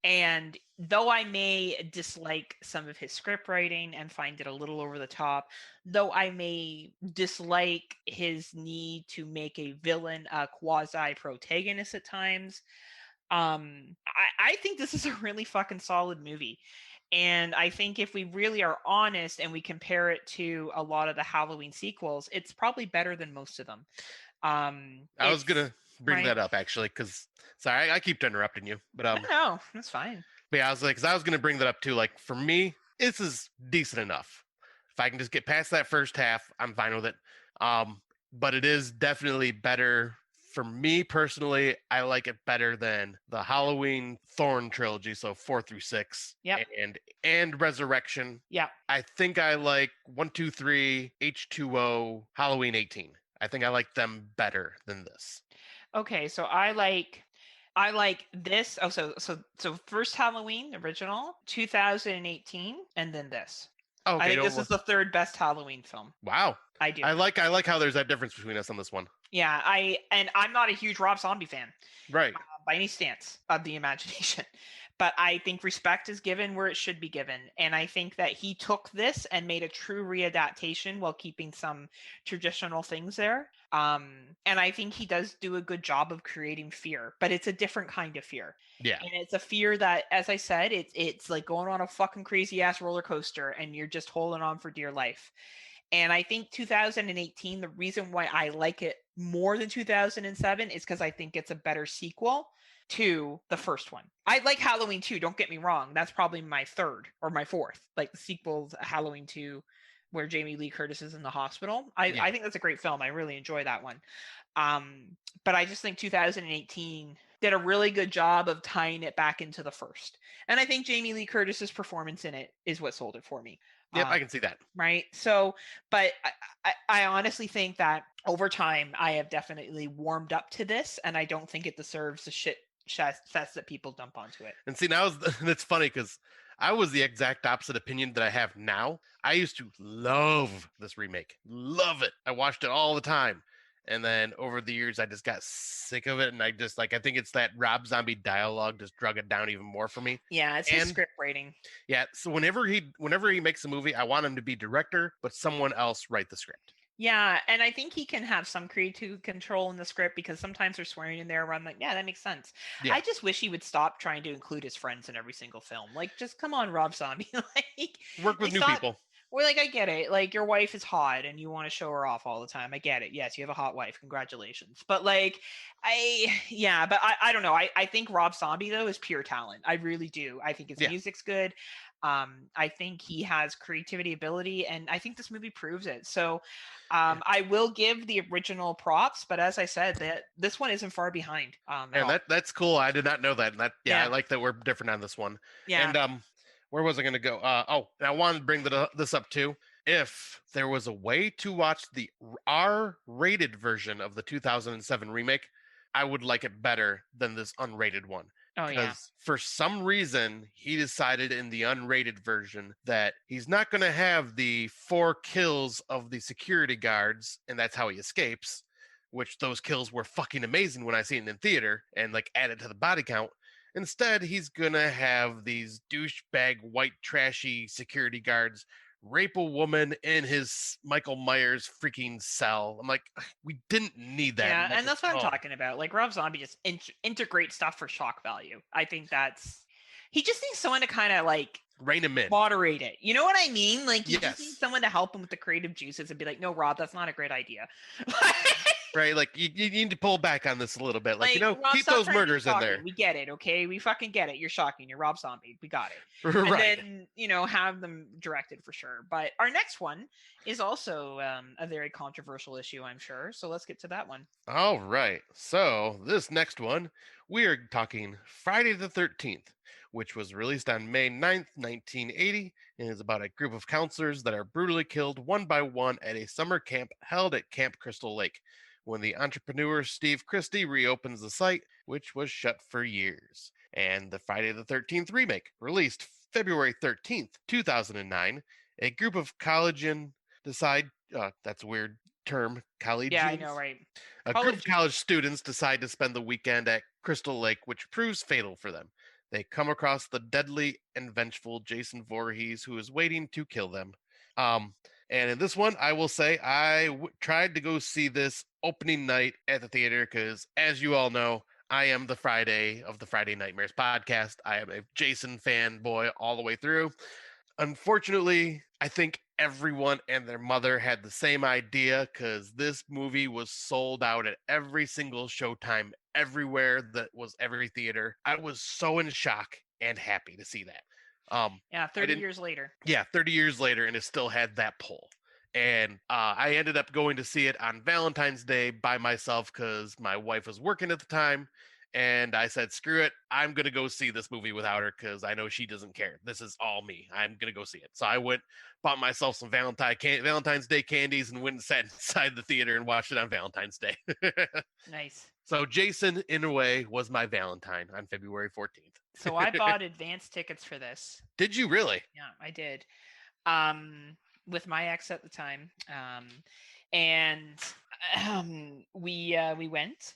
And though I may dislike some of his script writing and find it a little over the top, though I may dislike his need to make a villain a quasi protagonist at times, I think this is a really fucking solid movie. And I think if we really are honest and we compare it to a lot of the Halloween sequels, it's probably better than most of them. I was gonna bring that up actually because sorry, I keep interrupting you, but no, that's fine. But yeah, I was like, because I was gonna bring that up too. Like for me, this is decent enough. If I can just get past that first half, I'm fine with it. But it is definitely better for me personally. I like it better than the Halloween Thorn trilogy, so 4 through 6, and Resurrection. Yeah, I think I like 1, 2, 3, H2O, Halloween 18. I think I like them better than this. Okay, so I like this. Oh, so first Halloween original, 2018, and then this. Okay, I think this is the third best Halloween film. Wow, I do. I like how there's that difference between us on this one. Yeah, I'm not a huge Rob Zombie fan, right? By any stance of the imagination. But I think respect is given where it should be given. And I think that he took this and made a true readaptation while keeping some traditional things there. And I think he does do a good job of creating fear, but it's a different kind of fear. Yeah. And it's a fear that, as I said, it's like going on a fucking crazy ass roller coaster and you're just holding on for dear life. And I think 2018, the reason why I like it more than 2007 is because I think it's a better sequel to the first one. I like Halloween 2, don't get me wrong. That's probably my third or my fourth. Like the sequel's Halloween 2, where Jamie Lee Curtis is in the hospital. I think that's a great film. I really enjoy that one. But I just think 2018 did a really good job of tying it back into the first. And I think Jamie Lee Curtis's performance in it is what sold it for me. Yep, I can see that. Right. So, but I honestly think that over time, I have definitely warmed up to this, and I don't think it deserves the shit fest that people dump onto it. And see, now it's funny because I was the exact opposite opinion that I have now. I used to love this remake, love it. I watched it all the time. And then over the years, I just got sick of it. And I just I think it's that Rob Zombie dialogue just drug it down even more for me. Yeah, it's his script writing. Yeah. So whenever he makes a movie, I want him to be director, but someone else write the script. Yeah. And I think he can have some creative control in the script because sometimes they're swearing in there where I'm like, yeah, that makes sense. Yeah. I just wish he would stop trying to include his friends in every single film. Like, just come on, Rob Zombie. Work with new people. Well, like, I get it. Like, your wife is hot and you want to show her off all the time. I get it. Yes, you have a hot wife. Congratulations. But like, I don't know. I think Rob Zombie, though, is pure talent. I really do. I think his music's good. I think he has creativity ability, and I think this movie proves it. So I will give the original props, but as I said, that this one isn't far behind. And that's cool. I did not know that. And I like that we're different on this one. Yeah. And where was I going to go? And I wanted to bring this up too. If there was a way to watch the R-rated version of the 2007 remake, I would like it better than this unrated one. Oh, yeah. For some reason, he decided in the unrated version that he's not going to have the 4 kills of the security guards, and that's how he escapes, which those kills were fucking amazing when I seen it in theater and like added to the body count. Instead, he's going to have these douchebag, white, trashy security guards rape a woman in his Michael Myers freaking cell. I'm like, we didn't need that. Yeah, and that's what I'm talking about. Like, Rob Zombie just integrate stuff for shock value. I think he just needs someone to kind of like rein him in. moderate it. You know what I mean? Like, you just need Yes. someone to help him with the creative juices and be like, no, Rob, that's not a great idea. Right? Like, you need to pull back on this a little bit. Like, Rob, keep stop those trying to be murders in shocking. there. We get it, okay? We fucking get it. You're shocking. You're Rob Zombie. We got it. And Right. then, have them directed for sure. But our next one is also a very controversial issue, I'm sure. So let's get to that one. All right. So, this next one, we are talking Friday the 13th, which was released on May 9th, 1980, and is about a group of counselors that are brutally killed one by one at a summer camp held at Camp Crystal Lake when the entrepreneur Steve Christie reopens the site, which was shut for years. And the Friday the 13th remake, released February 13th, 2009, a group of collegian decide, that's a weird term, collegians. Yeah, I know, right? A group of college students decide to spend the weekend at Crystal Lake, which proves fatal for them. They come across the deadly and vengeful Jason Voorhees, who is waiting to kill them. And in this one, I will say I tried to go see this opening night at the theater because, as you all know, I am the Friday of the Friday Nightmares podcast. I am a Jason fanboy all the way through. Unfortunately, I think everyone and their mother had the same idea because this movie was sold out at every single showtime, everywhere that was every theater. I was so in shock and happy to see that. Yeah, 30 years later. Yeah, 30 years later, and it still had that pull. And I ended up going to see it on Valentine's Day by myself because my wife was working at the time. And I said, screw it. I'm going to go see this movie without her because I know she doesn't care. This is all me. I'm going to go see it. So I went, bought myself some Valentine's Day candies and went and sat inside the theater and watched it on Valentine's Day. Nice. So Jason, in a way, was my Valentine on February 14th. So I bought advance tickets for this. Did you really? Yeah, I did. With my ex at the time. We went.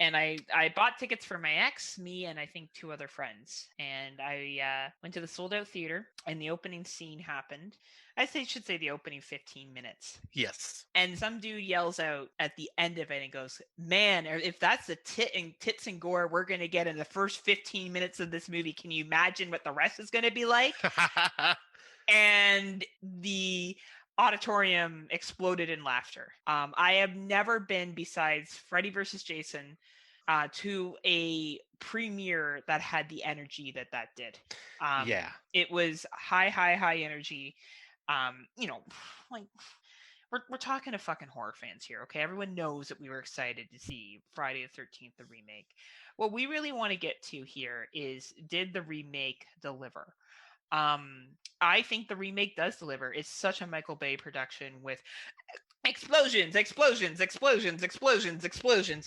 And I bought tickets for my ex, me, and I think 2 other friends. And I went to the sold-out theater, and the opening scene happened. Should say the opening 15 minutes. Yes. And some dude yells out at the end of it and goes, man, if that's the tits and gore we're going to get in the first 15 minutes of this movie, can you imagine what the rest is going to be like? And the auditorium exploded in laughter. I have never been, besides Freddy vs. Jason, to a premiere that had the energy that did. Yeah. It was high energy. Like we're talking to fucking horror fans here, okay? Everyone knows that we were excited to see Friday the 13th, the remake. What we really want to get to here is, did the remake deliver? I think the remake does deliver. It's such a Michael Bay production with explosions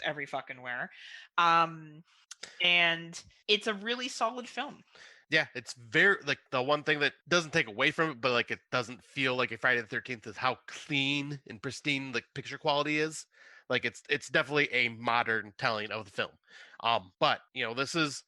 every fucking where. And it's a really solid film. Yeah, it's very, like, the one thing that doesn't take away from it, but like it doesn't feel like a Friday the 13th, is how clean and pristine the picture quality is. Like it's definitely a modern telling of the film. But this is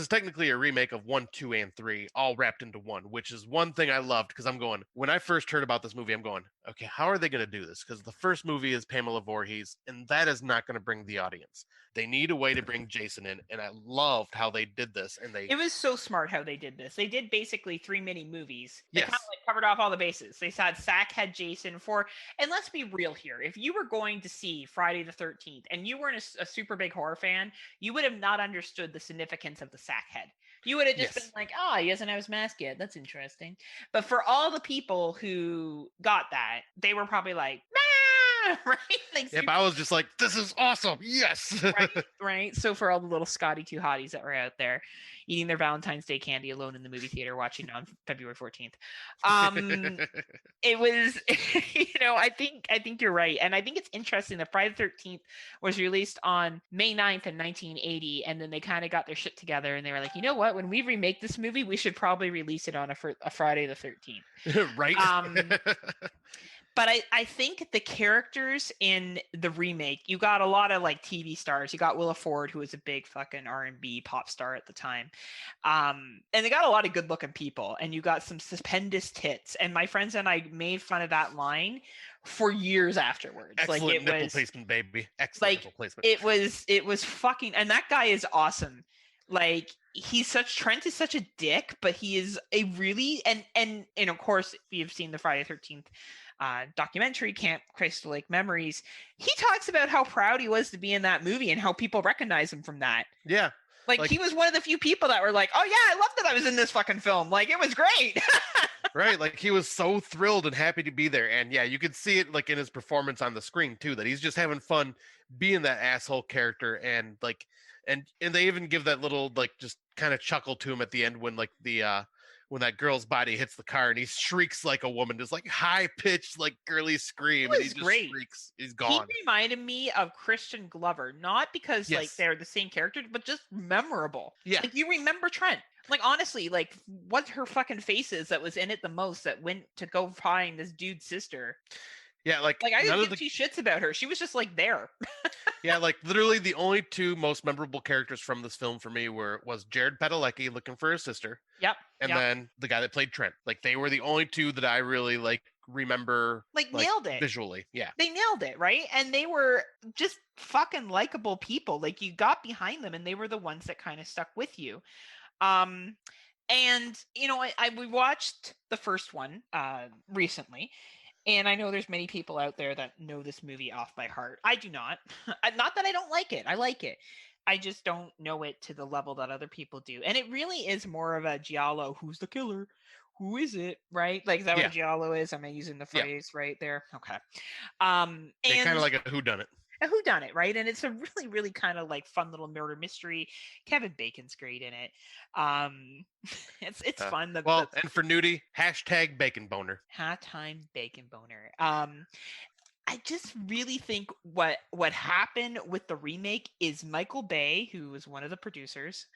technically a remake of 1, 2, and 3, all wrapped into one, which is one thing I loved because when I first heard about this movie, I'm going, okay, how are they going to do this? Because the first movie is Pamela Voorhees, and that is not going to bring the audience. They need a way to bring Jason in, and I loved how they did this. And it was so smart how they did this. They did basically 3 mini movies. They yes. kind of like covered off all the bases. They said Sack had Jason for, and let's be real here. If you were going to see Friday the 13th and you weren't a super big horror fan, you would have not understood the significance of the Sack head. You would have just been like, he doesn't have his mask yet. That's interesting. But for all the people who got that, they were probably like, right? Like, yep, I was just like, this is awesome. Yes. Right. So for all the little Scotty 2 hotties that were out there eating their Valentine's Day candy alone in the movie theater watching on February 14th. It was, I think you're right. And I think it's interesting that Friday the 13th was released on May 9th in 1980. And then they kind of got their shit together and they were like, you know what? When we remake this movie, we should probably release it on a Friday the 13th. Right. But I think the characters in the remake, you got a lot of like TV stars. You got Willa Ford, who was a big fucking R&B pop star at the time. And they got a lot of good looking people. And you got some stupendous tits. And my friends and I made fun of that line for years afterwards. Excellent nipple placement, baby. Excellent nipple placement. It was fucking, and that guy is awesome. Like Trent is such a dick, but he is a really and of course, if you've seen the Friday 13th documentary, Camp Crystal Lake Memories, he talks about how proud he was to be in that movie and how people recognize him from that. Yeah. Like he was one of the few people that were like, oh yeah, I love that I was in this fucking film. Like it was great. Right. Like he was so thrilled and happy to be there. And yeah, you could see it like in his performance on the screen too, that he's just having fun being that asshole character. And like, and they even give that little, like, just kind of chuckle to him at the end when like when that girl's body hits the car and he shrieks like a woman, just like high pitched, like girly scream. And he just great. shrieks. He's gone. He reminded me of Christian Glover, not because like Yes. they're the same character, but just memorable. Yeah. Like you remember Trent. Like honestly, like what her fucking face is that was in it the most, that went to go find this dude's sister. Yeah, like I didn't give two shits about her. She was just like there. Yeah, like literally the only two most memorable characters from this film for me was Jared Padalecki looking for his sister. Yep. And then the guy that played Trent. Like they were the only two that I really like remember, like nailed it visually. Yeah. They nailed it, right? And they were just fucking likable people. Like you got behind them and they were the ones that kind of stuck with you. And you know, we watched the first one recently. And I know there's many people out there that know this movie off by heart. I do not. Not that I don't like it. I like it. I just don't know it to the level that other people do. And it really is more of a giallo. Who's the killer? Who is it? Right? Like, is that what giallo is? Am I using the phrase right there? Okay. And kind of like a whodunit. A whodunit, right? And it's a really, really kind of like fun little murder mystery. Kevin Bacon's great in it. It's fun. And for nudie, hashtag bacon boner. #time bacon boner. I just really think what happened with the remake is Michael Bay, who was one of the producers,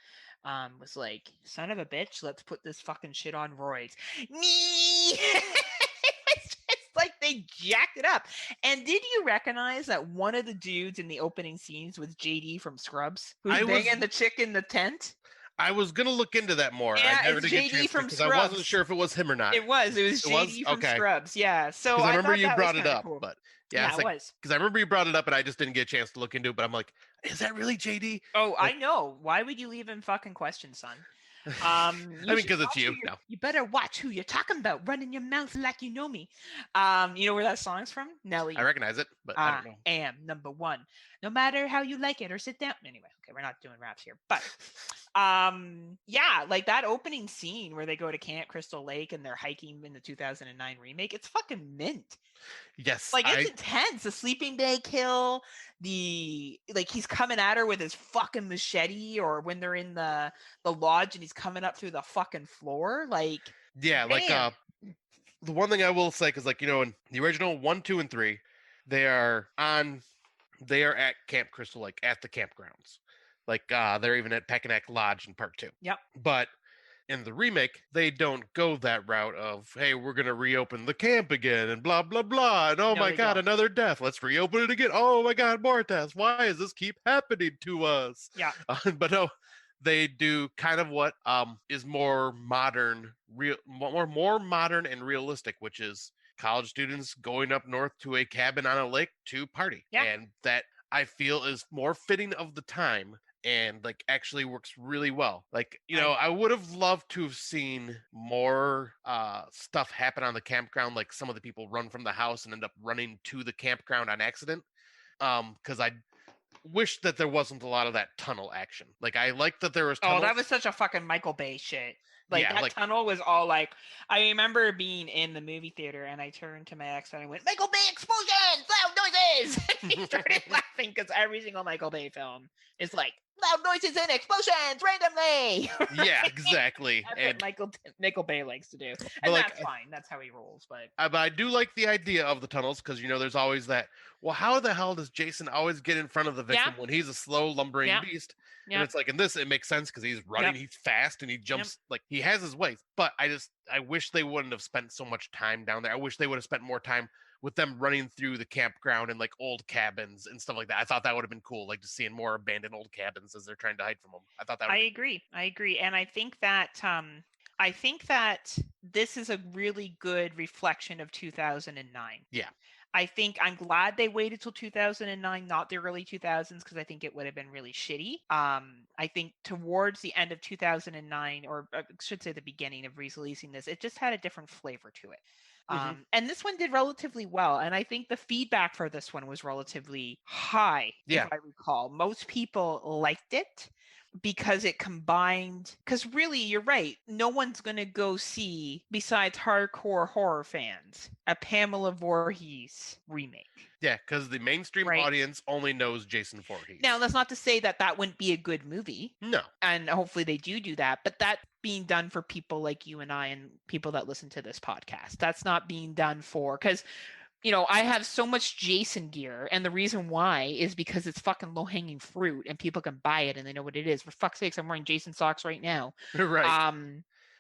was like, son of a bitch, let's put this fucking shit on roids. Like they jacked it up. And did you recognize that one of the dudes in the opening scenes was JD from Scrubs, who's banging the chick in the tent? I was gonna look into that more. Yeah, I never it's did JD from Scrubs. I wasn't sure if it was him or not. It was JD from Scrubs. Yeah. So I remember you brought it up, cool. but yeah, it was. Because I remember you brought it up, and I just didn't get a chance to look into it. But I'm like, is that really JD? Oh, I know. Why would you even fucking question, son? I mean, because it's you. No. You better watch who you're talking about. Running your mouth like you know me. You know where that song's from? Nelly. I recognize it, but I don't know. Am number one. No matter how you like it or sit down. Anyway, okay, we're not doing raps here, but yeah, like that opening scene where they go to Camp Crystal Lake and they're hiking in the 2009 remake. It's fucking mint. Yes, like it's intense. The sleeping bag kill, he's coming at her with his fucking machete, or when they're in the lodge and he's coming up through the fucking floor. Like, yeah, damn. like the one thing I will say, because like, you know, in the original 1, 2, and 3, they are at Camp Crystal Lake at the campgrounds. Like they're even at Peckinack Lodge in Part 2. Yep. But in the remake, they don't go that route of, hey, we're going to reopen the camp again and blah, blah, blah. And oh my God, another death. Let's reopen it again. Oh my God, more deaths. Why does this keep happening to us? Yeah. But no, they do kind of what is more modern, more modern and realistic, which is college students going up north to a cabin on a lake to party. Yeah. And that I feel is more fitting of the time. And like actually works really well. Like, you know, I would have loved to have seen more stuff happen on the campground, like some of the people run from the house and end up running to the campground on accident. Because I wish that there wasn't a lot of that tunnel action. Like I like that there was tunnels. Oh, that was such a fucking Michael Bay shit. Like, yeah, that tunnel was all like, I remember being in the movie theater and I turned to my ex and I went, Michael Bay explosions, loud noises. And he started laughing because every single Michael Bay film is like, loud noises and explosions randomly. Yeah, exactly. That's what Michael Bay likes to do. And like, that's fine. That's how he rolls. But I do like the idea of the tunnels because, you know, there's always that, well, how the hell does Jason always get in front of the victim when he's a slow, lumbering beast? And it's like, in this, it makes sense because he's running, he's fast, and he jumps, like, he has his ways. But I wish they wouldn't have spent so much time down there. I wish they would have spent more time with them running through the campground and like old cabins and stuff like that. I thought that would have been cool, like just seeing more abandoned old cabins as they're trying to hide from them. I thought that. I agree. And I think that this is a really good reflection of 2009. Yeah. I think I'm glad they waited till 2009, not the early 2000s, because I think it would have been really shitty. I think towards the end of 2009, or I should say the beginning of releasing this, it just had a different flavor to it. And this one did relatively well. And I think the feedback for this one was relatively high, if I recall. Most people liked it because it combined, because really, you're right, no one's going to go see, besides hardcore horror fans, a Pamela Voorhees remake. Yeah, because the mainstream audience only knows Jason Voorhees. Now, that's not to say that that wouldn't be a good movie. No. And hopefully they do that. But that's being done for people like you and I and people that listen to this podcast. That's not being done for, because, you know, I have so much Jason gear, and the reason why is because it's fucking low-hanging fruit and people can buy it and they know what it is. For fuck's sakes, I'm wearing Jason socks right now. Right.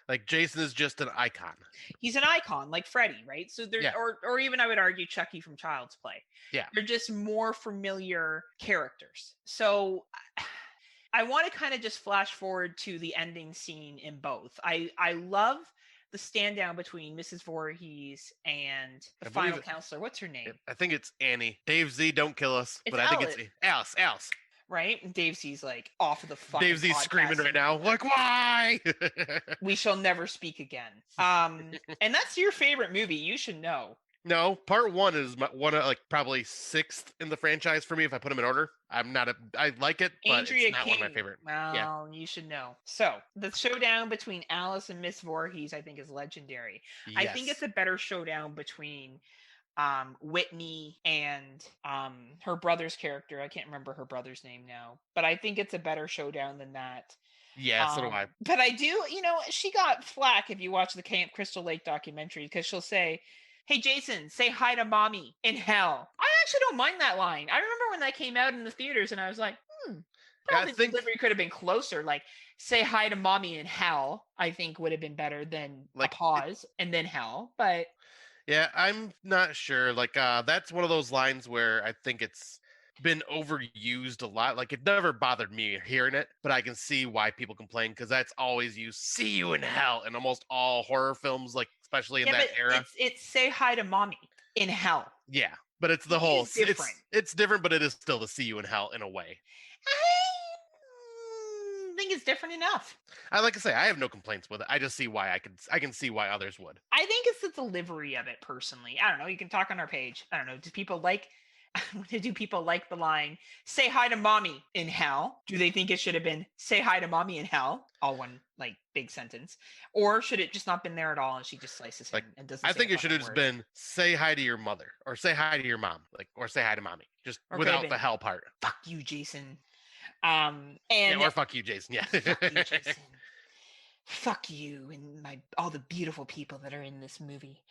Like, Jason is just an icon. He's an icon, like Freddy, right? So there, or even I would argue Chucky from Child's Play. Yeah. They're just more familiar characters. So I want to kind of just flash forward to the ending scene in both. I love the stand down between Mrs. Voorhees and the final counselor. What's her name? I think it's Annie. Dave Z, don't kill us. It's but I think it's Alice. Right? And Dave Z's like off of the fucking Dave Z's screaming right now, like, why? We shall never speak again. And that's your favorite movie. You should know. No, part one is one of, like, probably sixth in the franchise for me if I put them in order. I like it, but Andrea it's not King. one of my favorite. Well, you should know. So the showdown between Alice and Miss Voorhees, I think, is legendary. Yes. I think it's a better showdown between Whitney and her brother's character. I can't remember her brother's name now, but I think it's a better showdown than that. Yeah, so do I. But I do, you know, she got flack if you watch the Camp Crystal Lake documentary, because she'll say, "Hey, Jason, say hi to mommy in hell." I actually don't mind that line. I remember when that came out in the theaters and I was like, probably the delivery could have been closer. Like, say hi to mommy in hell, I think would have been better than like a pause and then hell. But yeah, I'm not sure. Like, that's one of those lines where I think it's been overused a lot. Like, it never bothered me hearing it, but I can see why people complain, because that's always used. See you in hell in almost all horror films, like, especially in that era. It's say hi to mommy in hell. Yeah, but it's the whole different. It's different, but it is still the see you in hell in a way. I think it's different enough. Like I say, I have no complaints with it. I just see why I can see why others would. I think it's the delivery of it personally. I don't know. You can talk on our page. I don't know. Do people like the line, say hi to mommy in hell? Do they think it should have been say hi to mommy in hell? All one, like, big sentence. Or should it just not been there at all and she just slices him and doesn't I think it should have just been say hi to your mother, or say hi to your mom, like, or say hi to mommy, just without the hell part. Fuck you, Jason. Or fuck you, Jason. Yeah. Fuck you, Jason. Fuck you and all the beautiful people that are in this movie.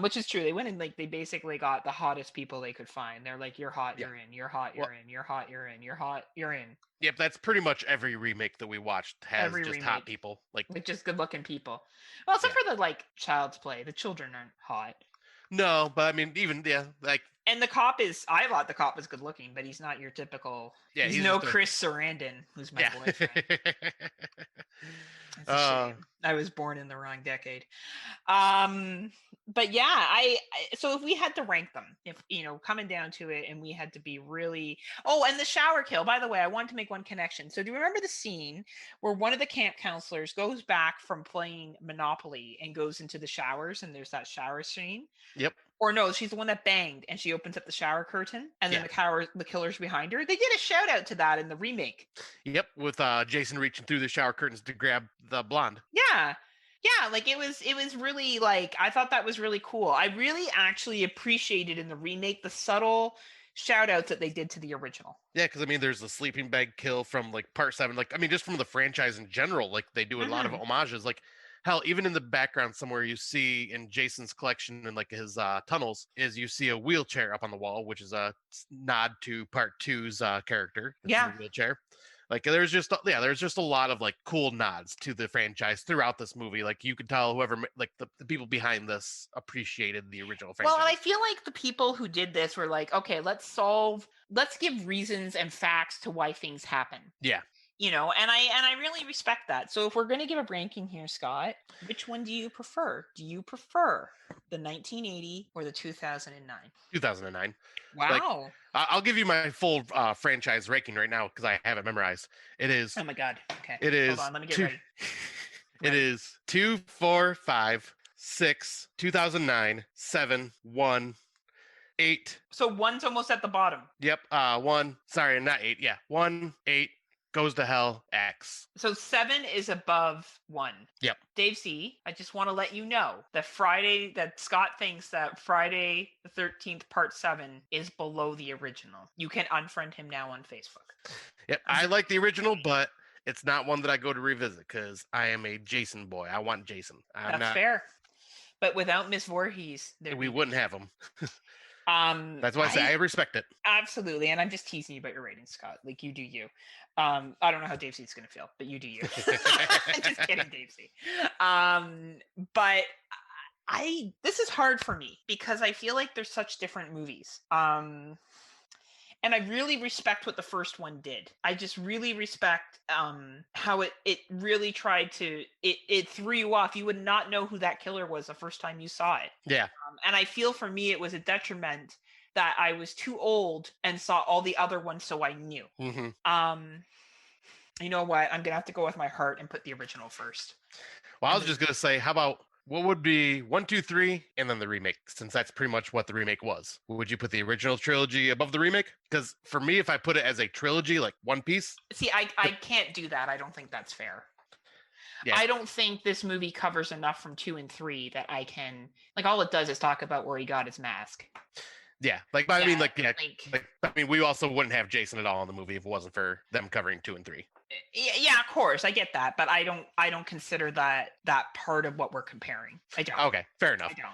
Which is true. They went and, like, they basically got the hottest people they could find. They're like, you're hot, you're in, you're hot, you're in, you're hot, you're in, you're hot, you're in. Yep, that's pretty much every remake that we watched has hot people. Like just good looking people. Well, except for the, like, Child's Play. The children aren't hot. No, but I mean, even like. And I thought the cop was good looking, but he's not your typical. Yeah, he's no Chris Sarandon, who's my boyfriend. That's a shame. I was born in the wrong decade. But yeah, so if we had to rank them, if, you know, coming down to it, and we had to be really. Oh, and the shower kill. By the way, I wanted to make one connection. So do you remember the scene where one of the camp counselors goes back from playing Monopoly and goes into the showers, and there's that shower scene? Yep. Or no, she's the one that banged, and she opens up the shower curtain, and then the killer's behind her. They did a shout out to that in the remake. Yep, with Jason reaching through the shower curtains to grab the blonde. Yeah, like it was really, like, I thought that was really cool. I really actually appreciated in the remake the subtle shout outs that they did to the original. Yeah, because I mean, there's the sleeping bag kill from, like, part 7. Like, I mean, just from the franchise in general, like, they do a lot of homages. Like, hell, even in the background somewhere, you see in Jason's collection and, like, his tunnels, is you see a wheelchair up on the wall, which is a nod to part 2's character. Yeah, the wheelchair. Like, there's just a lot of, like, cool nods to the franchise throughout this movie. Like, you could tell whoever, like, the people behind this appreciated the original franchise. Well, and I feel like the people who did this were like, okay, let's give reasons and facts to why things happen. Yeah. you know, and I really respect that. So if we're going to give a ranking here, Scott, which one do you prefer? Do you prefer the 1980 or the 2009? 2009. Wow. Like, I'll give you my full franchise ranking right now because I have it memorized. It is. Oh my God. Okay. It is. Hold on. Let me get two, ready. It is 2, 4, 5, 6, 2009, 7, 1, 8. So one's almost at the bottom. Yep. 1. Sorry, not 8. Yeah. 1, 8, goes to hell, X. So 7 is above 1. Yep. Dave C, I just want to let you know that Scott thinks that Friday the 13th part 7 is below the original. You can unfriend him now on Facebook. Yep. I like the original, but it's not one that I go to revisit because I am a Jason boy. I want Jason. That's fair. But without Miss Voorhees, we wouldn't have him. That's why I say I respect it. Absolutely. And I'm just teasing you about your ratings, Scott. Like, you do you. I don't know how Dave C's going to feel, but you do you. Just kidding, Dave C. But this is hard for me because I feel like there's such different movies. And I really respect what the first one did. I just really respect how it really tried to, it threw you off. You would not know who that killer was the first time you saw it. Yeah. And I feel for me, it was a detriment that I was too old and saw all the other ones, so I knew. Mm-hmm. You know what? I'm going to have to go with my heart and put the original first. Well, I was just going to say, how about what would be 1, 2, 3, and then the remake, since that's pretty much what the remake was. Would you put the original trilogy above the remake? Because for me, if I put it as a trilogy, like one piece. See, I can't do that. I don't think that's fair. Yeah. I don't think this movie covers enough from 2 and 3 that I can, like, all it does is talk about where he got his mask. Yeah, like, but I mean, we also wouldn't have Jason at all in the movie if it wasn't for them covering 2 and 3. Yeah, of course, I get that, but I don't consider that part of what we're comparing. I don't. Okay, fair enough. I don't.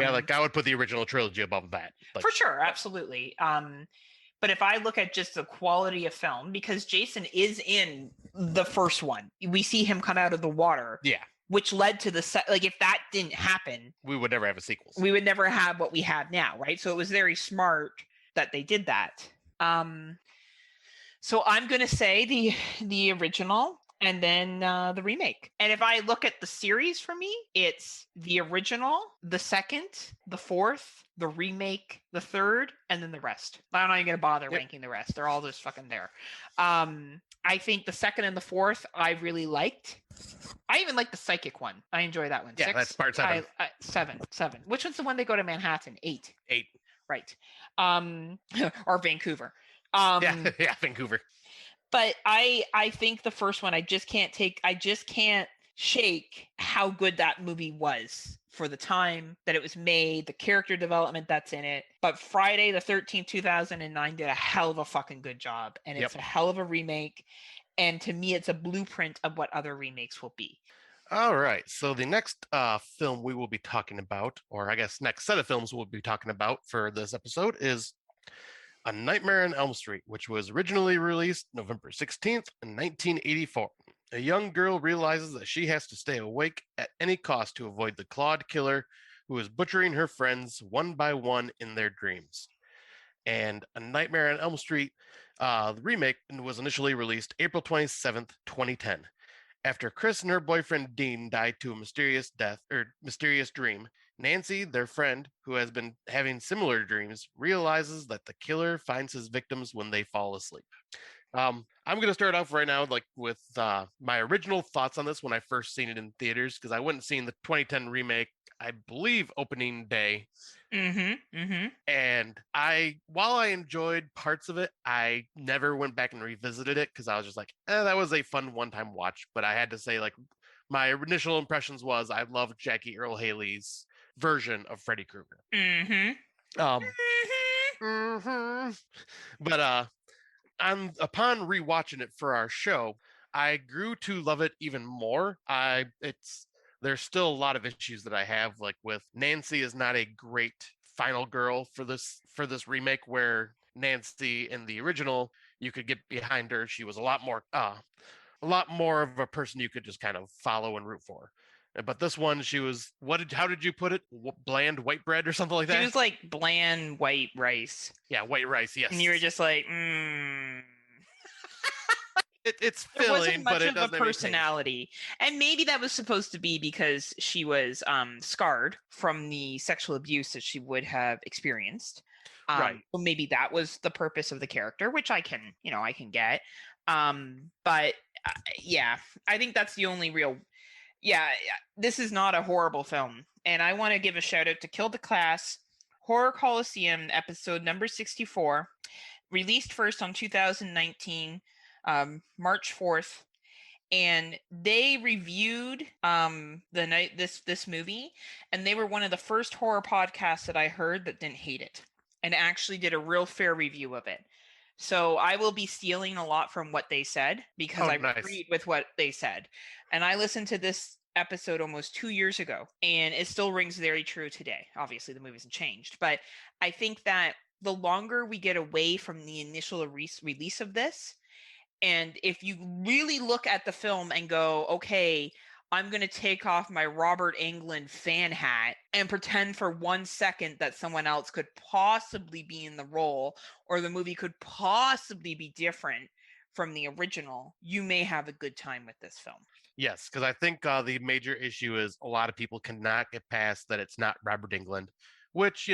Yeah, like I would put the original trilogy above that. Like, for sure, absolutely. But if I look at just the quality of film, because Jason is in the first one, we see him come out of the water. Yeah. Which led to like, if that didn't happen, we would never have a sequel. We would never have what we have now, right? So it was very smart that they did that. So I'm going to say the original and then the remake. And if I look at the series for me, it's the original, the second, the fourth, the remake, the third, and then the rest. I'm not even going to bother ranking the rest. They're all just fucking there. I think the second and the fourth I really liked. I even like the psychic one. I enjoy that one. Yeah, 6? That's part 7. 7. Which one's the one they go to Manhattan? 8. 8. Right. Or Vancouver. Yeah, Vancouver. But I think the first one, I just can't shake how good that movie was for the time that it was made, the character development that's in it. But Friday the 13th, 2009 did a hell of a fucking good job. And it's a hell of a remake. And to me, it's a blueprint of what other remakes will be. All right. So the next film we will be talking about, or I guess next set of films we'll be talking about for this episode, is A Nightmare on Elm Street, which was originally released November 16th, 1984. A young girl realizes that she has to stay awake at any cost to avoid the clawed killer who is butchering her friends one by one in their dreams. And A Nightmare on Elm Street, the remake, was initially released April 27th, 2010. After Chris and her boyfriend Dean died to a mysterious dream, Nancy, their friend, who has been having similar dreams, realizes that the killer finds his victims when they fall asleep. I'm going to start off right now, like with my original thoughts on this when I first seen it in theaters, because I went and seen the 2010 remake, I believe, opening day. And while I enjoyed parts of it, I never went back and revisited it because I was just like, that was a fun one-time watch. But I had to say, like, my initial impressions was I loved Jackie Earle Haley's version of Freddy Krueger. But upon rewatching it for our show, I grew to love it even more. There's still a lot of issues that I have, like with Nancy is not a great final girl for this remake, where Nancy in the original, you could get behind her. She was a lot more of a person you could just kind of follow and root for. But this one, she was, how did you put it? Bland white bread or something like that? She was like bland white rice. Yeah, white rice, yes. And you were just like, It's There wasn't filling, but much it of a doesn't have any taste. personality. And maybe that was supposed to be because she was scarred from the sexual abuse that she would have experienced. Right. So maybe that was the purpose of the character, which I can get. But yeah, I think that's the only real. Yeah, this is not a horrible film. And I want to give a shout out to Kill the Class, Horror Coliseum, episode number 64, released first on 2019, March 4th. And they reviewed the night this movie, and they were one of the first horror podcasts that I heard that didn't hate it and actually did a real fair review of it. So I will be stealing a lot from what they said because I nice. agreed with what they said. And I listened to this episode almost 2 years ago, and it still rings very true today. Obviously, the movie hasn't changed, but I think that the longer we get away from the initial release of this, and if you really look at the film and go, okay, I'm going to take off my Robert Englund fan hat and pretend for 1 second that someone else could possibly be in the role, or the movie could possibly be different from the original, you may have a good time with this film. Yes, because I think the major issue is a lot of people cannot get past that it's not Robert Englund, which,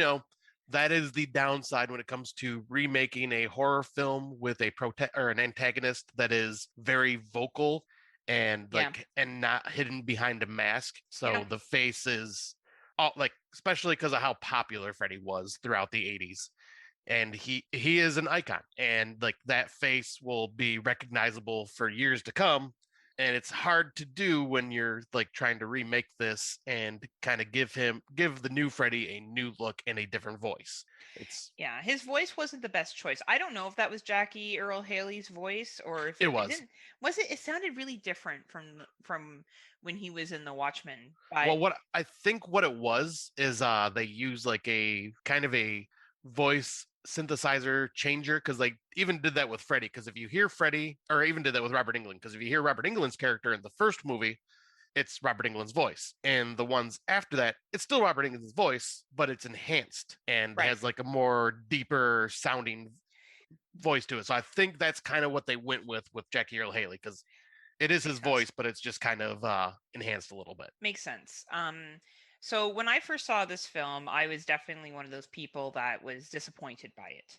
that is the downside when it comes to remaking a horror film with a an antagonist that is very vocal and and not hidden behind a mask. So the face is especially because of how popular Freddy was throughout the 80s. And he is an icon, and that face will be recognizable for years to come. And it's hard to do when you're trying to remake this and kind of give the new Freddy a new look and a different voice. His voice wasn't the best choice. I don't know if that was Jackie Earle Haley's voice or if it was. It sounded really different from when he was in The Watchmen. Well, what it was is they use a kind of a voice synthesizer changer, because they even did that with Freddy. Because if you hear Freddy, or even did that with Robert Englund, because if you hear Robert Englund's character in the first movie, it's Robert Englund's voice, and the ones after that, it's still Robert Englund's voice, but it's enhanced and has a more deeper sounding voice to it. So I think that's kind of what they went with Jackie Earle Haley, because it is his voice, but it's just kind of enhanced a little bit. Makes sense. So when I first saw this film, I was definitely one of those people that was disappointed by it.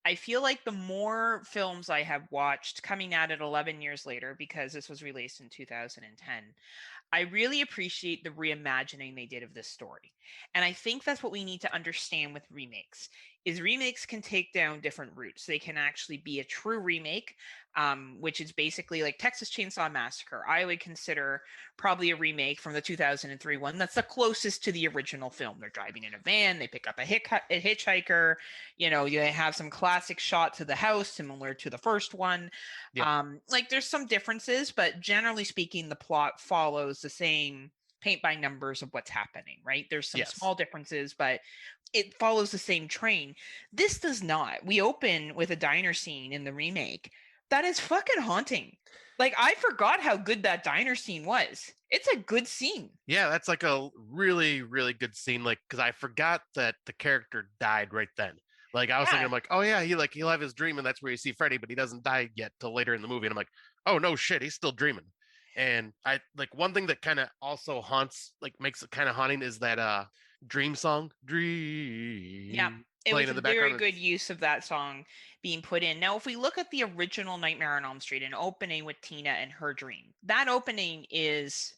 I feel like the more films I have watched coming at it 11 years later, because this was released in 2010, I really appreciate the reimagining they did of this story. And I think that's what we need to understand with remakes, is remakes can take down different routes. They can actually be a true remake, which is basically like Texas Chainsaw Massacre. I would consider probably a remake from the 2003 one. That's the closest to the original film. They're driving in a van, they pick up a hitchhiker, they have some classic shots of the house similar to the first one. Yeah. There's some differences, but generally speaking, the plot follows the same paint by numbers of what's happening, right? There's some small differences, but it follows the same train. This does not. We open with a diner scene in the remake that is fucking haunting. I forgot how good that diner scene was. It's a good scene. Yeah, that's a really, really good scene. Because I forgot that the character died right then. I was thinking, oh yeah, he'll have his dream, and that's where you see Freddy, but he doesn't die yet till later in the movie. And I'm like, oh no shit, he's still dreaming. And I one thing that kind of also haunts, makes it kind of haunting, is that dream song, Dream. Yeah, it was a very good use of that song being put in. Now, if we look at the original Nightmare on Elm Street, an opening with Tina and her dream, that opening is,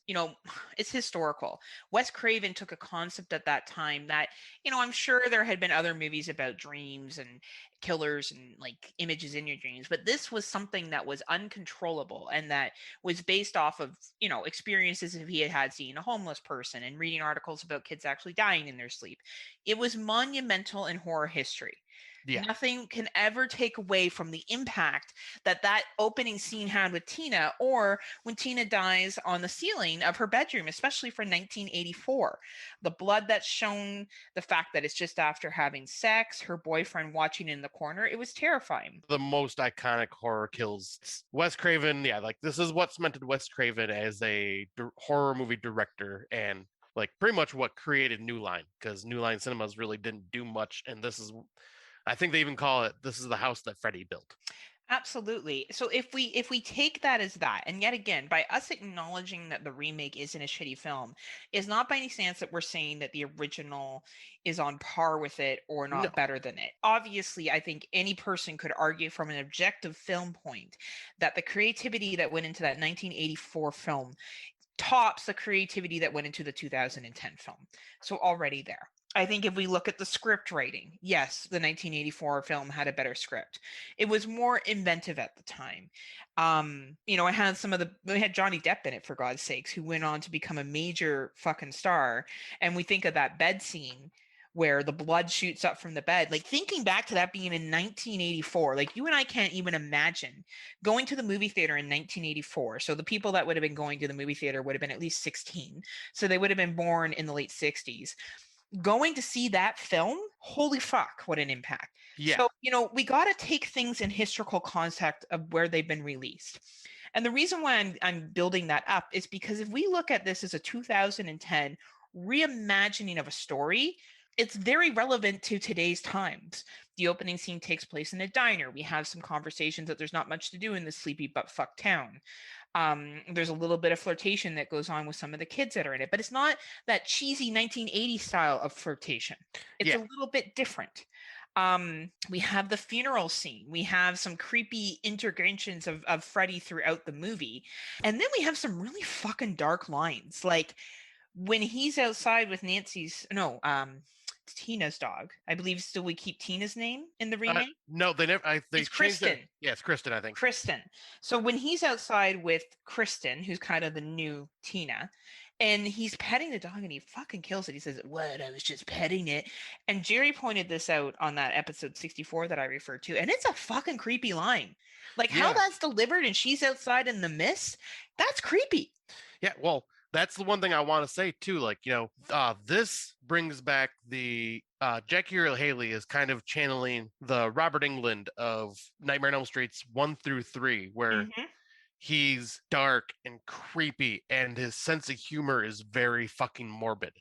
it's historical. Wes Craven took a concept at that time that, I'm sure there had been other movies about dreams and killers and images in your dreams, but this was something that was uncontrollable and that was based off of, experiences if he had seen a homeless person and reading articles about kids actually dying in their sleep. It was monumental in horror history. Yeah. Nothing can ever take away from the impact that opening scene had with Tina, or when Tina dies on the ceiling of her bedroom, especially for 1984. The blood that's shown, the fact that it's just after having sex, her boyfriend watching in the corner, it was terrifying. The most iconic horror kills. Wes Craven, this is what cemented Wes Craven as a horror movie director, and pretty much what created New Line, because New Line Cinemas really didn't do much, and this is, I think they even call it, this is the house that Freddy built. Absolutely. So if we take that as that, and yet again, by us acknowledging that the remake isn't a shitty film, is not by any chance that we're saying that the original is on par with it or No. not better than it. Obviously, I think any person could argue from an objective film point that the creativity that went into that 1984 film tops the creativity that went into the 2010 film. So already there. I think if we look at the script writing, yes, the 1984 film had a better script. It was more inventive at the time. It had we had Johnny Depp in it, for God's sakes, who went on to become a major fucking star. And we think of that bed scene where the blood shoots up from the bed. Like, thinking back to that being in 1984, like, you and I can't even imagine going to the movie theater in 1984. So the people that would have been going to the movie theater would have been at least 16. So they would have been born in the late 60s. Going to see that film, holy fuck, what an impact. Yeah. So, we got to take things in historical context of where they've been released. And the reason why I'm building that up is because if we look at this as a 2010 reimagining of a story, it's very relevant to today's times. The opening scene takes place in a diner. We have some conversations that there's not much to do in this sleepy butt fuck town. There's a little bit of flirtation that goes on with some of the kids that are in it, but it's not that cheesy 1980s style of flirtation. It's a little bit different. We have the funeral scene. We have some creepy interventions of Freddy throughout the movie. And then we have some really fucking dark lines. Like when he's outside with Tina's dog. I believe still we keep Tina's name in the remake. No, they never. They It's changed Kristen. it. Yeah, it's Kristen, I think. Kristen. So when he's outside with Kristen, who's kind of the new Tina, and he's petting the dog and he fucking kills it. He says, "What? I was just petting it." And Jerry pointed this out on that episode 64 that I referred to, and it's a fucking creepy line. Like how that's delivered, and she's outside in the mist. That's creepy. Yeah, well, that's the one thing I want to say too. Like, this brings back the Jackie Earle Haley is kind of channeling the Robert Englund of Nightmare on Elm Street's 1 through 3, where he's dark and creepy, and his sense of humor is very fucking morbid.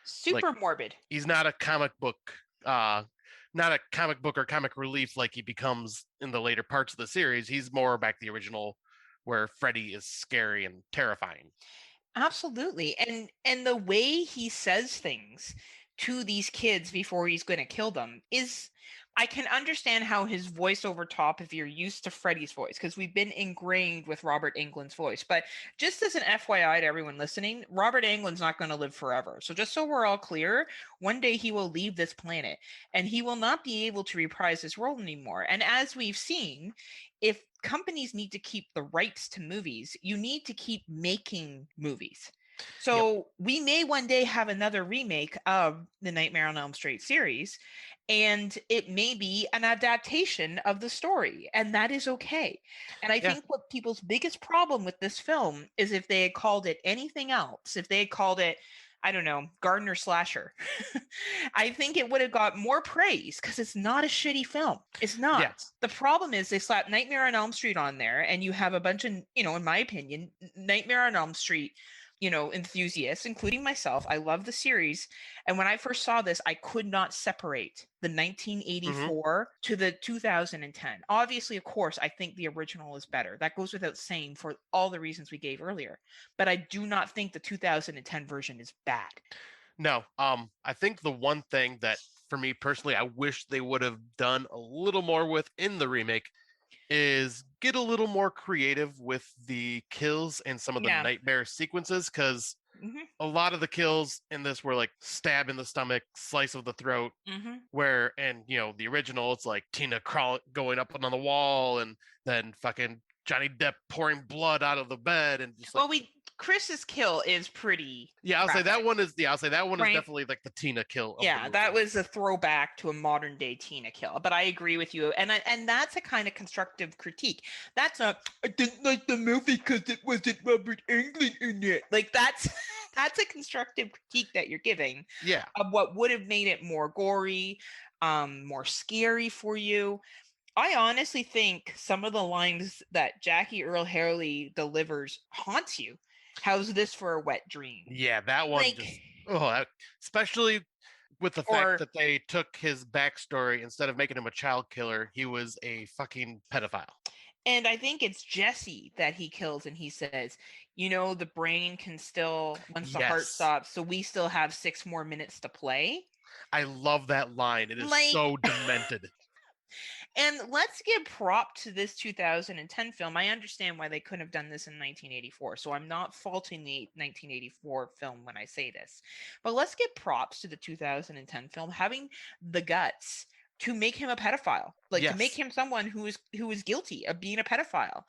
Super morbid. He's not a comic book, or comic relief like he becomes in the later parts of the series. He's more back the original, where Freddy is scary and terrifying. Absolutely. And the way he says things to these kids before he's going to kill them is, I can understand how his voice over top, if you're used to Freddy's voice, because we've been ingrained with Robert Englund's voice. But just as an FYI to everyone listening, Robert Englund's not going to live forever. So just so we're all clear, one day he will leave this planet and he will not be able to reprise his role anymore. And as we've seen, if companies need to keep the rights to movies, you need to keep making movies. So we may one day have another remake of the Nightmare on Elm Street series, and it may be an adaptation of the story, and that is okay. And I think what people's biggest problem with this film is if they had called it anything else, if they had called it, I don't know, Gardner Slasher, I think it would have got more praise because it's not a shitty film. It's not. Yeah. The problem is they slap Nightmare on Elm Street on there, and you have a bunch of, in my opinion, Nightmare on Elm Street, enthusiasts, including myself. I love the series. And when I first saw this, I could not separate the 1984 to the 2010. Obviously, of course, I think the original is better. That goes without saying for all the reasons we gave earlier. But I do not think the 2010 version is bad. No, I think the one thing that, for me personally, I wish they would have done a little more with in the remake is get a little more creative with the kills and some of the nightmare sequences, because a lot of the kills in this were like stab in the stomach, slice of the throat, where, and the original, it's like Tina going up on the wall, and then fucking Johnny Depp pouring blood out of the bed, and just Chris's kill is pretty. Yeah, I'll say that one is definitely like the Tina kill. Yeah, that was a throwback to a modern day Tina kill. But I agree with you, and that's a kind of constructive critique. That's not, I didn't like the movie because it wasn't Robert Englund in it. Like that's a constructive critique that you're giving. Yeah. Of what would have made it more gory, more scary for you. I honestly think some of the lines that Jackie Earle Haley delivers haunts you. How's this for a wet dream? Yeah, that one especially with the fact that they took his backstory, instead of making him a child killer, he was a fucking pedophile. And I think it's Jesse that he kills, and he says, the brain can still, once the heart Yes. stops, so we still have 6 more minutes to play. I love that line. It is Like- so demented. And let's give prop to this 2010 film. I understand why they couldn't have done this in 1984, so I'm not faulting the 1984 film when I say this. But let's give props to the 2010 film having the guts to make him a pedophile, like to make Yes. him someone who is guilty of being a pedophile,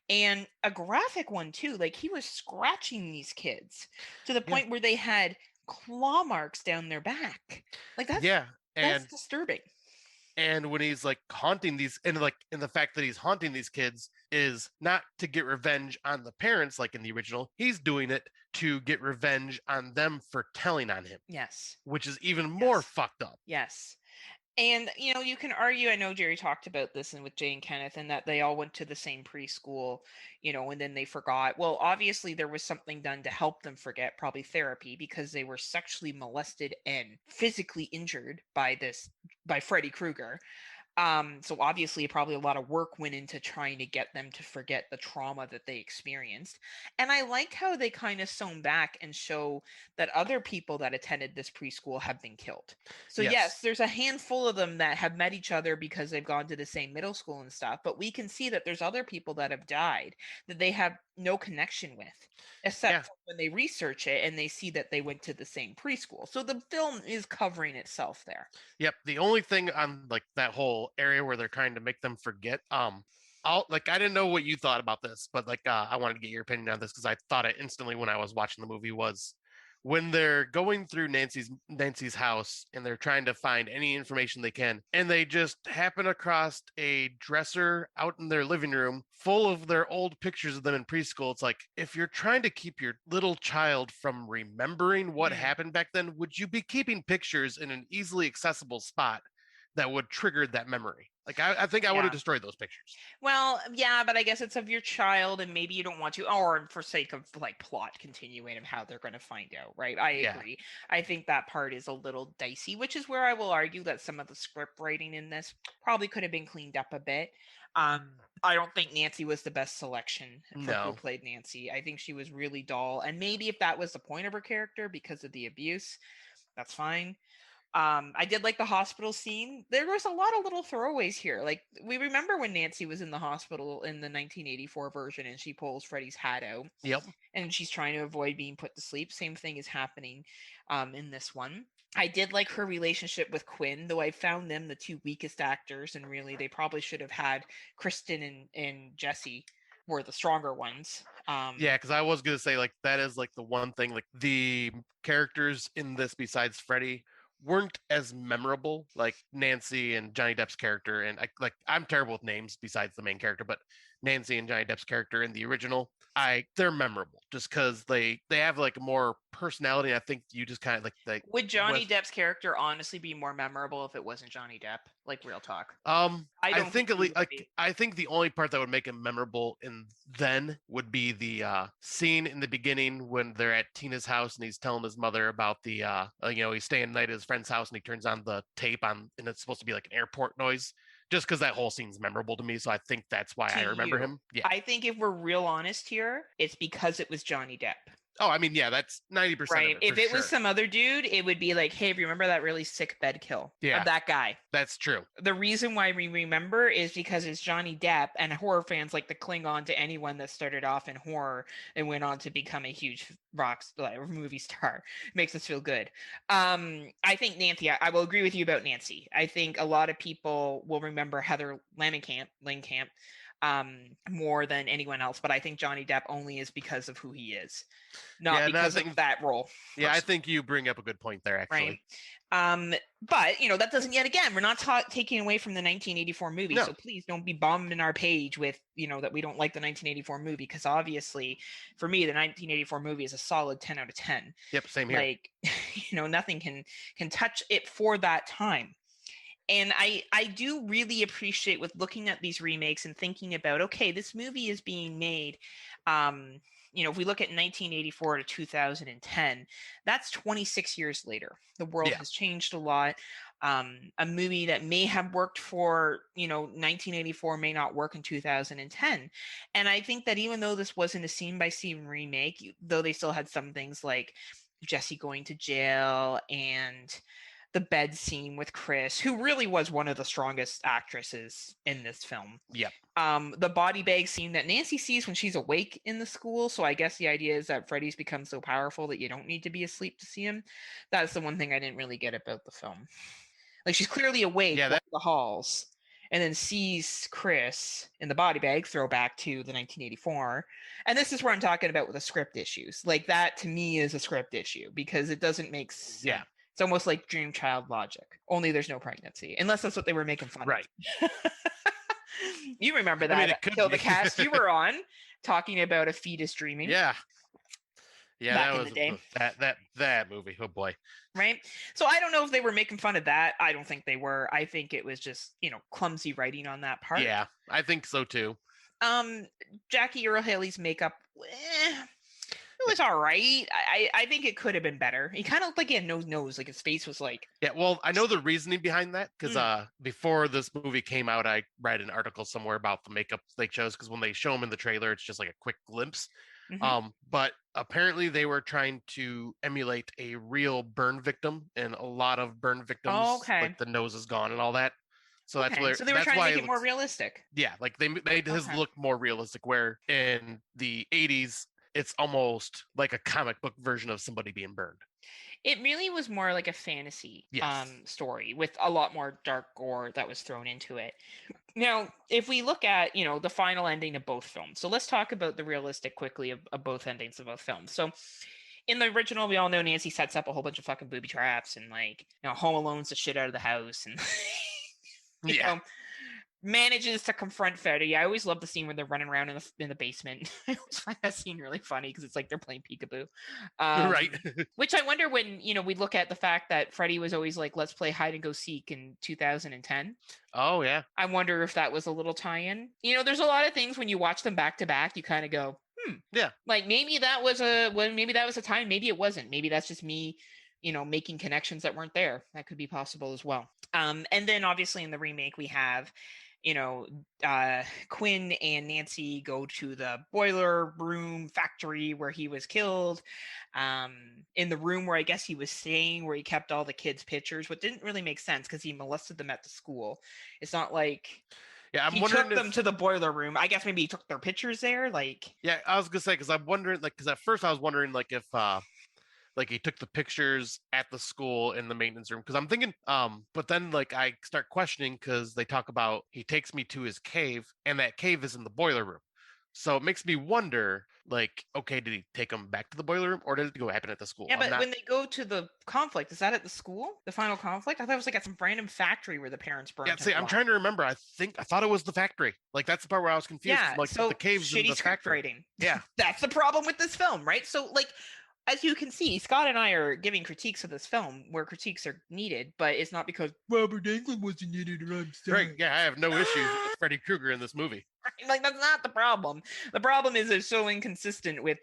and a graphic one too. Like he was scratching these kids to the point where they had claw marks down their back. Like that's and disturbing. And when he's like haunting these, and the fact that he's haunting these kids is not to get revenge on the parents, like in the original. He's doing it to get revenge on them for telling on him. Yes. Which is even more fucked up. Yes. And, you can argue, I know Jerry talked about this and with Jay and Kenneth, and that they all went to the same preschool, and then they forgot. Well, obviously there was something done to help them forget, probably therapy, because they were sexually molested and physically injured by Freddy Krueger. So obviously probably a lot of work went into trying to get them to forget the trauma that they experienced. And I like how they kind of sewn back and show that other people that attended this preschool have been killed. So yes, there's a handful of them that have met each other because they've gone to the same middle school and stuff, but we can see that there's other people that have died that they have no connection with, except when they research it and they see that they went to the same preschool. So the film is covering itself there. Yep. The only thing on like that whole area where they're trying to make them forget, I didn't know what you thought about this, but I wanted to get your opinion on this because I thought it instantly when I was watching the movie was when they're going through Nancy's house and they're trying to find any information they can, and they just happen across a dresser out in their living room full of their old pictures of them in preschool. It's like, if you're trying to keep your little child from remembering what happened back then, would you be keeping pictures in an easily accessible spot that would trigger that memory? Like, I think I would have destroyed those pictures. Well, yeah, but I guess it's of your child, and maybe you don't want to, or for sake of like plot continuing of how they're going to find out, right? I agree. I think that part is a little dicey, which is where I will argue that some of the script writing in this probably could have been cleaned up a bit. I don't think Nancy was the best selection for who played Nancy. I think she was really dull, and maybe if that was the point of her character because of the abuse, that's fine. I did like the hospital scene. There was a lot of little throwaways here. Like, we remember when Nancy was in the hospital in the 1984 version and she pulls Freddy's hat out. Yep. And she's trying to avoid being put to sleep. Same thing is happening in this one. I did like her relationship with Quinn, though I found them the two weakest actors, and really they probably should have had Kristen and Jesse were the stronger ones. Because I was gonna say, like, that is like the one thing, like the characters in this besides Freddy weren't as memorable, like Nancy and Johnny Depp's character. And I'm terrible with names besides the main character, but Nancy and Johnny Depp's character in the original, they're memorable just because they have like more personality. I think you just kind of like would Johnny Depp's character honestly be more memorable if it wasn't Johnny Depp? Like, real talk. I think at least I think the only part that would make him memorable in then would be the scene in the beginning when they're at Tina's house and he's telling his mother about the he's staying the night at his friend's house and he turns on the tape on and it's supposed to be like an airport noise. Just because that whole scene's memorable to me, so I think that's why I remember him. Yeah, I think if we're real honest here, it's because it was Johnny Depp. Oh, I mean, yeah, that's 90%. Right. If it was some other dude, it would be like, hey, remember that really sick bed kill of that guy? That's true. The reason why we remember is because it's Johnny Depp, and horror fans like to cling on to anyone that started off in horror and went on to become a huge movie star. It makes us feel good. I think I will agree with you about Nancy. I think a lot of people will remember Heather Langenkamp more than anyone else, but I think Johnny Depp only is because of who he is, not because of that role. Yeah, I think you bring up a good point there, actually. Right. But that doesn't, yet again, we're not taking away from the 1984 movie. No. So please don't be bombing our page with that we don't like the 1984 movie, because obviously for me the 1984 movie is a solid 10 out of 10. Yep, same here. Like nothing can touch it for that time. And I do really appreciate with looking at these remakes and thinking about, okay, this movie is being made if we look at 1984 to 2010, that's 26 years later. The world has changed a lot. A movie that may have worked for 1984 may not work in 2010. And I think that even though this wasn't a scene by scene remake, though they still had some things like Jesse going to jail and the bed scene with Chris, who really was one of the strongest actresses in this film. Yep. The body bag scene that Nancy sees when she's awake in the school. So I guess the idea is that Freddy's become so powerful that you don't need to be asleep to see him. That's the one thing I didn't really get about the film. Like, she's clearly awake in the halls and then sees Chris in the body bag, throwback to the 1984. And this is where I'm talking about with the script issues. Like, that to me is a script issue because it doesn't make sense. Yeah. It's almost like dream child logic, only there's no pregnancy, unless that's what they were making fun of. You remember that Kill the Cast you were on, talking about a fetus dreaming. Yeah, back that in was the day. that movie. Oh boy. Right. So I don't know if they were making fun of that. I don't think they were. I think it was just, clumsy writing on that part. Yeah, I think so too. Jackie Earle Haley's makeup, it was all right. I think it could have been better. He kind of looked like he had no nose. Like, his face was like... Yeah, well, I know the reasoning behind that because before this movie came out, I read an article somewhere about the makeup they chose because when they show him in the trailer, it's just like a quick glimpse. Mm-hmm. But apparently they were trying to emulate a real burn victim, and a lot of burn victims, like the nose is gone and all that. So that's where. So they were trying to make it more realistic. Yeah, like they made his look more realistic. Where in the 80s, it's almost like a comic book version of somebody being burned. It really was more like a fantasy story with a lot more dark gore that was thrown into it. Now, if we look at, the final ending of both films, so let's talk about the realistic quickly of both endings of both films. So in the original, we all know Nancy sets up a whole bunch of fucking booby traps and, like, Home Alone's the shit out of the house and you know, manages to confront Freddy. I always love the scene where they're running around in the basement. I always find that scene really funny because it's like they're playing peekaboo. Right. Which I wonder when, we look at the fact that Freddy was always like, let's play hide and go seek in 2010. Oh, yeah. I wonder if that was a little tie-in. There's a lot of things when you watch them back to back, you kind of go, yeah. Like, maybe that was a time. Maybe it wasn't. Maybe that's just me, making connections that weren't there. That could be possible as well. And then obviously in the remake, we have, Quinn and Nancy go to the boiler room factory where he was killed, in the room where I guess he was staying, where he kept all the kids' pictures, what didn't really make sense because he molested them at the school. It's not like he took them to the boiler room. I guess maybe he took their pictures there. Like, yeah, I was gonna say because I'm wondering, like, because at first I was wondering, like, if like he took the pictures at the school in the maintenance room because I'm thinking but then like I start questioning because they talk about he takes me to his cave and that cave is in the boiler room, so it makes me wonder, like, okay, did he take him back to the boiler room or did it go happen at the school? Yeah, but when they go to the conflict, is that at the school, the final conflict? I thought it was like at some random factory where the parents burned. Yeah, see, I'm trying to remember. I thought it was the factory. Like, that's the part where I was confused. Yeah, like so the caves in shitty the script factory. writing. Yeah. That's the problem with this film, right? So, like, as you can see, Scott and I are giving critiques of this film where critiques are needed, but it's not because Robert Englund wasn't in it or I'm sorry. Right, yeah, I have no issues with Freddy Krueger in this movie. Right? Like, that's not the problem. The problem is it's so inconsistent with,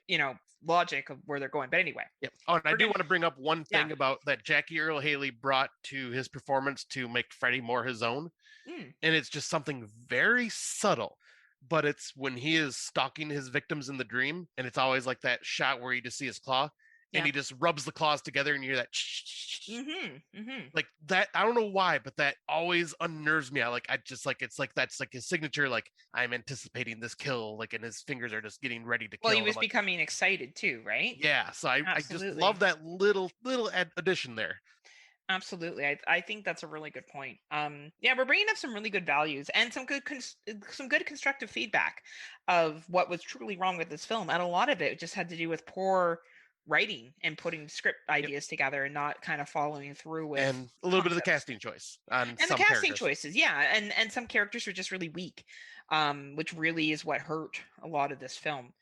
logic of where they're going. But anyway. Yep. Oh, and I do want to bring up one thing about that Jackie Earle Haley brought to his performance to make Freddy more his own. And it's just something very subtle. But it's when he is stalking his victims in the dream, and it's always like that shot where you just see his claw, and he just rubs the claws together, and you hear that like that. I don't know why, but that always unnerves me. I just like it's like that's like his signature. Like, I'm anticipating this kill, like, and his fingers are just getting ready to kill. Well, he was becoming excited too, right? Yeah, so I just love that little addition there. Absolutely. I think that's a really good point. Yeah, we're bringing up some really good values and some good constructive feedback of what was truly wrong with this film. And a lot of it just had to do with poor writing and putting script ideas together and not kind of following through with, and a little bit of the casting choice and the casting choices. Yeah. And some characters were just really weak, which really is what hurt a lot of this film.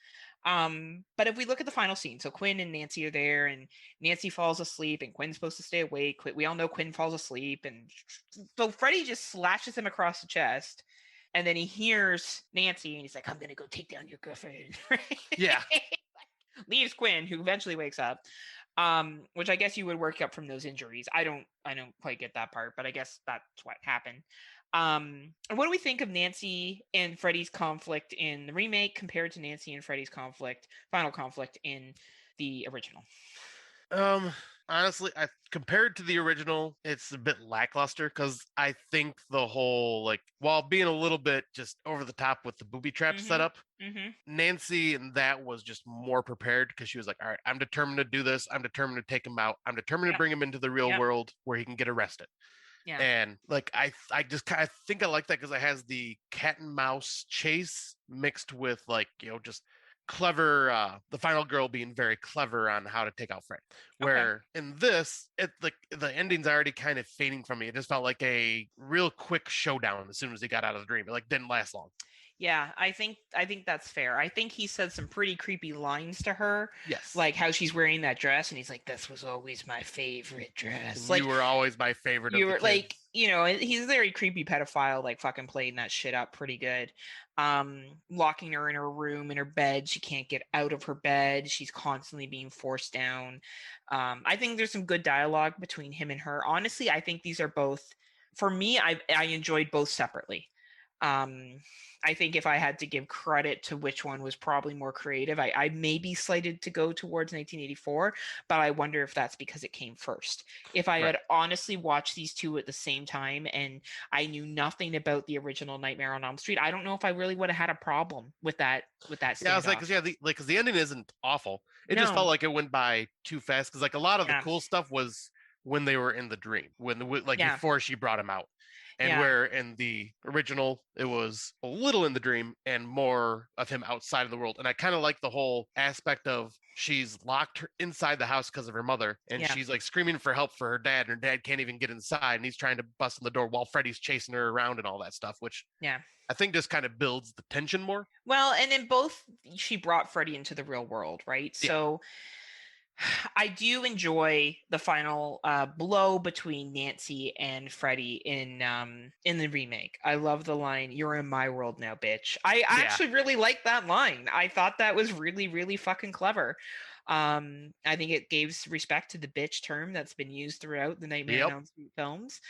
But if we look at the final scene, so Quinn and Nancy are there and Nancy falls asleep and Quinn's supposed to stay awake. We all know Quinn falls asleep, and so Freddy just slashes him across the chest, and then he hears Nancy and he's like, I'm gonna go take down your girlfriend. Yeah. leaves Quinn, who eventually wakes up. Which I guess you would work up from those injuries. I don't quite get that part, but I guess that's what happened. What do we think of Nancy and Freddy's conflict in the remake compared to Nancy and Freddy's final conflict in the original? Honestly, compared to the original, it's a bit lackluster because I think the whole while being a little bit just over the top with the booby trap setup, Nancy and that was just more prepared because she was like, all right, I'm determined to do this. I'm determined to take him out. I'm determined to bring him into the real world where he can get arrested. Yeah. And I just kind of think I like that because it has the cat and mouse chase mixed with just clever, the final girl being very clever on how to take out Fred. Where in this, the ending's already kind of fading from me. It just felt like a real quick showdown as soon as he got out of the dream. It didn't last long. Yeah, I think that's fair. I think he said some pretty creepy lines to her. Yes. Like how she's wearing that dress and he's like, "This was always my favorite dress." You were always my favorite. You were like, he's a very creepy pedophile, fucking playing that shit up pretty good. Locking her in her room, in her bed. She can't get out of her bed. She's constantly being forced down. I think there's some good dialogue between him and her. Honestly, I think these are both, for me, I enjoyed both separately. I think if I had to give credit to which one was probably more creative, I may be slated to go towards 1984, but I wonder if that's because it came first. If I had honestly watched these two at the same time and I knew nothing about the original Nightmare on Elm Street, I don't know if I really would have had a problem with that. Yeah, I was like, because the ending isn't awful. It just felt like it went by too fast. Because a lot of the cool stuff was when they were in the dream, before she brought him out. And where in the original, it was a little in the dream and more of him outside of the world. And I kind of like the whole aspect of she's locked inside the house because of her mother. And she's screaming for help for her dad. And her dad can't even get inside. And he's trying to bust in the door while Freddy's chasing her around and all that stuff, which I think just kind of builds the tension more. Well, and in both, she brought Freddy into the real world, right? Yeah. So I do enjoy the final blow between Nancy and Freddy in the remake. I love the line, "You're in my world now, bitch." I actually really like that line. I thought that was really, really fucking clever. I think it gives respect to the bitch term that's been used throughout the Nightmare on Elm Street films.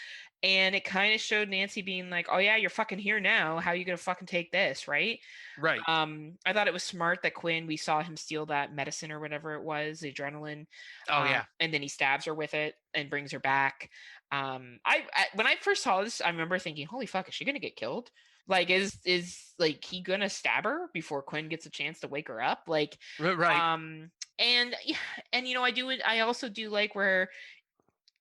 And it kind of showed Nancy being like, "Oh yeah, you're fucking here now. How are you gonna fucking take this?" Right? Right. I thought it was smart that Quinn, we saw him steal that medicine or whatever it was, the adrenaline. Oh yeah. And then he stabs her with it and brings her back. I when I first saw this, I remember thinking, "Holy fuck, is she gonna get killed? Like, is he gonna stab her before Quinn gets a chance to wake her up?" Like, right. And I also do like where,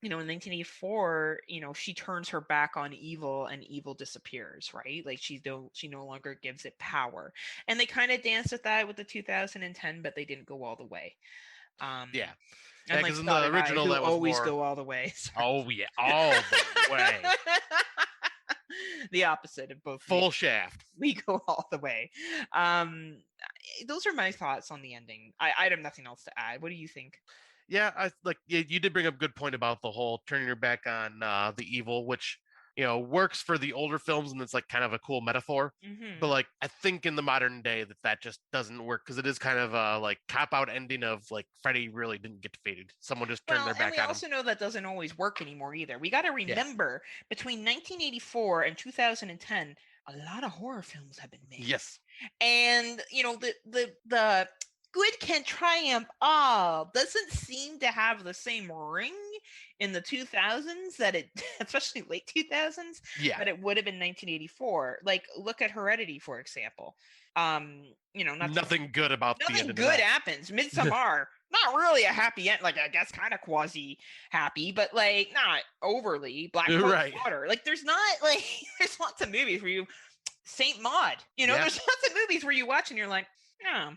in 1984, she turns her back on evil and evil disappears, right? Like she no longer gives it power. And they kind of danced with that with the 2010, but they didn't go all the way. Yeah, because in the original that was always more... go all the way. Oh yeah, all the way. The opposite of both. Full shaft. We go all the way. Those are my thoughts on the ending. I have nothing else to add. What do you think? Yeah, you did bring up a good point about the whole turning your back on the evil, which works for the older films, and it's kind of a cool metaphor. Mm-hmm. But I think in the modern day that just doesn't work because it is kind of a cop out ending of Freddy really didn't get defeated. Someone just turned their back on him. And we also know that doesn't always work anymore either. We got to remember between 1984 and 2010, a lot of horror films have been made. Yes. And the good can triumph all doesn't seem to have the same ring in the 2000s that it, especially late 2000s, that it would have in 1984. Look at Heredity, for example. Nothing good about the end. Nothing good happens. Midsommar, not really a happy end. I guess kind of quasi happy, but not overly. Black Water. There's not there's lots of movies where you Saint Maud. There's lots of movies where you watch and you're like, yeah.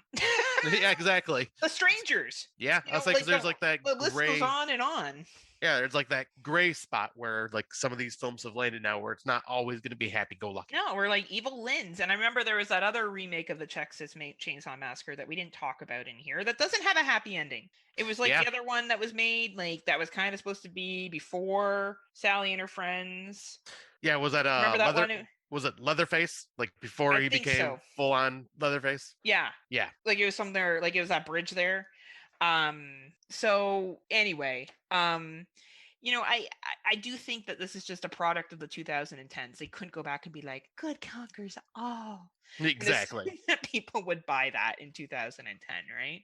Yeah, exactly. The Strangers. Yeah, I was because there's that the list gray... goes on and on. Yeah, there's that gray spot where some of these films have landed now where it's not always going to be happy-go-lucky. No, we're Evil Lynns. And I remember there was that other remake of the Texas Chainsaw Massacre that we didn't talk about in here that doesn't have a happy ending. It was the other one that was made, that was kind of supposed to be before Sally and her friends. Yeah, was that remember that one? was it Leatherface? Like before I he think became so. full on Leatherface? Yeah. Yeah. Like it was somewhere, like it was that bridge there. So anyway, I do think that this is just a product of the 2010s. They couldn't go back and be like, good conquers all. Exactly. And that people would buy that in 2010, right?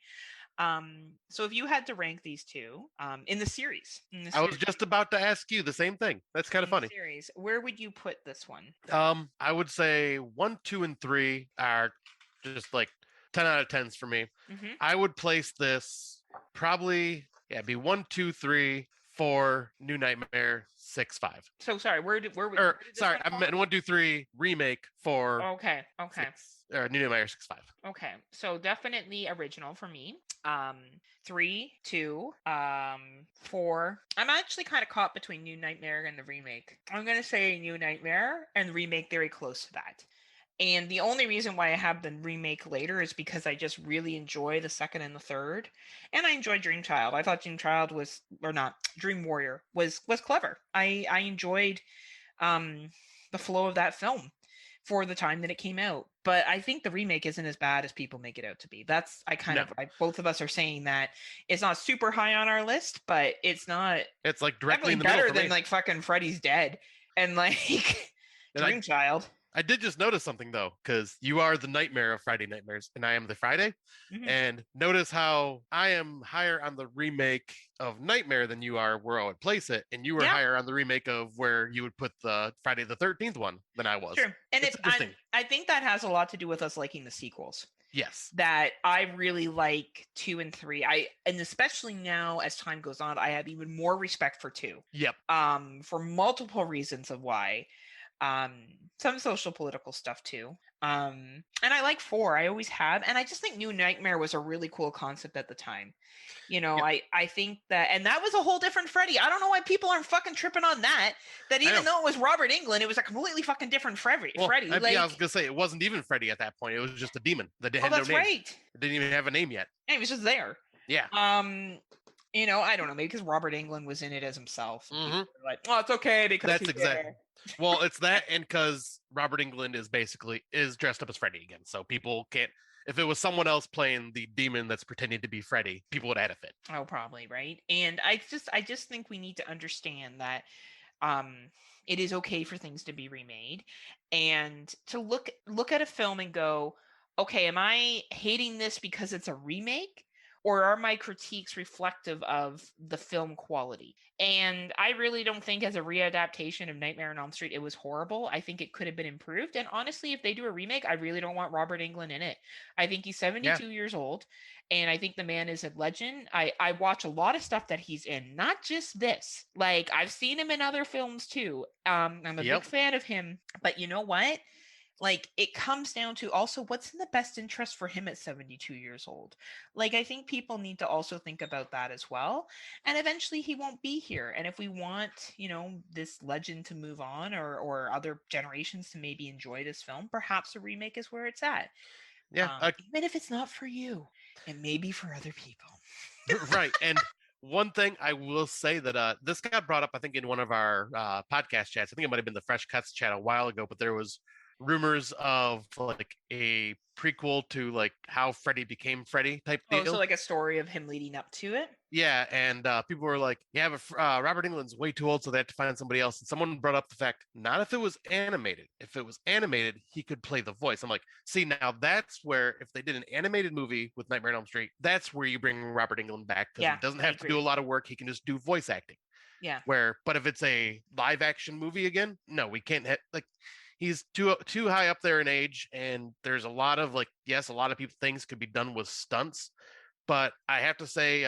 So if you had to rank these two in the series, I was just about to ask you the same thing. That's kind of funny. Series, where would you put this one? I would say 1, 2, and 3 are just like 10 out of 10s for me. Mm-hmm. I would place this probably, it'd be 1, 2, 3, 4, New Nightmare, 6, 5. So sorry, where did Or this sorry, one I meant 1, 2, 3 remake for Okay. 6, or New Nightmare 6, 5. Okay. So definitely original for me. 3, 2, 4. I'm actually kind of caught between New Nightmare and the remake. I'm gonna say New Nightmare and the remake very close to that. And the only reason why I have the remake later is because I just really enjoy the second and the third. And I enjoy Dream Child. I thought Dream Warrior was clever. I enjoyed the flow of that film for the time that it came out. But I think the remake isn't as bad as people make it out to be. That's both of us are saying that it's not super high on our list, but it's not. It's like directly in the better middle for than me. like fucking Freddy's Dead and like Dream Child. I did just notice something though, because you are the nightmare of Friday Nightmares, and I am the Friday. Mhm. And notice how I am higher on the remake of Nightmare than you are where I would place it, and you were higher on the remake of where you would put the Friday the 13th one than I was. True, and it's interesting. I think that has a lot to do with us liking the sequels. Yes. That I really like 2 and 3. And especially now as time goes on, I have even more respect for 2. Yep. For multiple reasons of why. Some social political stuff too. And I like 4. I always have. And I just think New Nightmare was a really cool concept at the time. You know, Yep. I think that, and that was a whole different Freddy. I don't know why people aren't fucking tripping on that. That even though it was Robert Englund, it was a completely fucking different Freddy. Freddy. I was gonna say it wasn't even Freddy at that point. It was just a demon that had no name. Right. It didn't even have a name yet. Yeah, he was just there. Yeah. You know, I don't know, maybe because Robert Englund was in it as himself. Mm-hmm. Like, well, it's okay because that's exactly. Well, it's that, and because Robert Englund is dressed up as Freddy again, so people can't. If it was someone else playing the demon that's pretending to be Freddy, people would add a fit. Oh, probably, right. And I just think we need to understand that it is okay for things to be remade, and to look at a film and go, okay, am I hating this because it's a remake? Or are my critiques reflective of the film quality? And I really don't think as a readaptation of Nightmare on Elm Street, it was horrible. I think it could have been improved. And honestly, if they do a remake, I really don't want Robert Englund in it. I think he's 72 years old. And I think the man is a legend. I watch a lot of stuff that he's in, not just this. Like, I've seen him in other films too. I'm a big fan of him. But you know what? Like, it comes down to also what's in the best interest for him at 72 years old. Like, I think people need to also think about that as well. And eventually he won't be here. And if we want, you know, this legend to move on, or other generations to maybe enjoy this film, perhaps a remake is where it's at. Yeah. Even if it's not for you, it may be for other people. Right. And one thing I will say that this got brought up, I think, in one of our podcast chats. I think it might have been the Fresh Cuts chat a while ago, but there was rumors of like a prequel to like how Freddy became Freddy type deal. So like a story of him leading up to it. Yeah, and people were like, "Yeah, but Robert Englund's way too old, so they have to find somebody else." And someone brought up the fact, not if it was animated. If it was animated, he could play the voice. I'm like, see, now that's where if they did an animated movie with Nightmare on Elm Street, that's where you bring Robert Englund back because he doesn't have to do a lot of work. He can just do voice acting. Yeah. But if it's a live action movie again, no, we can't he's too high up there in age, and there's a lot of a lot of people things could be done with stunts, but I have to say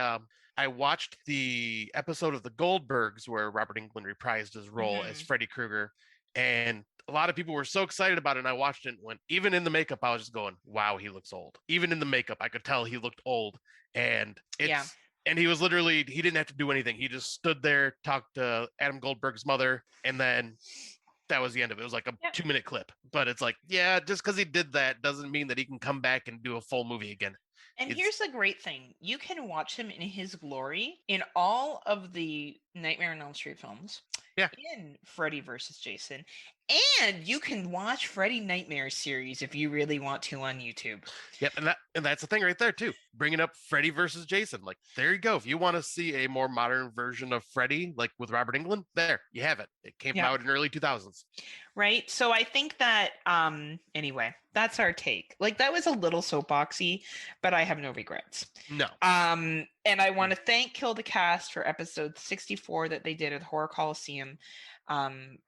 I watched the episode of the Goldbergs where Robert Englund reprised his role as Freddy Krueger, and a lot of people were so excited about it, and I watched it and went, even in the makeup I was just going, wow, he looks old. Even in the makeup I could tell he looked old, and and he was literally, he didn't have to do anything. He just stood there, talked to Adam Goldberg's mother, and then that was the end of it. It was like a 2-minute clip. But it's like, yeah, just because he did that doesn't mean that he can come back and do a full movie again. And here's the great thing. You can watch him in his glory in all of the Nightmare on Elm Street films. Yeah. in Freddy vs. Jason. And you can watch Freddy Nightmare series if you really want to on YouTube. Yep, and that's the thing right there too. Bringing up Freddy versus Jason, like there you go. If you want to see a more modern version of Freddy, like with Robert Englund, there you have it. It came Yep. out in early 2000s. Right. So I think that anyway, that's our take. Like that was a little soapboxy, but I have no regrets. No. And I want to thank Kill the Cast for episode 64 that they did at Horror Coliseum.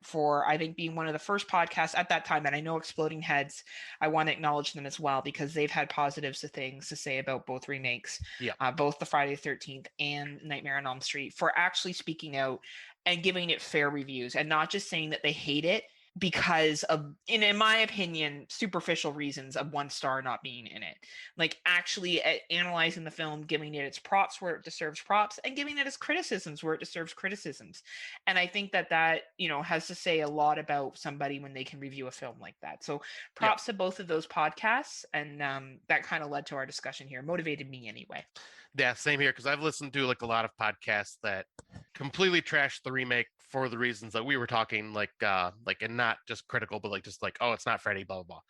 For I think being one of the first podcasts at that time, and I know Exploding Heads, I want to acknowledge them as well because they've had positives to things to say about both remakes, both the Friday the 13th and Nightmare on Elm Street, for actually speaking out and giving it fair reviews and not just saying that they hate it because of, in my opinion, superficial reasons of 1 star not being in it. Like actually analyzing the film, giving it its props where it deserves props, and giving it its criticisms where it deserves criticisms. And I think that has to say a lot about somebody when they can review a film like that. So props to both of those podcasts, and that kind of led to our discussion here. Motivated me anyway. Yeah, same here, because I've listened to like a lot of podcasts that completely trashed the remake for the reasons that we were talking, and not just critical, but like just like, oh, it's not Freddy, blah blah blah.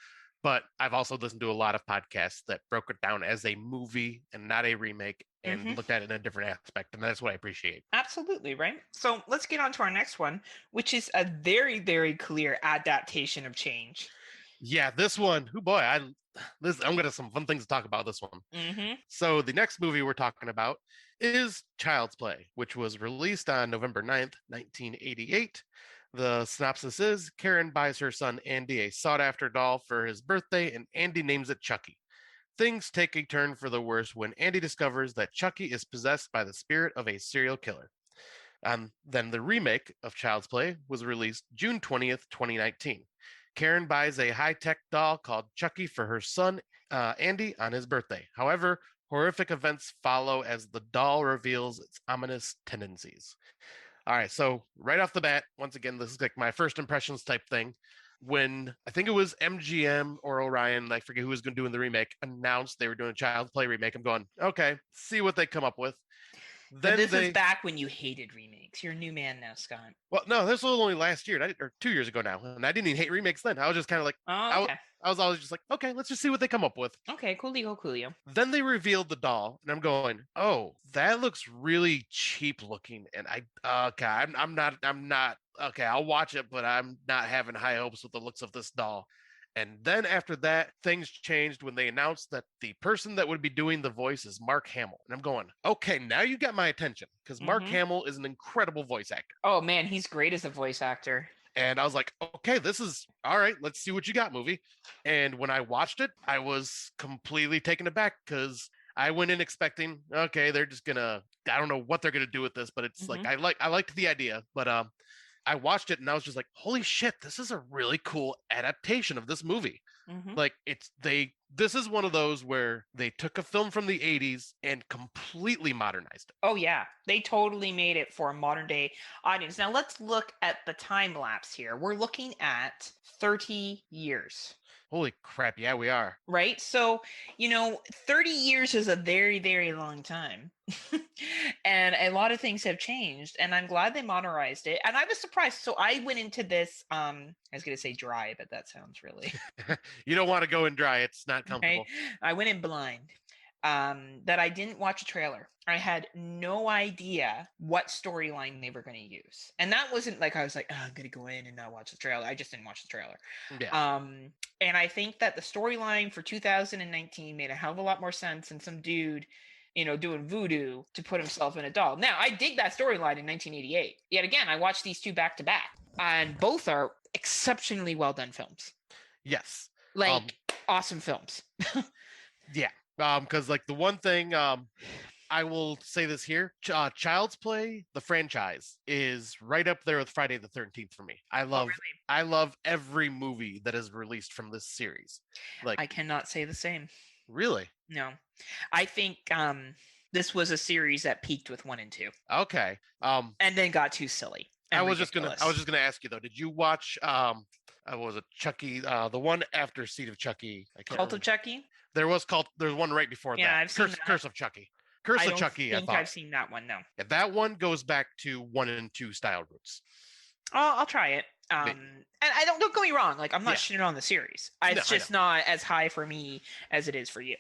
But I've also listened to a lot of podcasts that broke it down as a movie and not a remake, and looked at it in a different aspect, and that's what I appreciate. Absolutely, right? So let's get on to our next one, which is a very, very clear adaptation of change. Yeah, this one, oh boy, I'm gonna have some fun things to talk about this one. So the next movie we're talking about is Child's Play, which was released on November 9th, 1988. The synopsis is Karen buys her son Andy a sought-after doll for his birthday, and Andy names it Chucky. Things take a turn for the worse when Andy discovers that Chucky is possessed by the spirit of a serial killer. Then the remake of Child's Play was released June 20th, 2019. Karen buys a high-tech doll called Chucky for her son, Andy, on his birthday. However, horrific events follow as the doll reveals its ominous tendencies. All right, so right off the bat, once again, this is like my first impressions type thing. When I think it was MGM or Orion, I forget who was going to do in the remake, announced they were doing a Child's Play remake, I'm going, okay, see what they come up with. Then this is back when you hated remakes. You're a new man now, Scott. Well, no, this was only last year, or 2 years ago now, and I didn't even hate remakes then. I was just kind of like, okay. I was always just like, okay, let's just see what they come up with. Okay, coolio. Then they revealed the doll, and I'm going, oh, that looks really cheap looking, and I'm not okay. I'll watch it, but I'm not having high hopes with the looks of this doll. And then after that, things changed when they announced that the person that would be doing the voice is Mark Hamill. And I'm going, okay, now you got my attention, because Mark Hamill is an incredible voice actor. Oh, man, he's great as a voice actor. And I was like, okay, this is all right. Let's see what you got, movie. And when I watched it, I was completely taken aback because I went in expecting, okay, they're just gonna, I don't know what they're gonna do with this, but it's like I liked the idea, but I watched it and I was just like, holy shit, this is a really cool adaptation of this movie. Like this is one of those where they took a film from the 80s and completely modernized it. Oh yeah, they totally made it for a modern day audience. Now let's look at the time lapse here. We're looking at 30 years. Holy crap, yeah, we are. Right? So, 30 years is a very, very long time. And a lot of things have changed, and I'm glad they modernized it. And I was surprised. So I went into this, I was going to say dry, but that sounds really... You don't want to go in dry. It's not comfortable. Right? I went in blind. That I didn't watch a trailer. I had no idea what storyline they were going to use. And that wasn't like I was like, oh, I'm going to go in and not watch the trailer. I just didn't watch the trailer. Yeah. And I think that the storyline for 2019 made a hell of a lot more sense than some dude, doing voodoo to put himself in a doll. Now, I dig that storyline in 1988. Yet again, I watched these two back to back, and both are exceptionally well done films. Yes. Awesome films. Yeah. Because like the one thing I will say this here, Child's Play, the franchise, is right up there with Friday the 13th for me. I love every movie that is released from this series. Like, I cannot say the same. Really? No. I think this was a series that peaked with 1 and 2. Okay. And then got too silly. I was just gonna ask you though, did you watch what was it, Chucky, the one after Seed of Chucky? Cult of Chucky? There's one right before that. I've seen Curse of Chucky. Curse of Chucky, I thought. I've seen that one, no. Yeah, that one goes back to 1 and 2 style roots. I'll try it. And I don't get me wrong, like I'm not Yeah. shitting on the series. No, It's I just not as high for me as it is for you.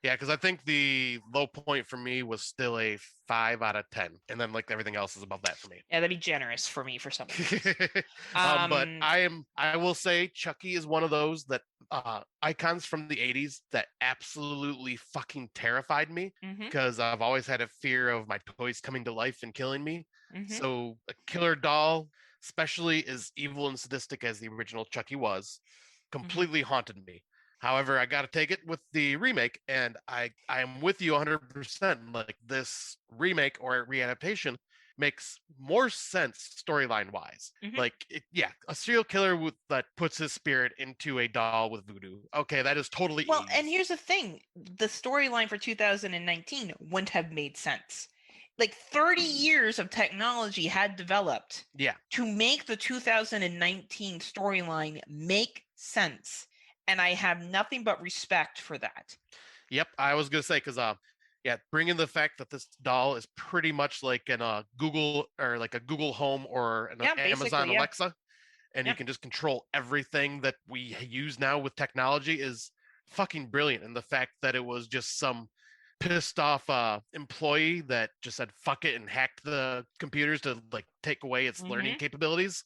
Yeah, because I think the low point for me was still a 5 out of 10, and then like everything else is above that for me. Yeah, that'd be generous for me for some of these. But I will say Chucky is one of those that icons from the 80s that absolutely fucking terrified me because I've always had a fear of my toys coming to life and killing me. So a killer doll, especially as evil and sadistic as the original Chucky was, completely haunted me. However, I got to take it with the remake, and I am with you 100%. Like this remake or readaptation makes more sense storyline wise. Like, a serial killer that puts his spirit into a doll with voodoo. Okay, that is totally well. 80s. And here's the thing: the storyline for 2019 wouldn't have made sense. Like 30 years of technology had developed to make the 2019 storyline make sense. And I have nothing but respect for that. Yep, I was gonna say because bring in the fact that this doll is pretty much like an Google or like a Google Home or an Amazon Alexa, and you can just control everything that we use now with technology is fucking brilliant. And the fact that it was just some pissed off employee that just said fuck it and hacked the computers to like take away its learning capabilities,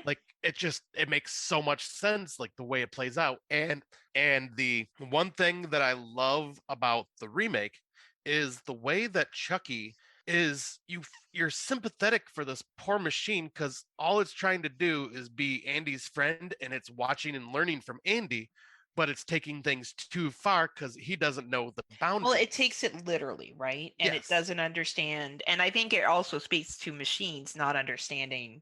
like it makes so much sense, like the way it plays out. And the one thing that I love about the remake is the way that Chucky is you're sympathetic for this poor machine because all it's trying to do is be Andy's friend, and it's watching and learning from Andy, but it's taking things too far because he doesn't know the boundaries. Well, it takes it literally, right? And it doesn't understand. And I think it also speaks to machines not understanding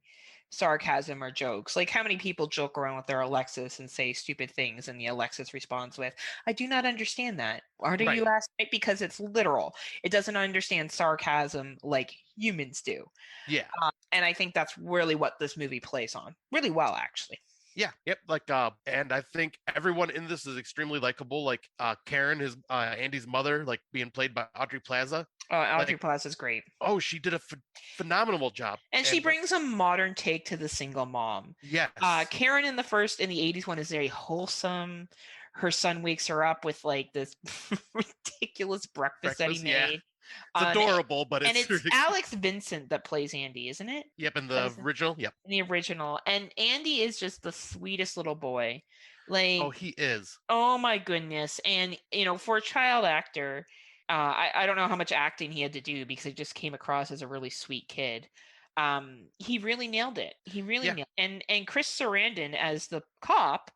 sarcasm or jokes. Like how many people joke around with their Alexis and say stupid things, and the Alexis responds with, I do not understand that. Why do you ask? Because it's literal. It doesn't understand sarcasm like humans do. Yeah. And I think that's really what this movie plays on. Really well, actually. Yeah, yep. Like, and I think everyone in this is extremely likable. Like, Karen, his Andy's mother, like being played by Audrey Plaza. Audrey Plaza's great. Oh, she did a phenomenal job. And she brings a modern take to the single mom. Yes. Karen in the 80s one is very wholesome. Her son wakes her up with like this ridiculous breakfast that he made. It's adorable, but it's Alex Vincent that plays Andy, isn't it? Yep, in the original. Yep. In the original. And Andy is just the sweetest little boy. Like, oh, he is. Oh my goodness. And for a child actor, I don't know how much acting he had to do because he just came across as a really sweet kid. He really nailed it. He really nailed it. And Chris Sarandon as the cop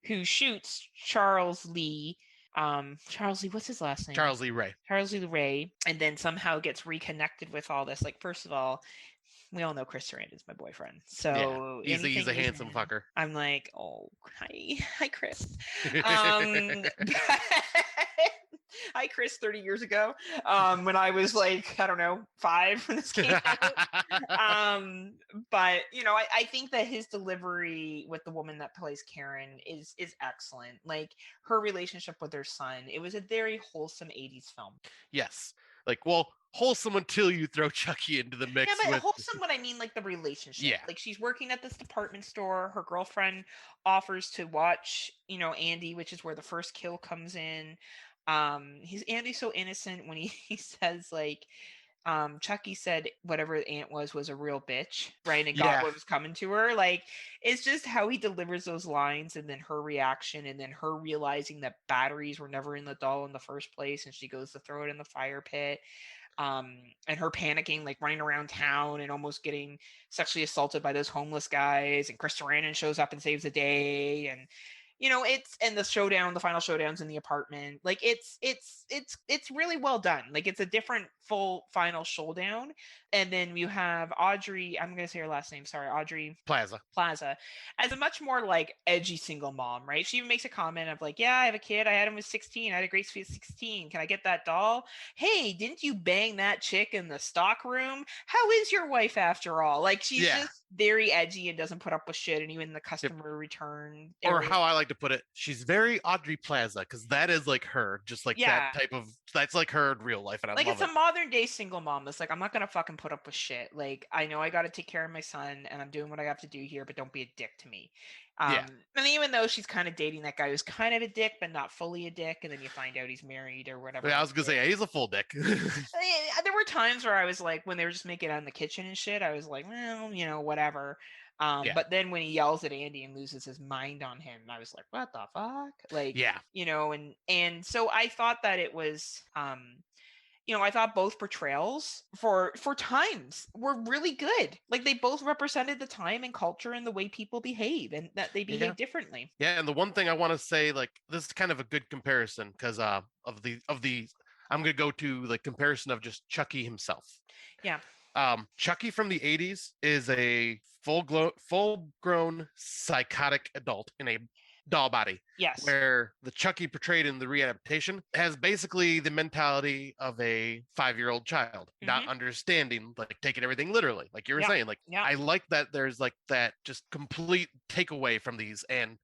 who shoots Charles Lee, what's his last name? Charles Lee Ray. And then somehow gets reconnected with all this. Like, first of all, we all know Chris Sarandon's my boyfriend. So he's a handsome fucker. I'm like, oh, hi, Chris. Hi, Chris, 30 years ago, when I was like, I don't know, 5 when this came out. But, I think that his delivery with the woman that plays Karen is excellent. Like, her relationship with her son, it was a very wholesome 80s film. Yes. Like, well, wholesome until you throw Chucky into the mix. Yeah, but wholesome, what I mean, like the relationship. Yeah. Like she's working at this department store. Her girlfriend offers to watch, Andy, which is where the first kill comes in. Andy's so innocent when he says like, Chucky said whatever the aunt was a real bitch, right? And got what was coming to her. Like, it's just how he delivers those lines, and then her reaction, and then her realizing that batteries were never in the doll in the first place, and she goes to throw it in the fire pit. And her panicking, like running around town and almost getting sexually assaulted by those homeless guys. And Chris Sarandon shows up and saves the day. And, and the final showdown's in the apartment. Like it's really well done. Like it's a different full final showdown. And then you have Audrey, I'm going to say her last name. Sorry. Audrey Plaza as a much more like edgy single mom, right? She even makes a comment of like, yeah, I have a kid. I had him with 16. I had a great sweet 16. Can I get that doll? Hey, didn't you bang that chick in the stock room? How is your wife after all? Like she's just very edgy and doesn't put up with shit, and even the customer return Or area. how I like to put it, she's very Audrey Plaza, because that is like her, just like Yeah. that type of, that's like her in real life, and I Like, love it's it. a modern day single mom that's like, I'm not gonna fucking put up with shit. Like, I know I gotta take care of my son, and I'm doing what I have to do here, but don't be a dick to me. Yeah. And even though she's kind of dating that guy who's kind of a dick, but not fully a dick, and then you find out he's married or whatever. Yeah, I was gonna say, yeah, he's a full dick. There were times where I was like, when they were just making out in the kitchen and shit, I was like, well, you know, whatever. Yeah. But then when he yells at Andy and loses his mind on him, I was like, what the fuck? Like, Yeah. you know, and so I thought that it was, you know, I thought both portrayals for times were really good. Like, they both represented the time and culture and the way people behave, and that they behave differently. Yeah, and the one thing I want to say, like, this is kind of a good comparison because of the I'm gonna go to the comparison of just Chucky himself. Yeah. Chucky from the 80s is a full-grown psychotic adult in a doll body. Yes. Where the Chucky portrayed in the readaptation has basically the mentality of a 5-year-old child, not understanding, like taking everything literally, like you were saying. Like, I like that there's like that just complete takeaway from these, and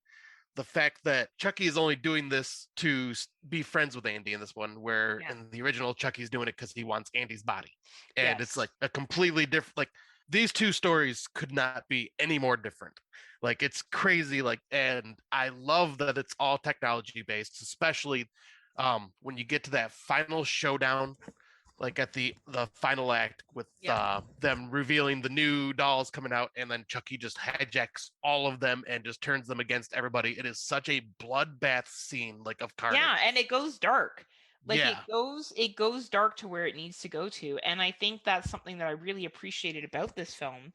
the fact that Chucky is only doing this to be friends with Andy in this one, where in the original Chucky's doing it because he wants Andy's body, and it's like a completely different. Like, these two stories could not be any more different. Like, it's crazy. Like, and I love that it's all technology based, especially when you get to that final showdown, like at the final act with them revealing the new dolls coming out, and then Chucky just hijacks all of them and just turns them against everybody. It is such a bloodbath scene, like, of carnage. Yeah, and it goes dark. Like, it goes dark to where it needs to go to. And I think that's something that I really appreciated about this film,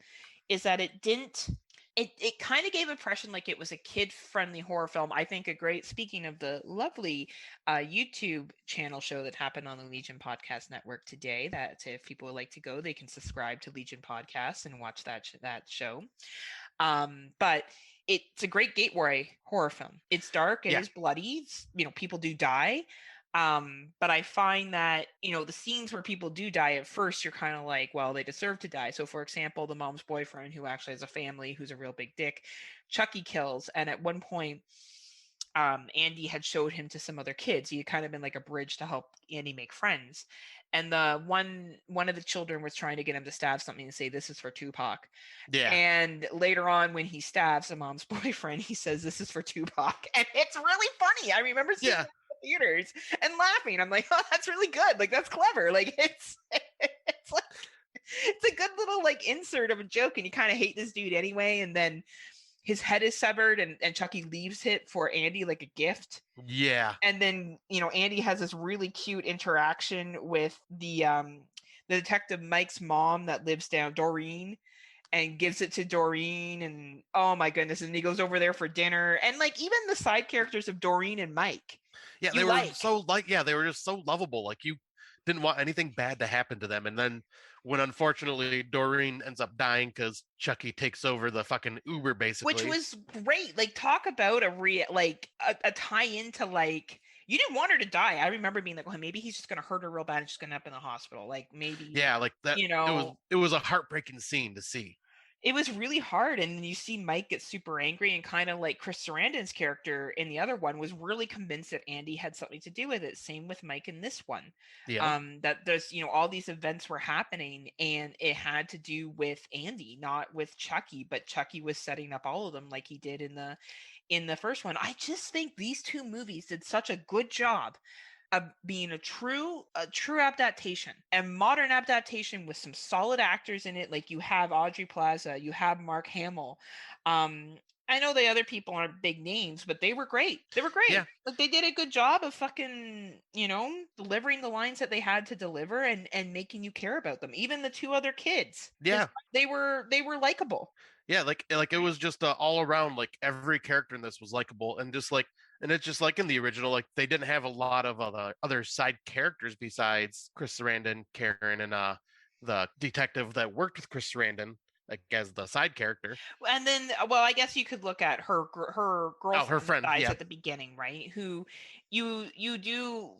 is that it didn't, it kind of gave impression like it was a kid-friendly horror film. I think speaking of the lovely YouTube channel show that happened on the Legion Podcast Network today, that if people would like to go, they can subscribe to Legion Podcasts and watch that show. But it's a great gateway horror film. It's dark, it is bloody, you know, people do die. But I find that, you know, the scenes where people do die at first, you're kind of like, well, they deserve to die. So, for example, the mom's boyfriend, who actually has a family, who's a real big dick, Chucky kills. And at one point, Andy had showed him to some other kids. He had kind of been like a bridge to help Andy make friends. And the one of the children was trying to get him to stab something and say, "This is for Tupac." Yeah. And later on, when he stabs the mom's boyfriend, he says, "This is for Tupac." And it's really funny. I remember seeing it in the theaters and laughing. I'm like, oh, that's really good. Like, that's clever. Like, it's like, it's a good little like insert of a joke, and you kind of hate this dude anyway. And then his head is severed, and Chucky leaves it for Andy like a gift. Yeah. And then, you know, Andy has this really cute interaction with the detective Mike's mom that lives down, Doreen, and gives it to Doreen. And oh my goodness, and he goes over there for dinner. And like, even the side characters of Doreen and Mike. Yeah, they were so they were just so lovable. Like, you didn't want anything bad to happen to them. And then when unfortunately Doreen ends up dying because Chucky takes over the fucking Uber, basically. Which was great. Like, talk about a tie into, like, you didn't want her to die. I remember being like, well, maybe he's just gonna hurt her real bad and she's gonna end up in the hospital. Like, maybe. Yeah, like that. You know, it was a heartbreaking scene to see. It was really hard, and you see Mike get super angry, and kind of like Chris Sarandon's character in the other one was really convinced that Andy had something to do with it. Same with Mike in this one. Yeah. That there's, you know, all these events were happening, and it had to do with Andy, not with Chucky, but Chucky was setting up all of them like he did in the first one. I just think these two movies did such a good job of being a true adaptation, and modern adaptation with some solid actors in it. Like, you have Audrey Plaza, you have Mark Hamill. I know the other people aren't big names, but they were great. Yeah. Like, they did a good job of fucking, you know, delivering the lines that they had to deliver, and making you care about them. Even the two other kids. Yeah. They were likable. Yeah, like it was just all around, like, every character in this was likable, and just like, and it's just like in the original, like, they didn't have a lot of other side characters besides Chris Sarandon, Karen, and the detective that worked with Chris Sarandon, like as the side character. And then, well, I guess you could look at her girlfriend, her friend, that dies yeah. at the beginning, right? Who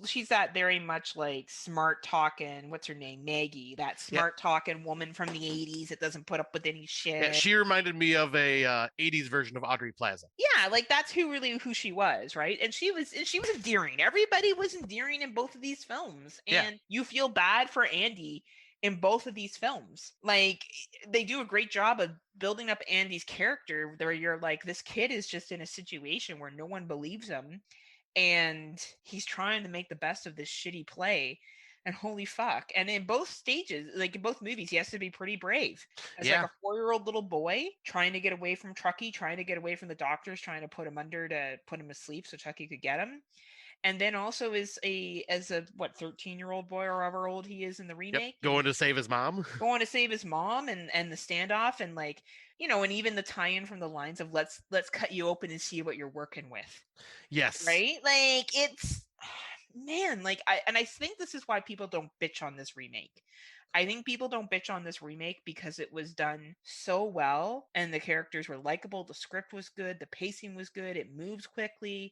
she's that very much like smart talking. What's her name? Maggie, that smart talking woman from the 80s that doesn't put up with any shit. Yeah, she reminded me of a 80s version of Audrey Plaza. Yeah, like that's who she was, right? And she was endearing. Everybody was endearing in both of these films, and you feel bad for Andy in both of these films. Like, they do a great job of building up Andy's character, where you're like, this kid is just in a situation where no one believes him, and he's trying to make the best of this shitty play. And holy fuck. And in both stages, like in both movies, he has to be pretty brave. As like a 4-year-old little boy trying to get away from Chucky, trying to get away from the doctors, trying to put him under to put him asleep so Chucky could get him. And then also as a 13-year-old boy or however old he is in the remake. Going to save his mom. Going to save his mom, and the standoff, and like, you know, and even the tie-in from the lines of let's cut you open and see what you're working with. Yes. Right? Like, it's, man, like, I think this is why people don't bitch on this remake. I think people don't bitch on this remake because it was done so well, and the characters were likable, the script was good, the pacing was good, it moves quickly,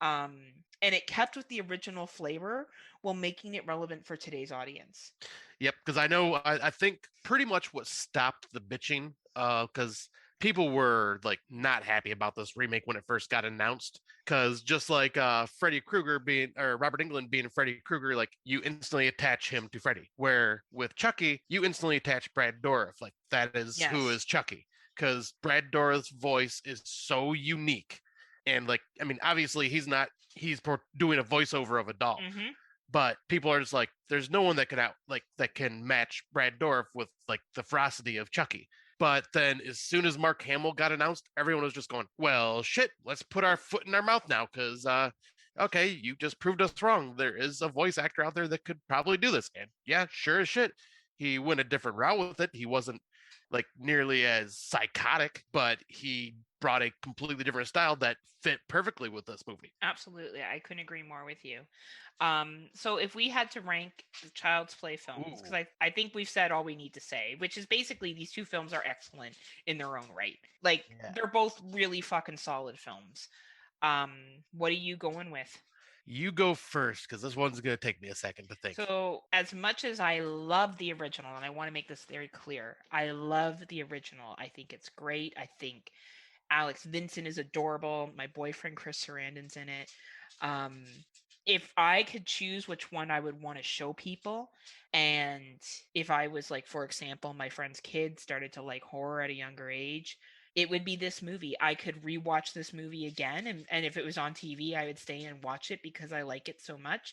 and it kept with the original flavor while making it relevant for today's audience. Yep, because I think pretty much what stopped the bitching, because people were like not happy about this remake when it first got announced, because just like Freddy Krueger or Robert Englund being Freddy Krueger, like you instantly attach him to Freddy, where with Chucky you instantly attach Brad Dourif, like that is who is Chucky, because Brad Dourif's voice is so unique, and like, I mean, obviously he's doing a voiceover of a doll. Mm-hmm. But people are just like, there's no one that can match Brad Dourif with like the ferocity of Chucky. But then as soon as Mark Hamill got announced, everyone was just going, well, shit, let's put our foot in our mouth now, because okay, you just proved us wrong. There is a voice actor out there that could probably do this. And yeah, sure as shit, he went a different route with it. He wasn't like nearly as psychotic, but he brought a completely different style that fit perfectly with this movie. Absolutely. I couldn't agree more with you. So if we had to rank the Child's Play films, because I think we've said all we need to say, which is basically these two films are excellent in their own right. Like, they're both really fucking solid films. What are you going with? You go first, because this one's going to take me a second to think. So as much as I love the original, and I want to make this very clear, I love the original. I think it's great. I think Alex Vincent is adorable. My boyfriend Chris Sarandon's in it. If I could choose which one I would want to show people, and if I was like, for example, my friend's kid started to like horror at a younger age, it would be this movie. I could rewatch this movie again, and if it was on TV, I would stay and watch it because I like it so much.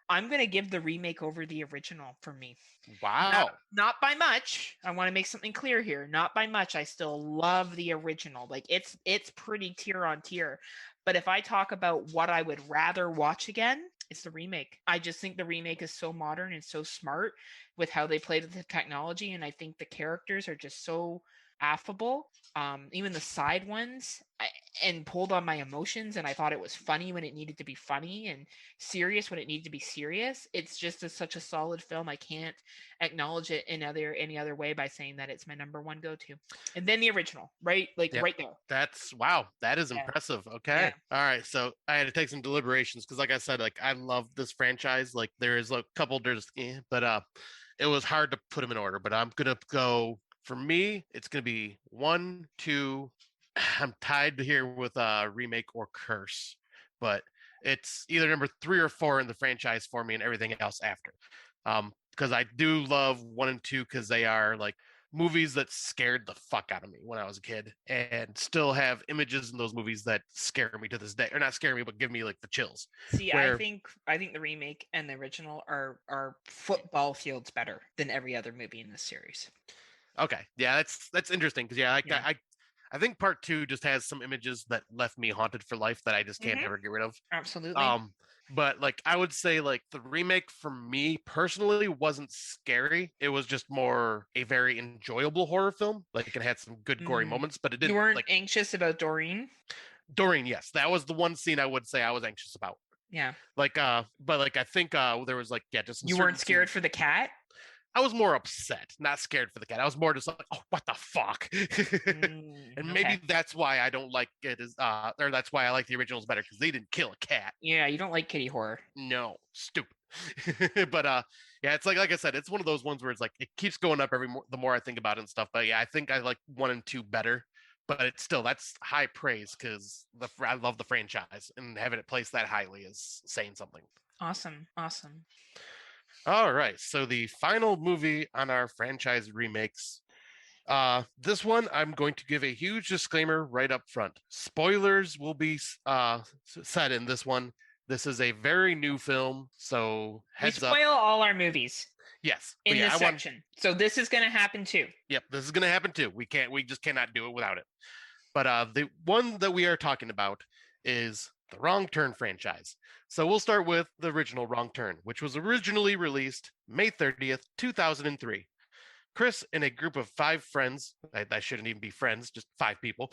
I'm going to give the remake over the original for me. Wow. Not by much. I want to make something clear here. Not by much. I still love the original. Like, it's pretty tier on tier. But if I talk about what I would rather watch again, it's the remake. I just think the remake is so modern and so smart with how they played with the technology. And I think the characters are just so affable. Even the side ones, and pulled on my emotions, and I thought it was funny when it needed to be funny and serious when it needed to be serious. It's just such a solid film. I can't acknowledge it in any other way by saying that it's my number one go-to. And then the original, right? Like, right there. That's, wow, that is impressive. Okay. All right, so I had to take some deliberations because, like I said, like, I love this franchise. Like, there is a couple but it was hard to put them in order. But I'm gonna go, for me, it's going to be 1, 2. I'm tied here with Remake or Curse, but it's either number 3 or 4 in the franchise for me, and everything else after. Because I do love 1 and 2 because they are like movies that scared the fuck out of me when I was a kid, and still have images in those movies that scare me to this day, or not scare me, but give me like the chills. See, I think the remake and the original are football fields better than every other movie in this series. Okay, yeah, that's interesting because I think part 2 just has some images that left me haunted for life that I just can't ever get rid of. Absolutely. But like, I would say like the remake for me personally wasn't scary. It was just more a very enjoyable horror film. Like, it had some good gory moments, but it didn't. You weren't anxious about Doreen? Doreen, yes, that was the one scene I would say I was anxious about. Yeah. Like, but like, I think there was like, just you weren't scared for the cat? I was more upset, not scared for the cat. I was more just like, oh, what the fuck? And maybe that's why I don't like it or that's why I like the originals better, because they didn't kill a cat. Yeah, you don't like kitty horror. No, stupid. But yeah, it's like I said, it's one of those ones where it's like it keeps going up the more I think about it and stuff. But yeah, I think I like 1 and 2 better. But it's still, that's high praise, because I love the franchise, and having it placed that highly is saying something. Awesome. All right, so the final movie on our franchise remakes. This one, I'm going to give a huge disclaimer right up front. Spoilers will be said in this one. This is a very new film, so heads up. We spoil all our movies. Yes. In this section. So this is going to happen too. Yep, this is going to happen too. We just cannot do it without it. But the one that we are talking about is the Wrong Turn franchise. So we'll start with the original Wrong Turn, which was originally released May 30th, 2003. Chris and a group of 5 friends, that shouldn't even be friends, just 5 people,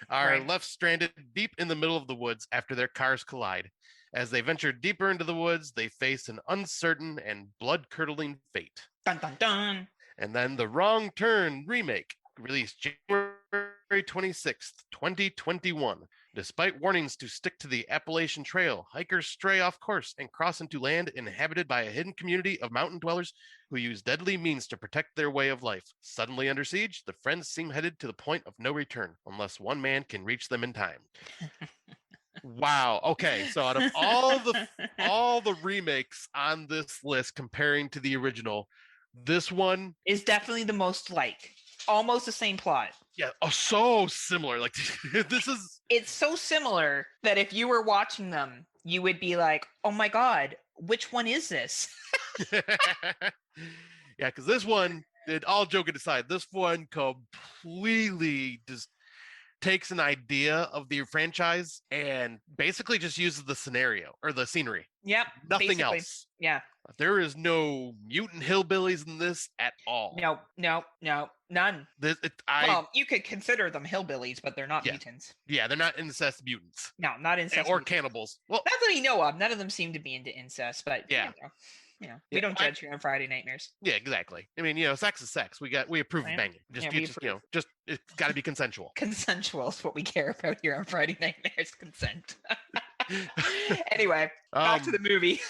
are left stranded deep in the middle of the woods after their cars collide. As they venture deeper into the woods, they face an uncertain and blood-curdling fate. Dun, dun, dun. And then the Wrong Turn remake, released January 26th, 2021. Despite warnings to stick to the Appalachian Trail, hikers stray off course and cross into land inhabited by a hidden community of mountain dwellers who use deadly means to protect their way of life. Suddenly under siege, the friends seem headed to the point of no return, unless one man can reach them in time. Wow. Okay. So out of all the remakes on this list comparing to the original, this one is definitely the most like. Almost the same plot. Yeah. Oh, so similar. Like it's so similar that if you were watching them, you would be like, oh my God, which one is this? Yeah, because this one, all joking aside, this one completely just takes an idea of the franchise and basically just uses the scenario or the scenery. Yep. Nothing basically. else. Yeah. There is no mutant hillbillies in this at all. No, none. Well, you could consider them hillbillies, but they're not mutants. Yeah, they're not incest mutants. No, not incest or mutants. Cannibals. Well, not that we know of. None of them seem to be into incest, but yeah. We don't judge here on Friday Nightmares. Yeah, exactly. I mean, sex is sex. We approve of banging. Just it's got to be consensual. Consensual is what we care about here on Friday Nightmares. Consent. Anyway, back to the movie.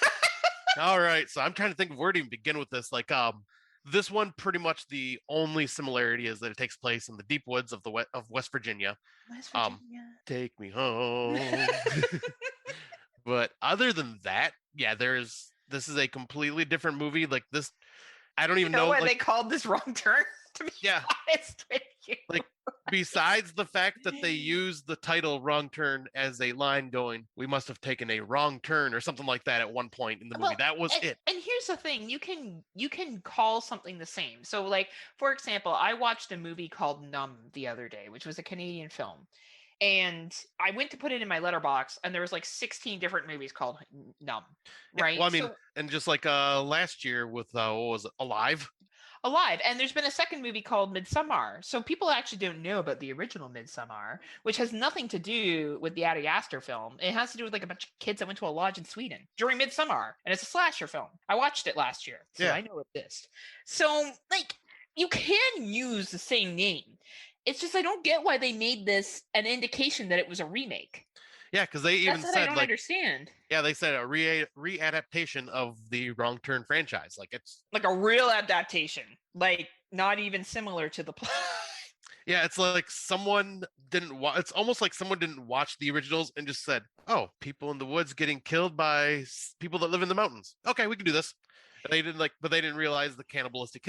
All right, so I'm trying to think of where to even begin with this. Like, this one pretty much the only similarity is that it takes place in the deep woods of West Virginia. West Virginia. Take me home. But other than that, yeah, this is a completely different movie. Like this, I don't even know why they called this Wrong Turn. To be honest with you, like besides the fact that they use the title Wrong Turn as a line going, we must have taken a wrong turn or something like that at one point in the movie. That was it. And here's the thing, you can call something the same. So like, for example, I watched a movie called Numb the other day, which was a Canadian film. And I went to put it in my letterbox, and there was like 16 different movies called Numb, right? Well, I mean, and just like last year with what was it, Alive, and there's been a second movie called Midsommar. So people actually don't know about the original Midsommar, which has nothing to do with the Ari Aster film. It has to do with like a bunch of kids that went to a lodge in Sweden during Midsommar, and it's a slasher film. I watched it last year, so I know it exists. So like, you can use the same name. It's just I don't get why they made this an indication that it was a remake. Yeah, because they even said I don't understand. Yeah, they said a readaptation of the Wrong Turn franchise. Like it's like a real adaptation, like not even similar to the plot. Yeah, it's like someone didn't watch. It's almost like someone didn't watch the originals and just said, "Oh, people in the woods getting killed by people that live in the mountains. Okay, we can do this." They didn't but they didn't realize the cannibalistic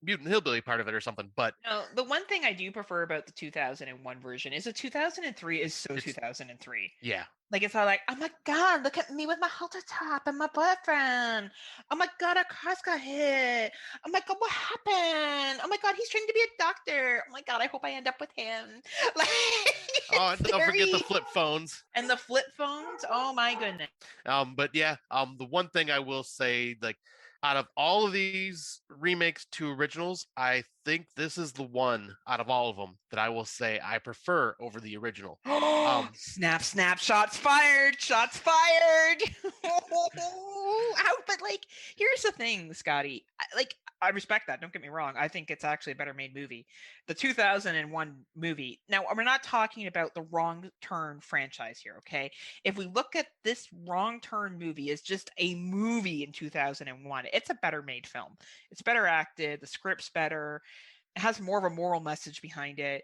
mutant hillbilly part of it or something. But no, the one thing I do prefer about the 2001 version is the 2003 is so 2003. Yeah. Like it's all like, oh my God, look at me with my halter top and my boyfriend. Oh my God, our cars got hit. Oh my God, what happened? Oh my God, he's training to be a doctor. Oh my God, I hope I end up with him. Like, and don't forget the flip phones. And the flip phones. Oh my goodness. But yeah, the one thing I will say, like, out of all of these remakes to originals, I think this is the one out of all of them that I will say I prefer over the original. Snap, snap, shots fired, shots fired. But like, here's the thing, Scotty. I respect that. Don't get me wrong. I think it's actually a better made movie. The 2001 movie. Now, we're not talking about the Wrong Turn franchise here, okay? If we look at this Wrong Turn movie as just a movie in 2001, it's a better made film. It's better acted. The script's better. It has more of a moral message behind it.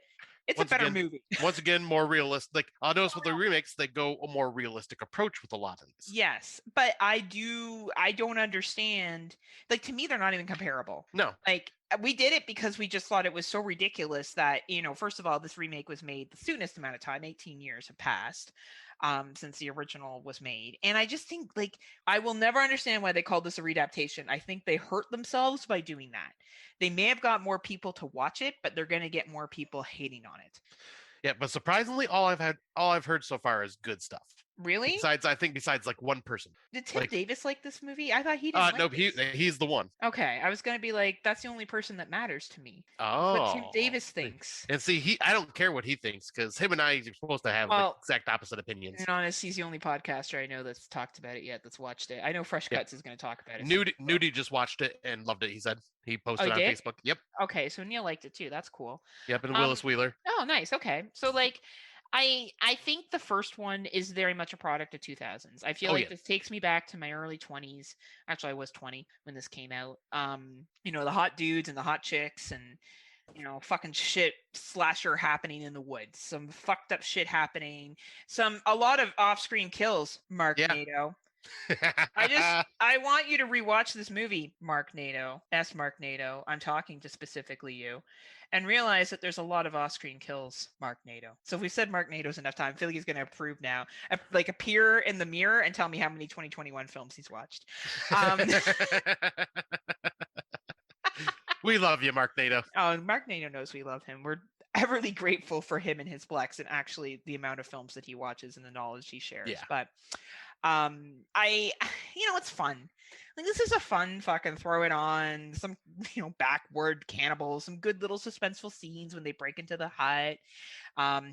It's a better movie. Once again, more realistic. Like, I'll notice with the remakes, they go a more realistic approach with a lot of these. Yes, but I don't understand. Like, to me, they're not even comparable. No. Like, we did it because we just thought it was so ridiculous that, first of all, this remake was made the soonest amount of time. 18 years have passed since the original was made. And I just think, like, I will never understand why they called this a readaptation. I think they hurt themselves by doing that. They may have got more people to watch it, but they're going to get more people hating on it. Yeah, but surprisingly, all I've heard so far is good stuff. Really? Besides like one person. Did Tim Davis like this movie? I thought he didn't. No, he's the one. Okay, I was gonna be like, that's the only person that matters to me. Oh, what Tim Davis thinks. And see, I don't care what he thinks because him and I are supposed to have the exact opposite opinions. To be honest, he's the only podcaster I know that's talked about it yet. That's watched it. I know Fresh Cuts is gonna talk about it. Nudie just watched it and loved it. He said he posted it on Facebook. Yep. Okay, so Neil liked it too. That's cool. Yep, and Willis Wheeler. Oh, nice. Okay, so like. I think the first one is very much a product of 2000s. I feel this takes me back to my early 20s. Actually, I was 20 when this came out. The hot dudes and the hot chicks and, fucking shit slasher happening in the woods. Some fucked up shit happening. A lot of off-screen kills, Mark Nato. I want you to rewatch this movie, Mark Nato. Mark Nato. I'm talking to specifically you. And realize that there's a lot of off-screen kills, Mark Nato. So if we said Mark Nato's enough time, I feel like he's going to approve now. Appear in the mirror and tell me how many 2021 films he's watched. We love you, Mark Nato. Oh, Mark Nato knows we love him. We're everly grateful for him and his Plex and actually the amount of films that he watches and the knowledge he shares. Yeah. But it's fun. Like, this is a fun fucking throw it on, some, backward cannibals, some good little suspenseful scenes when they break into the hut.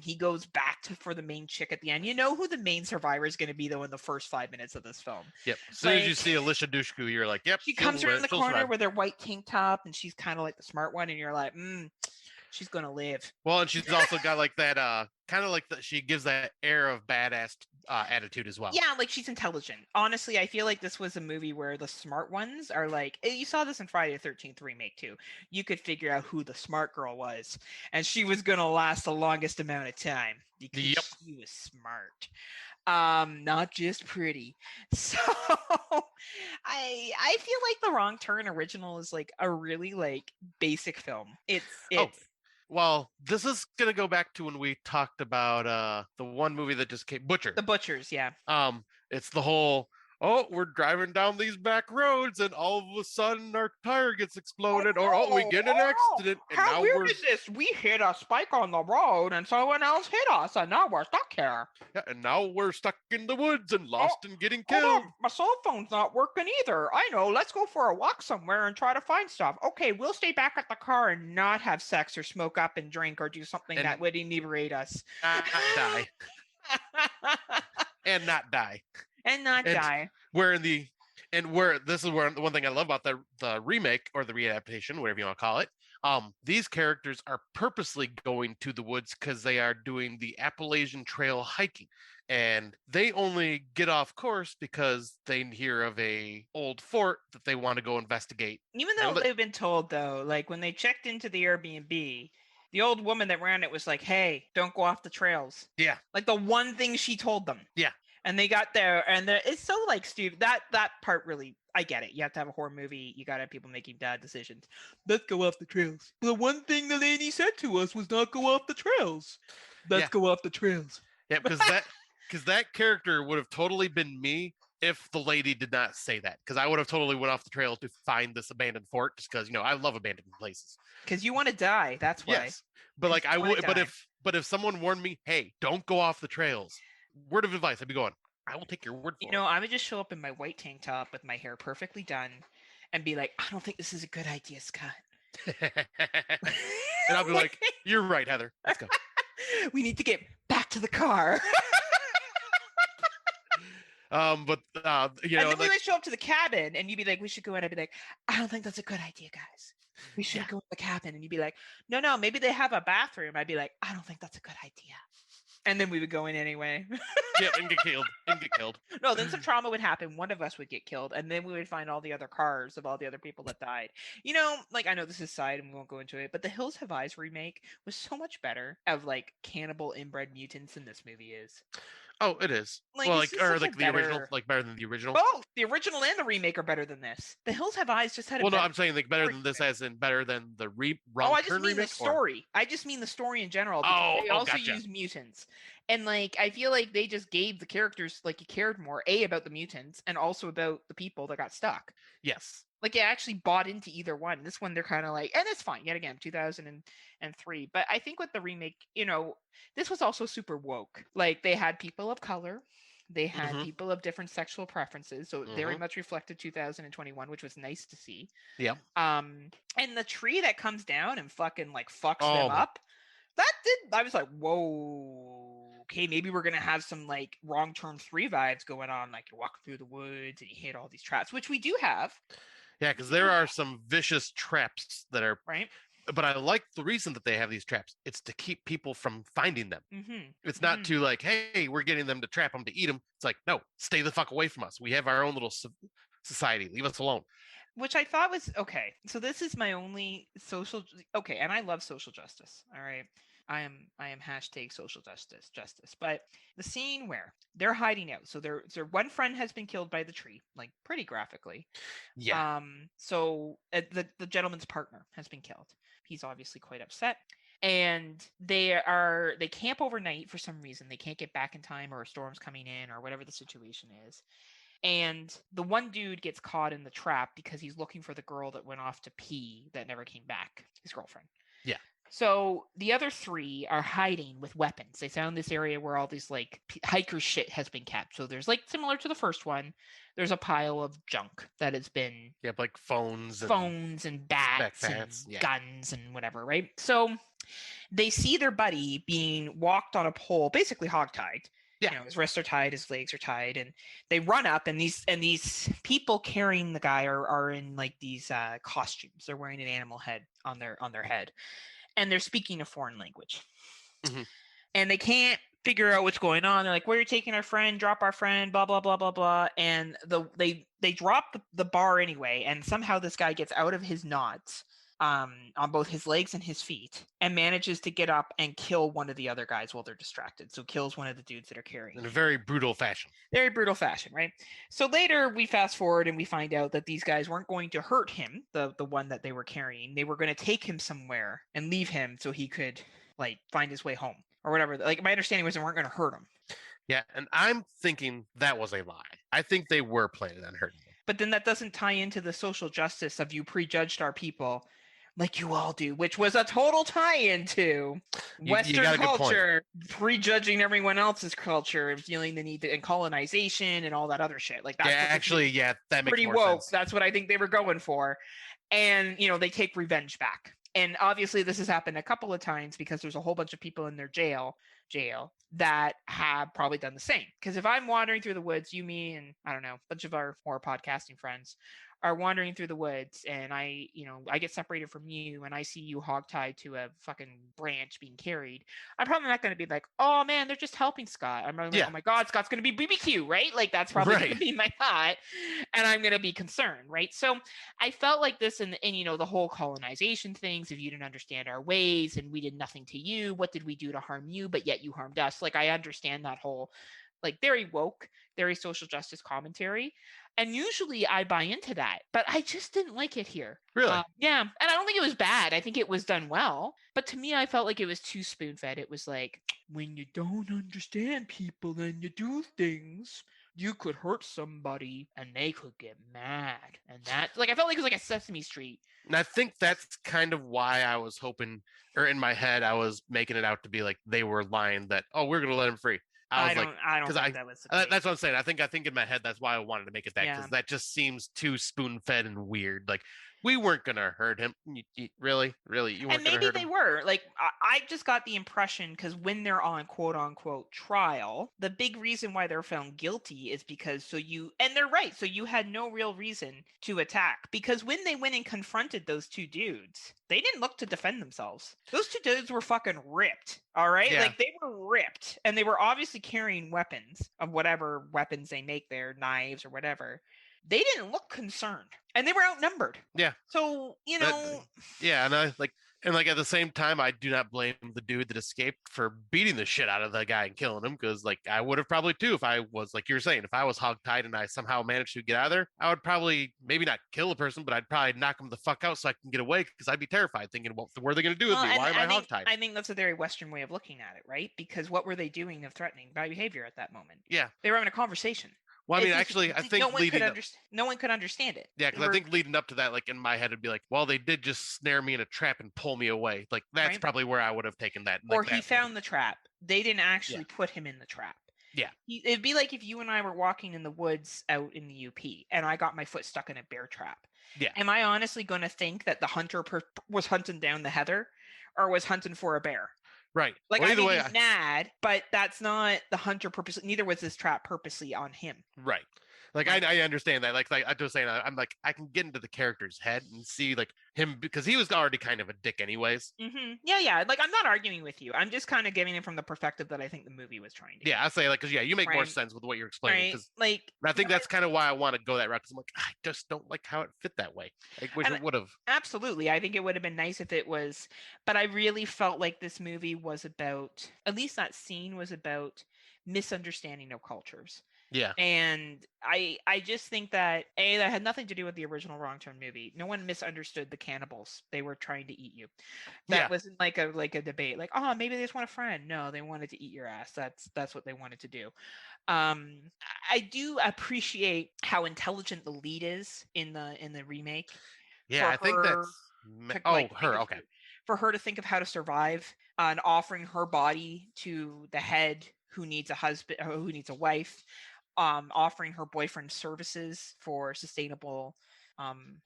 He goes back for the main chick at the end. You know who the main survivor is going to be, though, in the first 5 minutes of this film. Yep. As soon as you see Alicia Dushku, you're like, yep. She comes around the corner with her white tank top, and she's kind of like the smart one, and you're like, she's gonna live. Well, and she's also got like that, kind of like she gives that air of badass attitude as well. Yeah, like she's intelligent. Honestly, I feel like this was a movie where the smart ones are like, you saw this in Friday the 13th remake too. You could figure out who the smart girl was, and she was gonna last the longest amount of time because she was smart. Not just pretty. So I feel like the Wrong Turn original is like a really like basic film. It's Well, this is gonna go back to when we talked about the one movie that just came, Butcher. The Butchers, yeah. It's the whole, we're driving down these back roads and all of a sudden our tire gets exploded, we get in an accident. And how weird is this? We hit a spike on the road and someone else hit us and now we're stuck here. Yeah, and now we're stuck in the woods and lost and getting killed. My cell phone's not working either. I know, let's go for a walk somewhere and try to find stuff. Okay, we'll stay back at the car and not have sex or smoke up and drink or do something that would inebriate us. Not die. And not die. And not die. This is where the one thing I love about the remake or the readaptation, whatever you want to call it. These characters are purposely going to the woods because they are doing the Appalachian Trail hiking, and they only get off course because they hear of a old fort that they want to go investigate. Even though they've been told, though, like when they checked into the Airbnb, the old woman that ran it was like, "Hey, don't go off the trails." Yeah, like the one thing she told them. Yeah. And they got there, and it's so like, Steve, that part really, I get it. You have to have a horror movie. You got to have people making bad decisions. Let's go off the trails. The one thing the lady said to us was not go off the trails. Let's go off the trails. Yeah, because that character would have totally been me if the lady did not say that. Because I would have totally went off the trail to find this abandoned fort, just because I love abandoned places. Because you want to die. That's why. Yes, but like I would. But if someone warned me, hey, don't go off the trails. Word of advice, I'd be going, I will take your word for it. I would just show up in my white tank top with my hair perfectly done and be like, I don't think this is a good idea, Scott. And I'll be like, "You're right, Heather. Let's go." We need to get back to the car. But you And know, then we like, would show up to the cabin, and you'd be like, "We should go in." I'd be like, "I don't think that's a good idea, guys. We shouldn't Yeah. go in the cabin." And you'd be like, "No, maybe they have a bathroom." I'd be like, "I don't think that's a good idea." And then we would go in anyway. yeah, and get killed. No, then some trauma would happen. One of us would get killed, and then we would find all the other cars of all the other people that died. You know, like, I know this is side and we won't go into it, but the Hills Have Eyes remake was so much better of like cannibal inbred mutants than this movie is. Oh, it is. Like, Well, it's like, just or such a like the original, better- like better than the original. Both the original and the remake are better than this. The Hills Have Eyes just had a Well, no, better I'm saying like better story than this, to it. as in better than the Oh, I just Wrong Turn mean the remake. Or... story. I just mean the story in general. Because they also gotcha. use mutants. And like, I feel like they just gave the characters, like, you cared more, A, about the mutants, and also about the people that got stuck. Yes. Like, you actually bought into either one. This one, they're kind of like, and it's fine. Yet again, 2003. But I think with the remake, you know, this was also super woke. Like, they had people of color. They had Mhm. people of different sexual preferences. So it very Mhm. much reflected 2021, which was nice to see. Yeah. And the tree that comes down and fucking like fucks Oh them my- up. I was like, whoa, okay, maybe we're gonna have some like Wrong Turn 3 vibes going on, like you're walking through the woods and you hit all these traps, which we do have, Yeah, because there are some vicious traps that are. right? But I like the reason that they have these traps. It's to keep people from finding them. Mm-hmm. It's not to like, hey, we're getting them to trap them to eat them. It's like, no, stay the fuck away from us. We have our own little society. Leave us alone. Which I thought was okay. So this is my only social. Okay, and I love social justice. All right, I am hashtag social justice. But the scene where they're hiding out, so their one friend has been killed by the tree, like pretty graphically. Yeah. So the gentleman's partner has been killed. He's obviously quite upset. And they camp overnight for some reason. They can't get back in time, or a storm's coming in, or whatever the situation is. And the one dude gets caught in the trap because he's looking for the girl that went off to pee that never came back, his girlfriend. Yeah. So the other three are hiding with weapons. They found this area where all these like hiker shit has been kept. So there's like, similar to the first one, there's a pile of junk that has been Yeah, like phones and bats and backpacks, yeah. guns and whatever, right? So they see their buddy being walked on a pole, basically hogtied. Yeah. You know, his wrists are tied, his legs are tied, and they run up, and these people carrying the guy are in like these costumes. They're wearing an animal head on their head, and they're speaking a foreign language. Mhm. And they can't figure out what's going on. They're like, "Where are you taking our friend? Drop our friend." Blah blah blah blah blah. And they drop the bar anyway, and somehow this guy gets out of his knots. On both his legs and his feet, and manages to get up and kill one of the other guys while they're distracted. So kills one of the dudes that are carrying in a him. very brutal fashion. Very brutal fashion, right? So later we fast forward and we find out that these guys weren't going to hurt him, the one that they were carrying. They were going to take him somewhere and leave him so he could like find his way home or whatever. Like, my understanding was they weren't going to hurt him. Yeah, and I'm thinking that was a lie. I think they were planning on hurting him. But then that doesn't tie into the social justice of you prejudged our people like you all do, which was a total tie-in to Western got a good point. culture, prejudging everyone else's culture, feeling the need to, and colonization and all that other shit. Like, that's Yeah, actually, yeah, that makes pretty more woke. sense. That's what I think they were going for. And, you know, they take revenge back. And obviously this has happened a couple of times because there's a whole bunch of people in their jail that have probably done the same. Because if I'm wandering through the woods, you, me, and I don't know, a bunch of our more podcasting friends are wandering through the woods, and I get separated from you, and I see you hogtied to a fucking branch being carried, I'm probably not going to be like, oh man, they're just helping Scott. I'm probably like, oh my God, Scott's going to be BBQ, right? Like, that's probably going to be my thought, and I'm going to be concerned, right? So I felt like this, and you know, the whole colonization things, if you didn't understand our ways and we did nothing to you, what did we do to harm you, but yet you harmed us? Like, I understand that whole, like, very woke, very social justice commentary. And usually I buy into that, but I just didn't like it here. Really? Yeah. And I don't think it was bad. I think it was done well. But to me, I felt like it was too spoon-fed. It was like, when you don't understand people and you do things, you could hurt somebody and they could get mad. And that, like, I felt like it was like a Sesame Street. And I think that's kind of why I was hoping, or in my head, I was making it out to be like they were lying that, oh, we're going to let him free. I don't think that was the case. that's what I'm saying. I think in my head that's why I wanted to make it that, because that just seems too spoon fed and weird. Like, we weren't gonna hurt him. Really, you weren't And gonna maybe hurt they him. were. Like, I just got the impression, because when they're on quote unquote trial, the big reason why they're found guilty is because and they're right, so you had no real reason to attack. Because when they went and confronted those two dudes, they didn't look to defend themselves. Those two dudes were fucking ripped. All right. Yeah. Like, they were ripped, and they were obviously carrying weapons of whatever weapons they make there, knives or whatever. They didn't look concerned, and they were outnumbered. Yeah. So, yeah, and at the same time, I do not blame the dude that escaped for beating the shit out of the guy and killing him, because like I would have probably too if I was, like you're saying, if I was hogtied and I somehow managed to get out of there, I would probably maybe not kill a person, but I'd probably knock him the fuck out so I can get away, because I'd be terrified thinking, well, what are they going to do with me? Why am I hogtied? I think that's a very Western way of looking at it, right? Because what were they doing of threatening by behavior at that moment? Yeah. They were having a conversation. Well, I mean, actually, I think no one could understand it. Yeah, because I think leading up to that, like in my head, it'd be like, well, they did just snare me in a trap and pull me away. Like that's probably where I would have taken that. Or he found the trap. They didn't actually put him in the trap. Yeah. It'd be like if you and I were walking in the woods out in the UP and I got my foot stuck in a bear trap. Yeah. Am I honestly going to think that the hunter was hunting down the heather or was hunting for a bear? Right. Like, well, I think he's mad, but that's not the hunter purposely. Neither was this trap purposely on him. Right. Like I understand that. Like I'm just saying, I'm like I can get into the character's head and see like him, because he was already kind of a dick anyways. Mm-hmm. Yeah. Like I'm not arguing with you. I'm just kind of giving it from the perspective that I think the movie was trying to. Yeah, I say like because you make more sense with what you're explaining. Right. Like I think that's kind of why I want to go that route, because I'm like I just don't like how it fit that way. Like wish it would have. Absolutely, I think it would have been nice if it was, but I really felt like this movie was about, at least that scene was about misunderstanding of cultures. Yeah. And I just think that that had nothing to do with the original Wrong Turn movie. No one misunderstood the cannibals. They were trying to eat you. That wasn't like a debate. Like, oh, maybe they just want a friend. No, they wanted to eat your ass. That's what they wanted to do. I do appreciate how intelligent the lead is in the remake. Yeah, I think that's okay. For her to think of how to survive and offering her body to the head who needs a husband, who needs a wife. Offering her boyfriend services for sustainable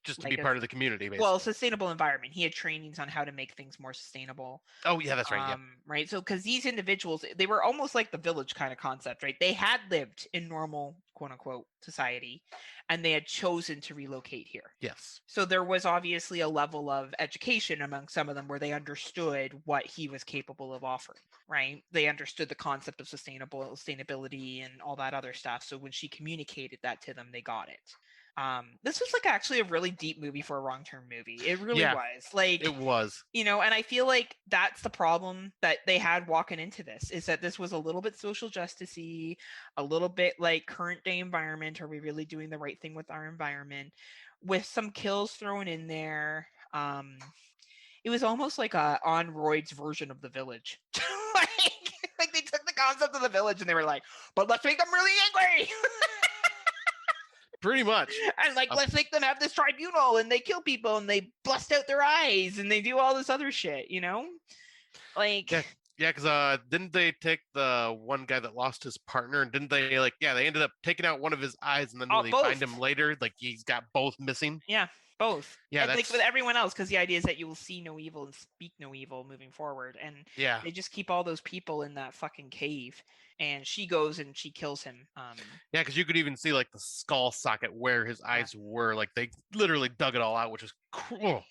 just to be part of the community, basically. Well, sustainable environment. He had trainings on how to make things more sustainable. Oh yeah, that's right. Right. So because these individuals, they were almost like the village kind of concept, right? They had lived in normal quote unquote society and they had chosen to relocate here. Yes. So there was obviously a level of education among some of them where they understood what he was capable of offering, right? They understood the concept of sustainability and all that other stuff. So when she communicated that to them, they got it. This was like actually a really deep movie for a Wrong Turn movie. It really was. Like it was. And I feel like that's the problem that they had walking into this, is that this was a little bit social justice-y, a little bit like current day environment. Are we really doing the right thing with our environment? With some kills thrown in there. It was almost like a on roids version of The Village. like they took the concept of The Village and they were like, but let's make them really angry. Pretty much. And like, let's make them have this tribunal and they kill people and they bust out their eyes and they do all this other shit, Like... Yeah, because didn't they take the one guy that lost his partner, and didn't they they ended up taking out one of his eyes, and then when they find him later, like he's got both missing? Yeah, both. Yeah, that's like with everyone else, because the idea is that you will see no evil and speak no evil moving forward, and they just keep all those people in that fucking cave. And she goes and she kills him. Yeah, because you could even see like the skull socket where his eyes were. Like they literally dug it all out, which was cool.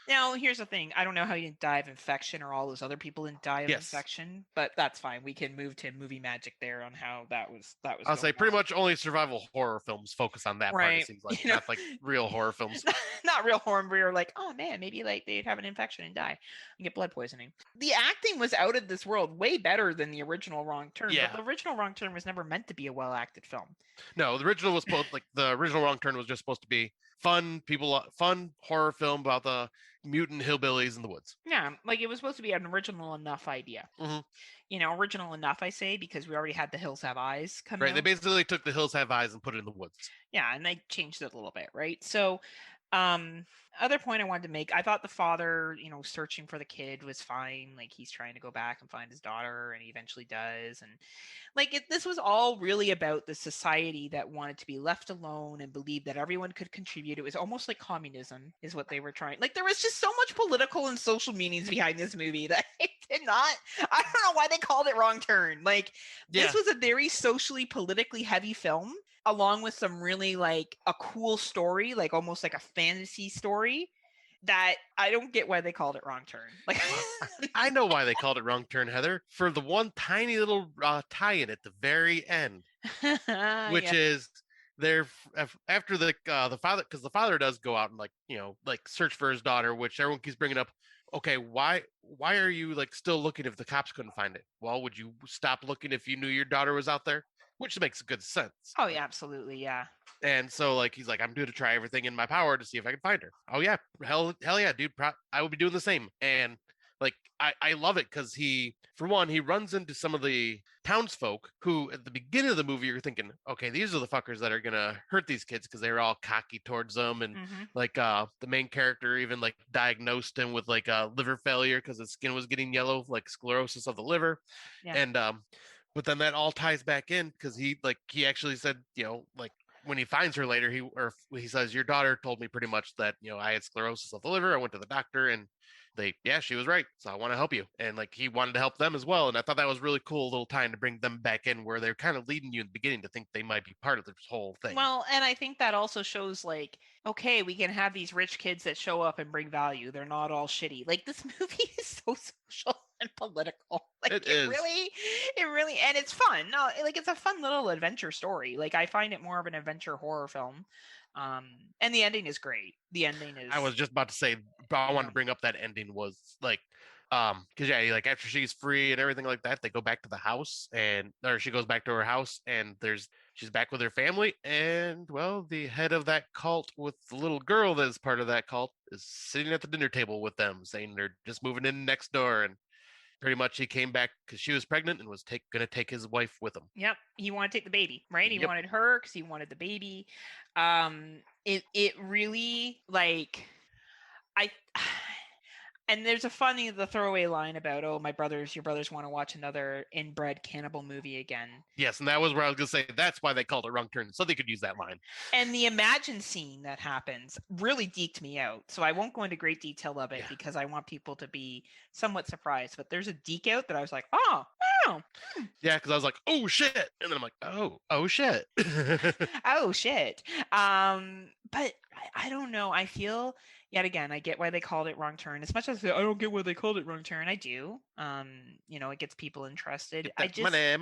Now, here's the thing. I don't know how you didn't die of infection, or all those other people didn't die of infection, but that's fine. We can move to movie magic there on how that was. I'll say pretty much only survival horror films focus on that part. It seems like not like real horror films. Not real horror where you're like, oh man, maybe like they'd have an infection and die and get blood poisoning. The acting was out of this world, way better than the original Wrong Turn. Yeah. But the original Wrong Turn was never meant to be a well-acted film. No, the original was the original Wrong Turn was just supposed to be fun horror film about the mutant hillbillies in the woods. Yeah, like it was supposed to be an original enough idea. Mm-hmm. Original enough, I say, because we already had The Hills Have Eyes come out. Right, they basically took The Hills Have Eyes and put it in the woods. Yeah, and they changed it a little bit, right? So Other point I wanted to make, I thought the father, searching for the kid was fine. Like, he's trying to go back and find his daughter, and he eventually does. And this was all really about the society that wanted to be left alone and believed that everyone could contribute. It was almost like communism is what they were trying. There was just so much political and social meanings behind this movie that I don't know why they called it Wrong Turn. This was a very socially, politically heavy film, along with some really a cool story, almost like a fantasy story, that I don't get why they called it Wrong Turn. I know why they called it Wrong Turn, Heather, for the one tiny little tie-in at the very end, which is there after the father, because the father does go out and search for his daughter, which everyone keeps bringing up. Okay, why are you still looking if the cops couldn't find it? Well, would you stop looking if you knew your daughter was out there? Which makes good sense. Oh, yeah, absolutely, yeah. And so he's like, I'm going to try everything in my power to see if I can find her. Oh yeah, hell yeah, dude. I will be doing the same. And I love it because he runs into some of the townsfolk who at the beginning of the movie you're thinking, okay, these are the fuckers that are gonna hurt these kids because they were all cocky towards them, and the main character even diagnosed him with liver failure because his skin was getting yellow, sclerosis of the liver. Yeah. And but then that all ties back in because he actually said, when he finds her later, he says, your daughter told me pretty much that I had sclerosis of the liver. I went to the doctor and she was right. So I want to help you. And he wanted to help them as well. And I thought that was really cool little time to bring them back in, where they're kind of leading you in the beginning to think they might be part of this whole thing. Well, and I think that also shows okay, we can have these rich kids that show up and bring value. They're not all shitty. This movie is so social and political. It is. It really, and it's fun. No, it's a fun little adventure story. I find it more of an adventure horror film. And the ending is great. The ending is. I was just about to say, but I wanted to bring up that ending was because after she's free and everything like that, they go back to the house, or she goes back to her house, and she's back with her family, and well, the head of that cult with the little girl that is part of that cult is sitting at the dinner table with them, saying they're just moving in next door, and pretty much he came back because she was pregnant and was going to take his wife with him. Yep, he wanted to take the baby, right? He wanted her because he wanted the baby. It really and there's the throwaway line about, oh, your brothers want to watch another inbred cannibal movie again. Yes, and that was where I was going to say, that's why they called it Wrong Turn, so they could use that line. And the Imagine scene that happens really deked me out. So I won't go into great detail of it because I want people to be somewhat surprised. But there's a deke out that I was like, oh. Yeah, because I was like, oh, shit. And then I'm like, oh, shit. Oh, shit. But I don't know. I feel... Yet again, I get why they called it Wrong Turn. As much as I don't get why they called it Wrong Turn, I do. It gets people interested. Money.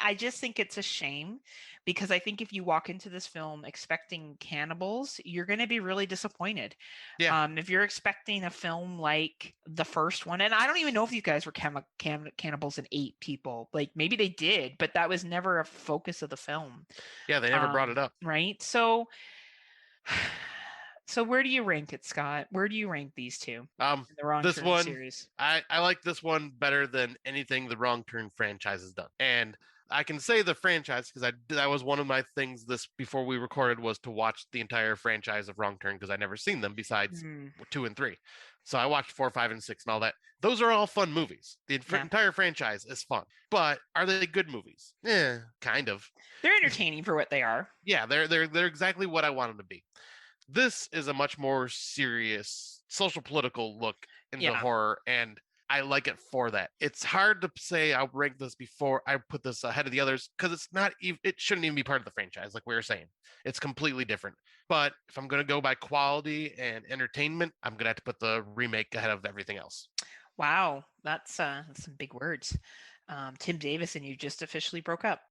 I just think it's a shame because I think if you walk into this film expecting cannibals, you're going to be really disappointed. Yeah. If you're expecting a film like the first one, and I don't even know if these guys were cannibals and ate people. Maybe they did, but that was never a focus of the film. Yeah, they never brought it up. Right? So where do you rank it, Scott? Where do you rank these two? The Wrong Turn series. I like this one better than anything the Wrong Turn franchise has done. And I can say the franchise because that was one of my things before we recorded was to watch the entire franchise of Wrong Turn because I'd never seen them besides 2 and 3. So I watched 4, 5, and 6 and all that. Those are all fun movies. The entire franchise is fun. But are they good movies? Kind of. They're entertaining for what they are. Yeah, they're exactly what I want them to be. This is a much more serious social political look into horror, and I like it for that. It's hard to say I'll rank this before I put this ahead of the others because it's not even, it shouldn't even be part of the franchise, like we were saying. It's completely different. But if I'm going to go by quality and entertainment, I'm going to have to put the remake ahead of everything else. Wow, that's some big words. Tim Davis and you just officially broke up.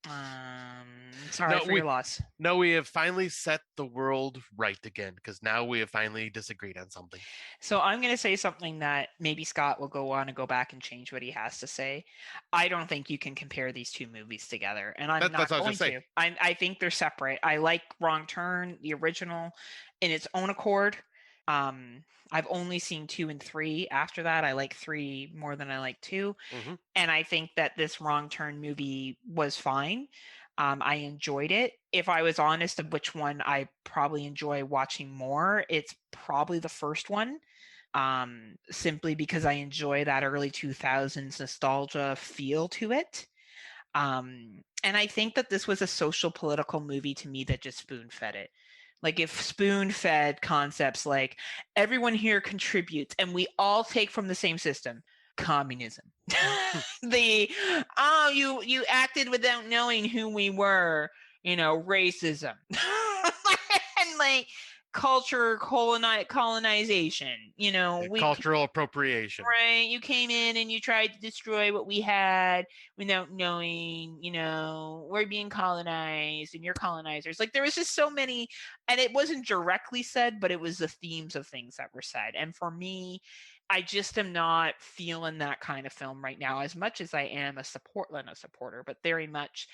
Sorry for your loss. No, we have finally set the world right again because now we have finally disagreed on something. So I'm going to say something that maybe Scott will go on and go back and change what he has to say. I don't think you can compare these two movies together, and I'm not going to. I think they're separate. I like Wrong Turn, the original, in its own accord. I've only seen 2 and 3. After that, I like 3 more than I like 2. Mm-hmm. And I think that this Wrong Turn movie was fine. I enjoyed it. If I was honest of which one I probably enjoy watching more, it's probably the first one. Simply because I enjoy that early 2000s nostalgia feel to it. And I think that this was a social political movie to me that just spoon-fed it. Like if spoon-fed concepts like everyone here contributes and we all take from the same system, communism. You acted without knowing who we were, racism. And like colonization, Cultural appropriation. right, you came in and you tried to destroy what we had without knowing, we're being colonized and you're colonizers. Like there was just so many, and it wasn't directly said, but it was the themes of things that were said. And for me, I just am not feeling that kind of film right now, as much as I am not a supporter, but very much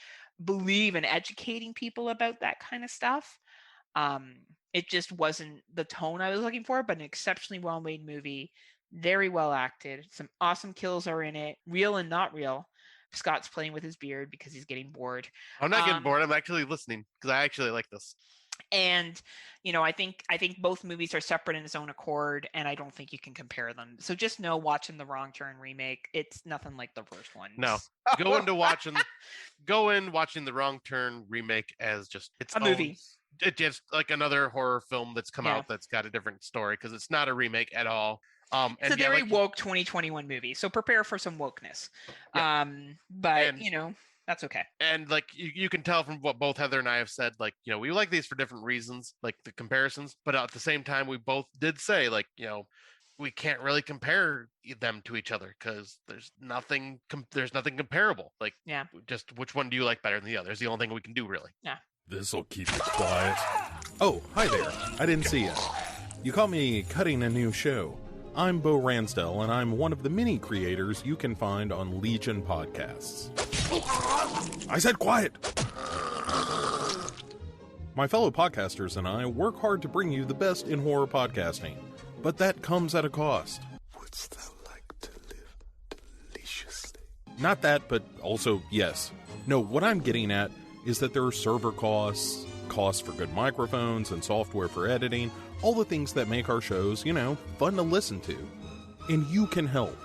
believe in educating people about that kind of stuff. It just wasn't the tone I was looking for, but an exceptionally well-made movie, very well acted. Some awesome kills are in it, real and not real. Scott's playing with his beard because he's getting bored. I'm not getting bored. I'm actually listening because I actually like this. And I think both movies are separate in its own accord, and I don't think you can compare them. So just know, watching the Wrong Turn remake, it's nothing like the first one. No, go in watching the Wrong Turn remake as just its a movie. It's just like another horror film that's come out that's got a different story, because it's not a remake at all. It's a very woke 2021 movie, so prepare for some wokeness. Yeah. But that's okay. And like you can tell from what both Heather and I have said, like, we like these for different reasons, like the comparisons, but at the same time we both did say, like, we can't really compare them to each other because there's nothing comparable. Like, just which one do you like better than the other is the only thing we can do, really. Yeah. This'll keep it quiet. Oh, hi there. I didn't see you. You caught me cutting a new show. I'm Bo Ransdell, and I'm one of the many creators you can find on Legion Podcasts. I said quiet! My fellow podcasters and I work hard to bring you the best in horror podcasting, but that comes at a cost. Wouldst thou like to live deliciously? Not that, but also yes. No, what I'm getting at is that there are server costs for good microphones and software for editing, all the things that make our shows, fun to listen to. And you can help.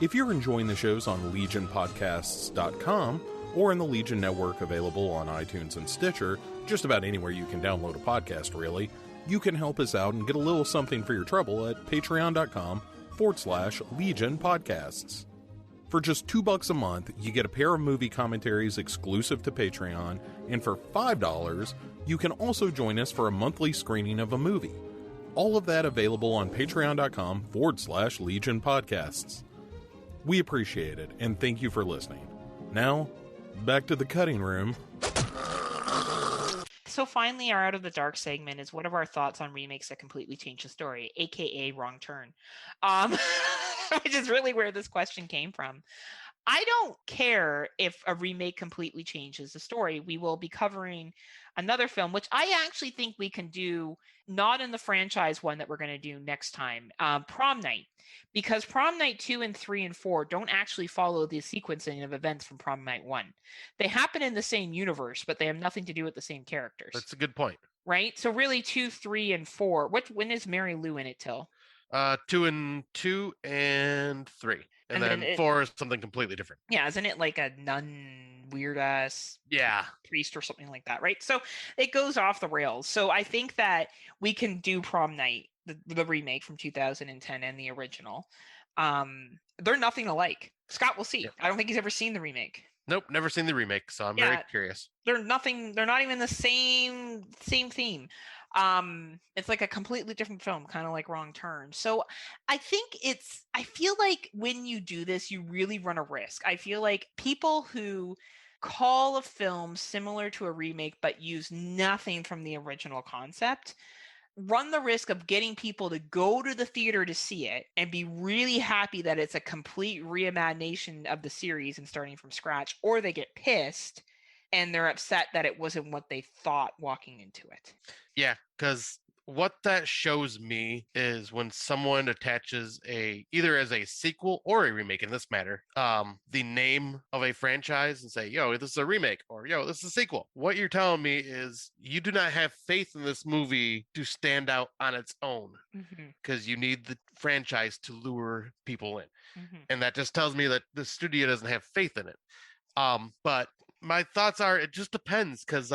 If you're enjoying the shows on legionpodcasts.com or in the Legion Network available on iTunes and Stitcher, just about anywhere you can download a podcast, really, you can help us out and get a little something for your trouble at patreon.com/Legion Podcasts. For just $2 a month, you get a pair of movie commentaries exclusive to Patreon, and for $5, you can also join us for a monthly screening of a movie. All of that available on patreon.com/Legion Podcasts. We appreciate it, and thank you for listening. Now, back to the cutting room. So finally, our Out of the Dark segment is what are our thoughts on remakes that completely change the story, aka Wrong Turn, which is really where this question came from. I don't care if a remake completely changes the story. We will be covering another film, which I actually think we can do, not in the franchise one that we're going to do next time, Prom Night, because Prom Night 2 and 3 and 4 don't actually follow the sequencing of events from Prom Night 1. They happen in the same universe, but they have nothing to do with the same characters. That's a good point. Right? So really 2, 3, and 4. When is Mary Lou in it till? 2 and 3. And then 4 is something completely different. Yeah, isn't it like a nun, weird ass priest or something like that, right? So it goes off the rails. So I think that we can do Prom Night, the remake from 2010 and the original. They're nothing alike. Scott will see. Yeah. I don't think he's ever seen the remake. Nope, never seen the remake, so I'm very curious. They're not even the same theme. It's like a completely different film, kind of like Wrong Turn. So I feel like when you do this, you really run a risk. I feel like people who call a film similar to a remake but use nothing from the original concept run the risk of getting people to go to the theater to see it and be really happy that it's a complete reimagination of the series and starting from scratch, or they get pissed and they're upset that it wasn't what they thought walking into it. Yeah, because what that shows me is when someone attaches either as a sequel or a remake in this matter, the name of a franchise and say, yo, this is a remake, or yo, this is a sequel. What you're telling me is you do not have faith in this movie to stand out on its own, because you need the franchise to lure people in. And that just tells me that the studio doesn't have faith in it. But my thoughts are, it just depends, because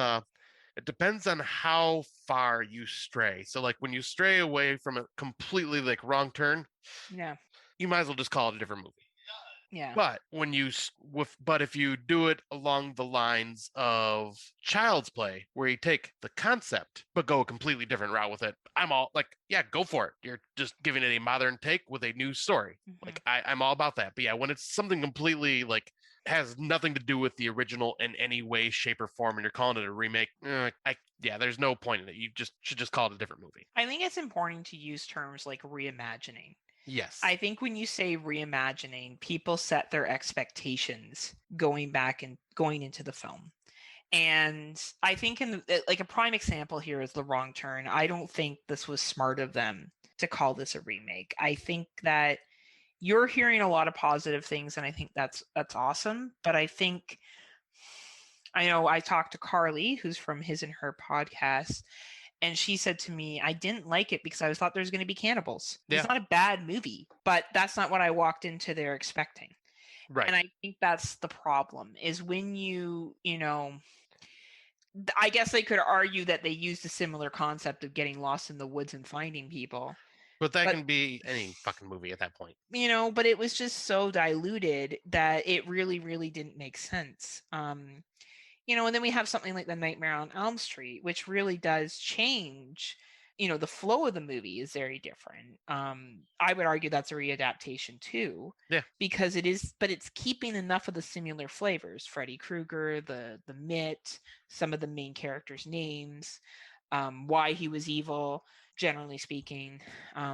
it depends on how far you stray. So like when you stray away from a completely like wrong turn, you might as well just call it a different movie. Yeah. But when but if you do it along the lines of Child's Play, where you take the concept but go a completely different route with it, I'm all like, yeah, go for it. You're just giving it a modern take with a new story. Like I'm all about that. But yeah, when it's something completely like has nothing to do with the original in any way, shape, or form, and you're calling it a remake, there's no point in it. You should just call it a different movie. I think it's important to use terms like reimagining. Yes. I think when you say reimagining, people set their expectations going back and going into the film. And I think like a prime example here is The Wrong Turn. I don't think this was smart of them to call this a remake. I think that you're hearing a lot of positive things, and I think that's awesome. But I know I talked to Carly, who's from His and Her podcast, and she said to me, I didn't like it because I thought there was going to be cannibals. Yeah. It's not a bad movie, but that's not what I walked into there expecting. Right. And I think that's the problem, is when you know, I guess they could argue that they used a similar concept of getting lost in the woods and finding people. But that can be any fucking movie at that point. You know, but it was just so diluted that it really, really didn't make sense. You know, and then we have something like The Nightmare on Elm Street, which really does change, you know, the flow of the movie is very different. I would argue that's a readaptation too. Yeah. Because it is, but it's keeping enough of the similar flavors. Freddy Krueger, the Mitt, some of the main characters' names, why he was evil, generally speaking,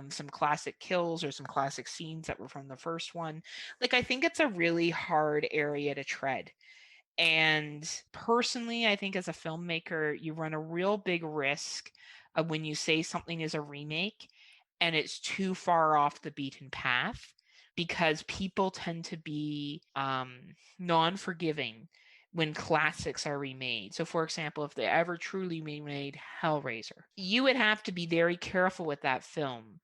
some classic kills or some classic scenes that were from the first one. Like, I think it's a really hard area to tread. And personally, I think as a filmmaker, you run a real big risk of when you say something is a remake and it's too far off the beaten path, because people tend to be non-forgiving when classics are remade. So for example, if they ever truly remade Hellraiser, you would have to be very careful with that film.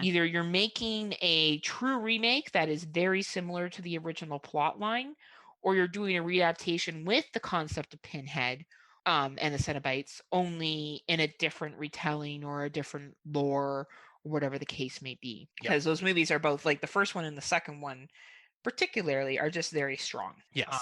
Either you're making a true remake that is very similar to the original plot line, or you're doing a readaptation with the concept of Pinhead and the Cenobites, only in a different retelling or a different lore, or whatever the case may be. Because those movies are both, like the first one and the second one particularly, are just very strong. Yes.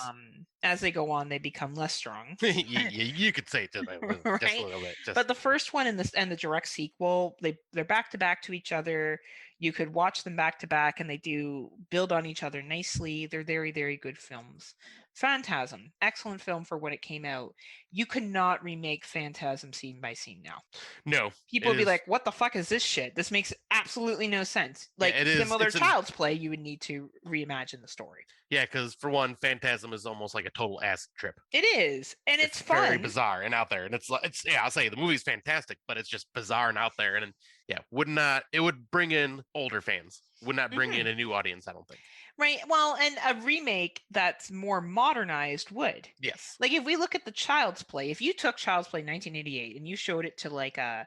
As they go on, they become less strong. You could say it just a little bit. But the first one and the direct sequel, they're back to back to each other. You could watch them back to back, and they do build on each other nicely. They're very, very good films. Phantasm, excellent film for when it came out. You could not remake Phantasm scene by scene now. No. People would be like, what the fuck is this shit? This makes absolutely no sense. Like, similar to Child's Play, you would need to reimagine the story. Yeah, because for one, Phantasm is almost like a total acid trip. It is, and it's fun. Very bizarre and out there, and it's I'll say the movie's fantastic, but it's just bizarre and out there, and it would bring in older fans, would not bring in a new audience, I don't think. Right. Well, and a remake that's more modernized would. Yes. Like if we look at the Child's Play, if you took Child's Play 1988 and you showed it to like a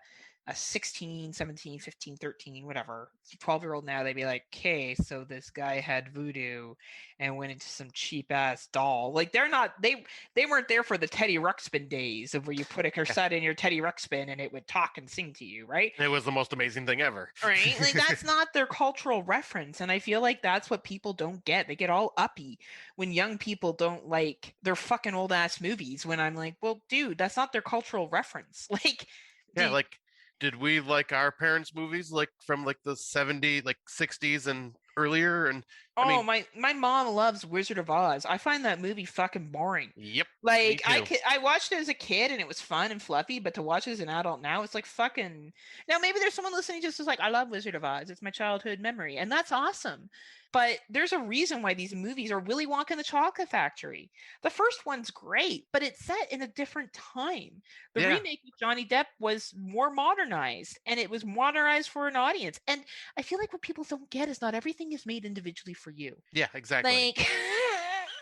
16, 17, 15, 13, whatever, 12-year-old now, they'd be like, okay, so this guy had voodoo and went into some cheap ass doll. Like they weren't there for the Teddy Ruxpin days of where you put a cassette in your Teddy Ruxpin and it would talk and sing to you, right? It was the most amazing thing ever. Right? Like that's not their cultural reference. And I feel like that's what people don't get. They get all uppy when young people don't like their fucking old ass movies, when I'm like, well, dude, that's not their cultural reference. Like, did we like our parents' movies like from like the 70s, like 60s and earlier? And my mom loves Wizard of Oz. I find that movie fucking boring. Yep. Like I watched it as a kid and it was fun and fluffy, but to watch it as an adult now, it's like fucking. Now maybe there's someone listening just is like, I love Wizard of Oz. It's my childhood memory, and that's awesome. but there's a reason why these movies are Willy Wonka and the Chocolate Factory. The first one's great, but it's set in a different time. The remake with Johnny Depp was more modernized, and it was modernized for an audience. And I feel like what people don't get is not everything is made individually for you. Yeah, exactly.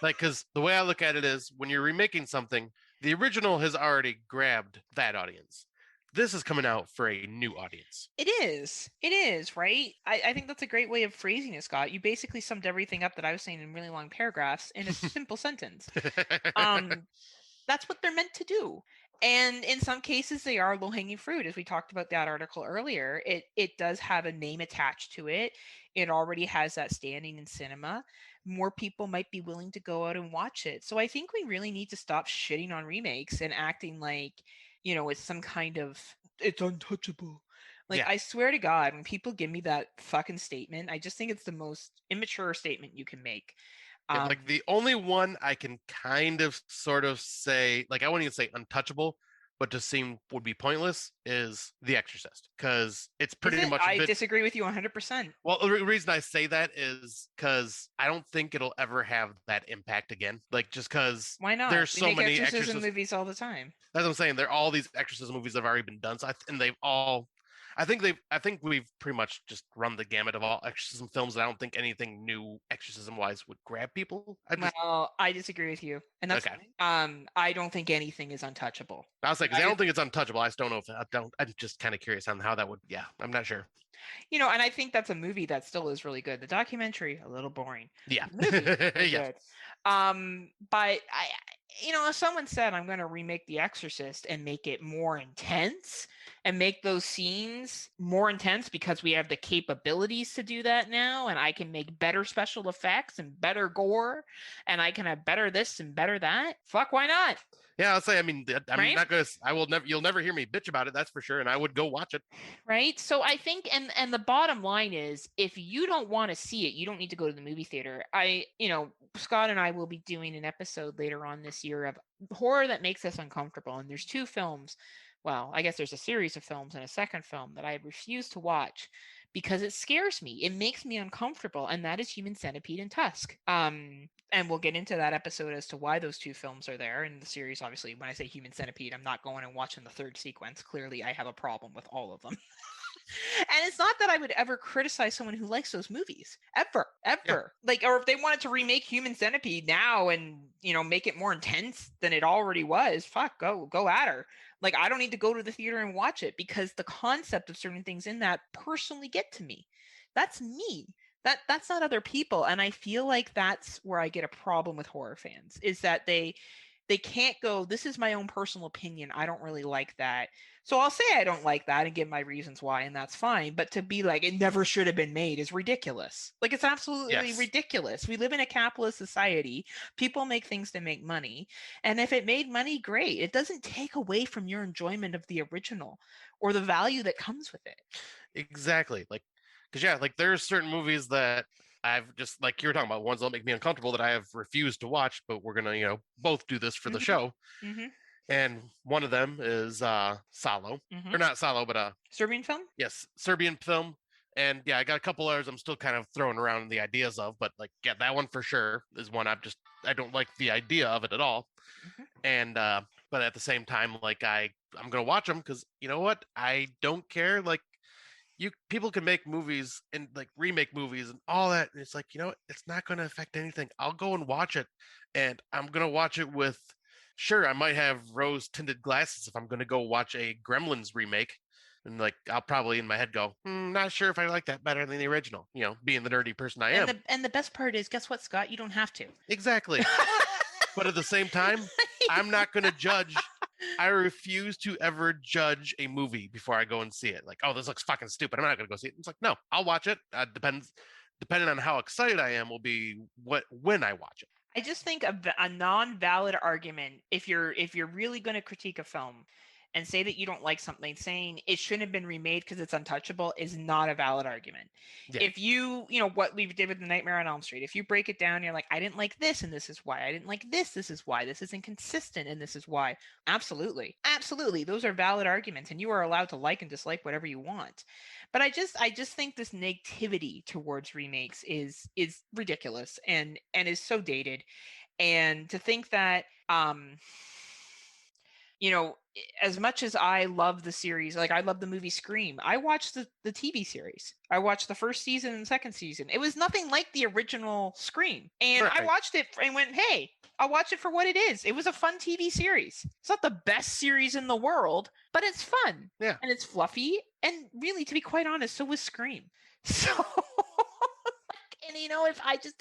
Like, because the way I look at it is when you're remaking something, the original has already grabbed that audience. This is coming out for a new audience. It is, right? I think that's a great way of phrasing it, Scott. You basically summed everything up that I was saying in really long paragraphs in a simple sentence. That's what they're meant to do. And in some cases, they are low-hanging fruit. As we talked about that article earlier, it does have a name attached to it. It already has that standing in cinema. More people might be willing to go out and watch it. So I think we really need to stop shitting on remakes and acting like, it's some kind of, it's untouchable. Like, I swear to God, when people give me that fucking statement, I just think it's the most immature statement you can make. Like, the only one I can kind of sort of say, like, I wouldn't even say untouchable, but just seem would be pointless is The Exorcist, because it's pretty much. I disagree with you 100%. Well, the reason I say that is because I don't think it'll ever have that impact again. Like, just because why not? There's so many exorcism movies all the time. That's what I'm saying. There are all these exorcism movies that have already been done, so and they've all. I think we've pretty much just run the gamut of all exorcism films. And I don't think anything new exorcism wise would grab people. I disagree with you, and that's okay. I don't think anything is untouchable. I was like, I don't think it's untouchable. I just don't know if I'm just kind of curious on how that would. Yeah, I'm not sure. And I think that's a movie that still is really good. The documentary, a little boring. Yeah. Yeah. But if someone said I'm going to remake The Exorcist and make it more intense and make those scenes more intense because we have the capabilities to do that now, and I can make better special effects and better gore, and I can have better this and better that, fuck, why not? Yeah, I'll say, I'm not going to, you'll never hear me bitch about it, that's for sure, and I would go watch it. Right? So I think, and the bottom line is, if you don't want to see it, you don't need to go to the movie theater. Scott and I will be doing an episode later on this year of horror that makes us uncomfortable, and there's two films, well, I guess there's a series of films and a second film that I refuse to watch because it scares me. It makes me uncomfortable, and that is Human Centipede and Tusk. And we'll get into that episode as to why those two films are there in the series. Obviously, when I say Human Centipede, I'm not going and watching the third sequence. Clearly, I have a problem with all of them. And it's not that I would ever criticize someone who likes those movies. Ever. Yeah. Like, or if they wanted to remake Human Centipede now and, make it more intense than it already was, fuck, go at her. Like, I don't need to go to the theater and watch it because the concept of certain things in that personally get to me. That's me. That's not other people. And I feel like that's where I get a problem with horror fans, is that they can't go, this is my own personal opinion, I don't really like that. So I'll say I don't like that and give my reasons why, and that's fine. But to be like, it never should have been made is ridiculous. Like, it's absolutely ridiculous. We live in a capitalist society. People make things to make money. And if it made money, great. It doesn't take away from your enjoyment of the original or the value that comes with it. Exactly. Like, because, there are certain movies that I've just, like you were talking about, ones that make me uncomfortable that I have refused to watch, but we're going to, both do this for the show. Mm-hmm. And one of them is Salo. Mm-hmm. Or not Salo, but Serbian film? Yes, Serbian film. And I got a couple others I'm still kind of throwing around the ideas of, but that one for sure is one I don't like the idea of it at all. Mm-hmm. And but at the same time, I'm going to watch them because you know what? I don't care. People can make movies and remake movies and all that. And it's it's not going to affect anything. I'll go and watch it, and I'm going to watch it with, sure, I might have rose tinted glasses if I'm going to go watch a Gremlins remake. And I'll probably in my head go, not sure if I like that better than the original, being the nerdy person I am. And the best part is, guess what, Scott? You don't have to. Exactly. But at the same time, I'm not going to judge. I refuse to ever judge a movie before I go and see it. This looks fucking stupid, I'm not going to go see it. It's no, I'll watch it. Depending on how excited I am will be when I watch it. I just think a non-valid argument, if you're really going to critique a film, and say that you don't like something, saying it shouldn't have been remade because it's untouchable is not a valid argument. Yeah. If you know what we did with the Nightmare on Elm Street, if you break it down, you're like, I didn't like this and this is why. I didn't like this is why. This is inconsistent and this is why. Absolutely. Absolutely. Those are valid arguments, and you are allowed to like and dislike whatever you want. But I just think this negativity towards remakes is ridiculous and is so dated. And to think that you know, as much as I love the series, like I love the movie Scream, I watched the TV series. I watched the first season and second season. It was nothing like the original Scream. And I Right. watched it and went, hey, I'll watch it for what it is. It was a fun TV series. It's not the best series in the world, but it's fun. Yeah. And it's fluffy. And really, to be quite honest, so was Scream. So... And you know,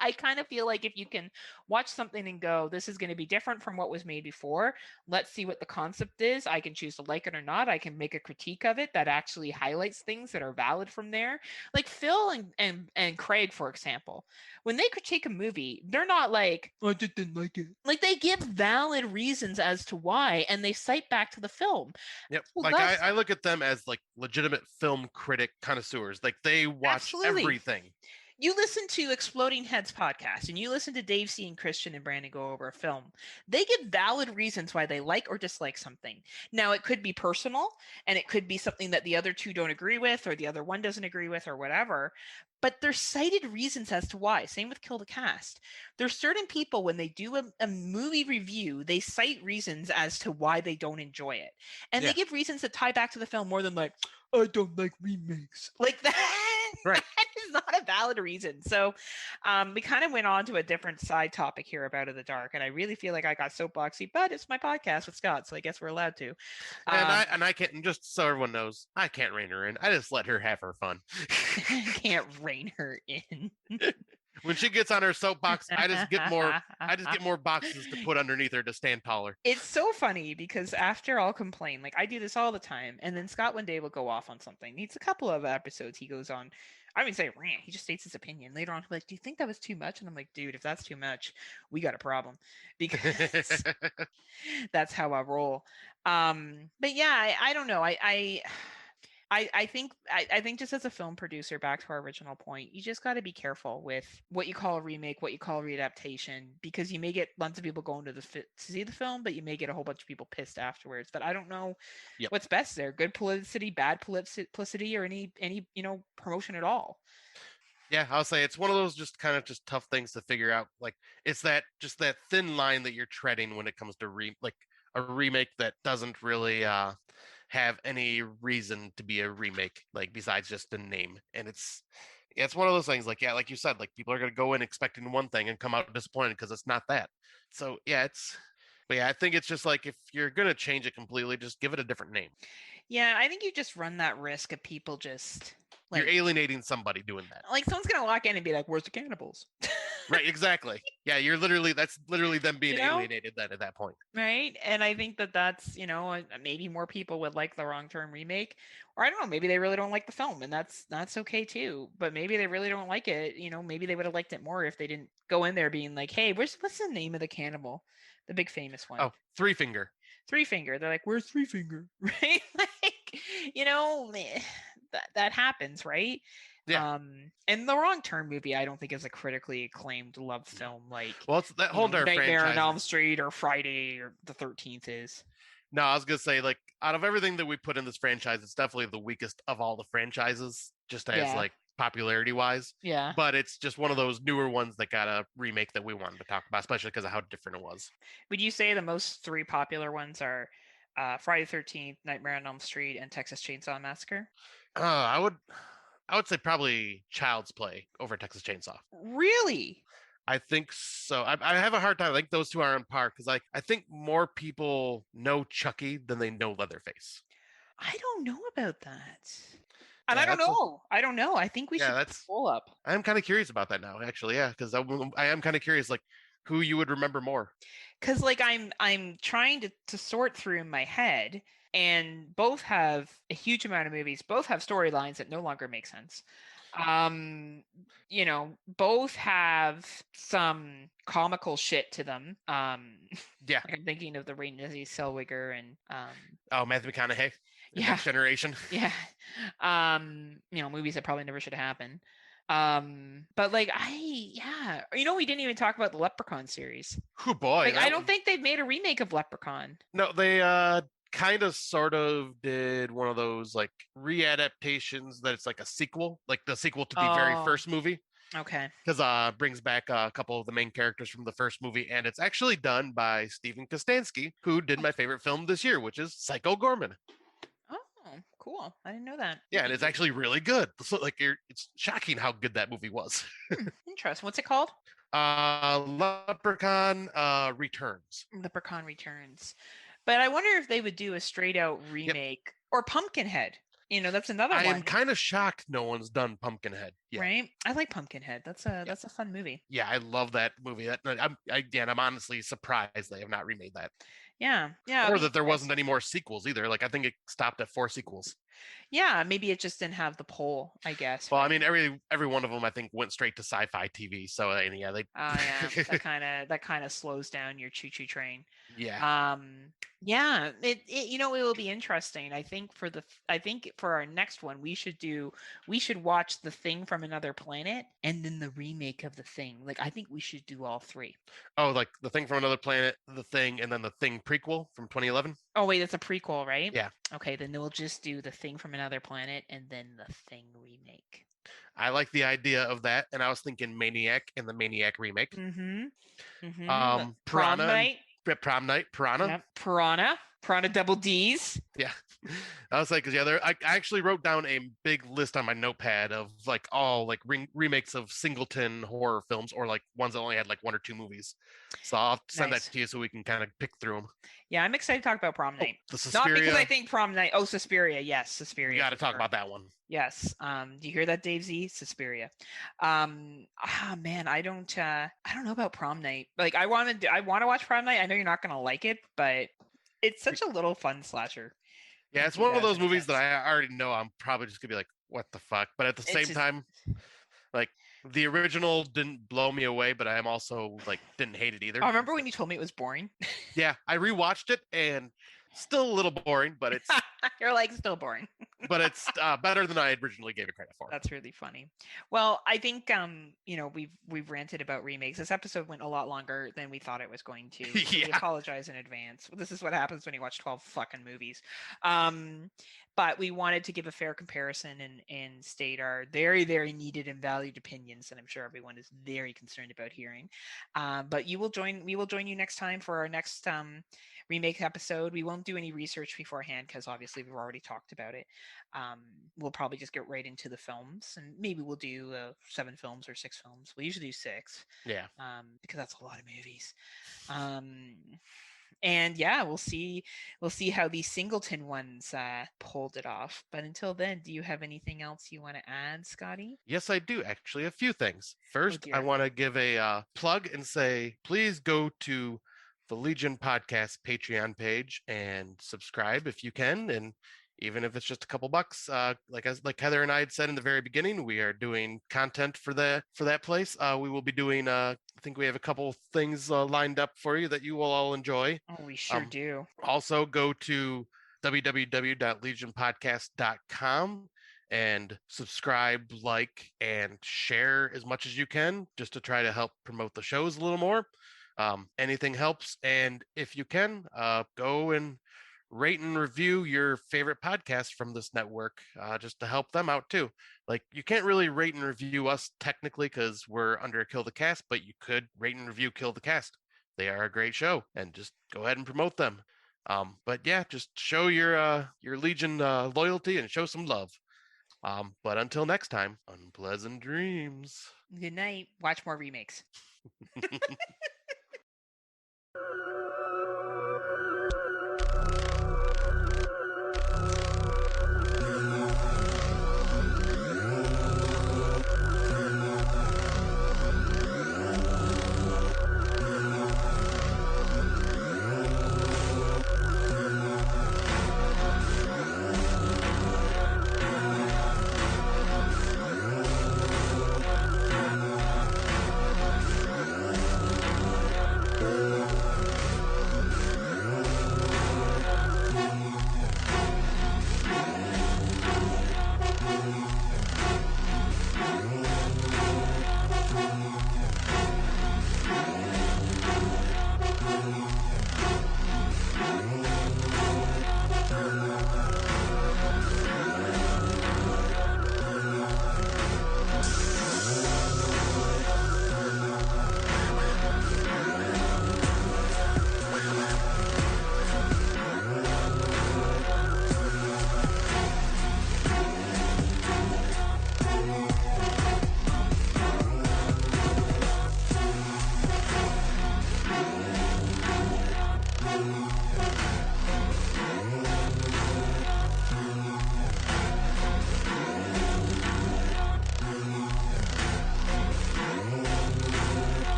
I kind of feel like if you can watch something and go, this is going to be different from what was made before. Let's see what the concept is. I can choose to like it or not. I can make a critique of it that actually highlights things that are valid from there. Like Phil and Craig, for example, when they critique a movie, they're not like, I just didn't like it. Like they give valid reasons as to why, and they cite back to the film. Yep. So Like I look at them as like legitimate film critic connoisseurs. Like they watch Absolutely. everything. You listen to Exploding Heads podcast and you listen to Dave C. and Christian and Brandon go over a film. They give valid reasons why they like or dislike something. Now, it could be personal and it could be something that the other two don't agree with or the other one doesn't agree with or whatever. But there's cited reasons as to why. Same with Kill the Cast. There's certain people, when they do a movie review, they cite reasons as to why they don't enjoy it. And they give reasons that tie back to the film more than like, I don't like remakes. Like that. Right. That is not a valid reason. So we kind of went on to a different side topic here about In the Dark. And I really feel like I got soapboxy, but it's my podcast with Scott, so I guess we're allowed to. And I can't, just so everyone knows, I can't rein her in. I just let her have her fun. Can't rein her in. When she gets on her soapbox, I just get more boxes to put underneath her to stand taller. It's so funny because after I'll complain, like I do this all the time, and then Scott one day will go off on something. It's a couple of episodes he goes on. I wouldn't say rant. He just states his opinion. Later on, he'll be like, do you think that was too much? And I'm like, dude, if that's too much, we got a problem. Because that's how I roll. But yeah, I don't know. I think just as a film producer, back to our original point, you just got to be careful with what you call a remake, what you call a readaptation, because you may get lots of people going to see the film, but you may get a whole bunch of people pissed afterwards. But I don't know what's best there: good publicity, bad publicity, or any promotion at all. Yeah, I'll say it's one of those just kind of just tough things to figure out. Like it's that thin line that you're treading when it comes to a remake that doesn't really have any reason to be a remake, like besides just the name. And it's one of those things, like you said, like people are going to go in expecting one thing and come out disappointed because it's not that. So I think it's just like, if you're going to change it completely, just give it a different name. Yeah, I think you just run that risk of people just you're alienating somebody doing that. Like someone's going to walk in and be like, where's the cannibals? Right, exactly. Yeah, that's literally them being alienated then at that point. Right. And I think that's, maybe more people would like the wrong term remake, or I don't know, maybe they really don't like the film, and that's okay too. But maybe they really don't like it. Maybe they would have liked it more if they didn't go in there being like, hey, what's the name of the cannibal? The big famous one. Oh, Three Finger. Three Finger. They're like, where's Three Finger? Right? Like, that happens, right? Yeah. And the Wrong Turn movie, I don't think is a critically acclaimed love film like it's that whole entire Nightmare franchise. on Elm Street or Friday or the 13th is. No, I was gonna say, like, out of everything that we put in this franchise, it's definitely the weakest of all the franchises, just as like popularity wise. Yeah. But it's just one of those newer ones that got a remake that we wanted to talk about, especially because of how different it was. Would you say the most three popular ones are Friday the 13th, Nightmare on Elm Street, and Texas Chainsaw Massacre? I would say probably Child's Play over Texas Chainsaw. Really? I think so. I have a hard time. I think those two are on par because I think more people know Chucky than they know Leatherface. I don't know about that. And I don't know. I don't know. I think we should pull up. I'm kind of curious about that now, actually. Yeah, because I am kind of curious, like, who you would remember more. Because like I'm trying to sort through in my head, and both have a huge amount of movies. Both have storylines that no longer make sense. You know, both have some comical shit to them. Yeah. Like I'm thinking of the Renée Zellweger and Oh, Matthew McConaughey. Yeah. Next Generation. Yeah. You know, movies that probably never should happen. But like you know, we didn't even talk about the Leprechaun series. Oh boy. Like I don't think they've made a remake of Leprechaun. No, they kind of sort of did one of those like readaptations that it's like a sequel, like the sequel to the very first movie. Okay. Because brings back a couple of the main characters from the first movie, and it's actually done by Stephen Kostanski, who did my favorite film this year, which is Psycho Gorman. Oh, cool. I didn't know that. Yeah, and it's actually really good. So like it's shocking how good that movie was. Interesting. What's it called? Leprechaun Returns. Leprechaun Returns. But I wonder if they would do a straight out remake or Pumpkinhead. You know, that's another one. I am kind of shocked no one's done Pumpkinhead yet. Right? I like Pumpkinhead. That's a fun movie. Yeah, I love that movie. I'm honestly surprised they have not remade that. Yeah. Or that there wasn't any more sequels either. Like I think it stopped at 4 sequels. Yeah, maybe it just didn't have the pull, I guess. Well, right? I mean, every one of them I think went straight to sci-fi TV. So yeah, they. Oh yeah, that kind of slows down your choo-choo train. Yeah. Yeah, it you know, it will be interesting. I think for our next one we should watch The Thing from Another Planet and then the remake of The Thing. Like I think we should do all three. Oh, like The Thing from Another Planet, The Thing, and then The Thing prequel from 2011. Oh wait, that's a prequel, right? Yeah. Okay, then we'll just do The Thing from Another Planet and then The Thing remake. I like the idea of that, and I was thinking Maniac and the Maniac remake. Prom Night. Prom Night, Piranha. Yep. Piranha Double D's. Yeah. I was like, I actually wrote down a big list on my notepad of like all like remakes of singleton horror films or like ones that only had like 1 or 2 movies. So I'll send that to you so we can kind of pick through them. Yeah, I'm excited to talk about Prom Night. The Suspiria. Not because I think Prom Night. Oh, Suspiria. Yes, Suspiria. We got to talk about that one. Yes. Do you hear that, Dave Z? Suspiria. Man, I don't know about Prom Night. Like I want to watch Prom Night. I know you're not going to like it, but it's such a little fun slasher. Yeah, it's one of those movies that I already know I'm probably just going to be like, what the fuck? But at the same time, like the original didn't blow me away, but I'm also like didn't hate it either. I remember when you told me it was boring. Yeah, I rewatched it and still a little boring, but it's you're like still boring. But it's better than I originally gave it credit for. That's really funny. Well, I think you know, we've ranted about remakes. This episode went a lot longer than we thought it was going to. Yeah. We apologize in advance. This is what happens when you watch 12 fucking movies. But we wanted to give a fair comparison and state our very, very needed and valued opinions that I'm sure everyone is very concerned about hearing. But we will join you next time for our next remake episode. We won't do any research beforehand because obviously we've already talked about it. We'll probably just get right into the films, and maybe we'll do 7 films or 6 films. We usually do 6. Yeah. Because that's a lot of movies. And yeah, we'll see how these singleton ones pulled it off. But until then, do you have anything else you want to add, Scotty? Yes, I do actually. A few things. First, I want to give a plug and say, please go to the Legion Podcast Patreon page and subscribe if you can. And even if it's just a couple bucks, like Heather and I had said in the very beginning, we are doing content for that place. We will be doing. I think we have a couple things lined up for you that you will all enjoy. Oh, we sure do. Also, go to www.legionpodcast.com and subscribe, like, and share as much as you can, just to try to help promote the shows a little more. Anything helps, and if you can, go and rate and review your favorite podcast from this network, just to help them out too. Like, you can't really rate and review us technically because we're under Kill the Cast, but you could rate and review Kill the Cast. They are a great show, and just go ahead and promote them. But yeah, just show your Legion loyalty and show some love. But until next time, unpleasant dreams. Good night. Watch more remakes.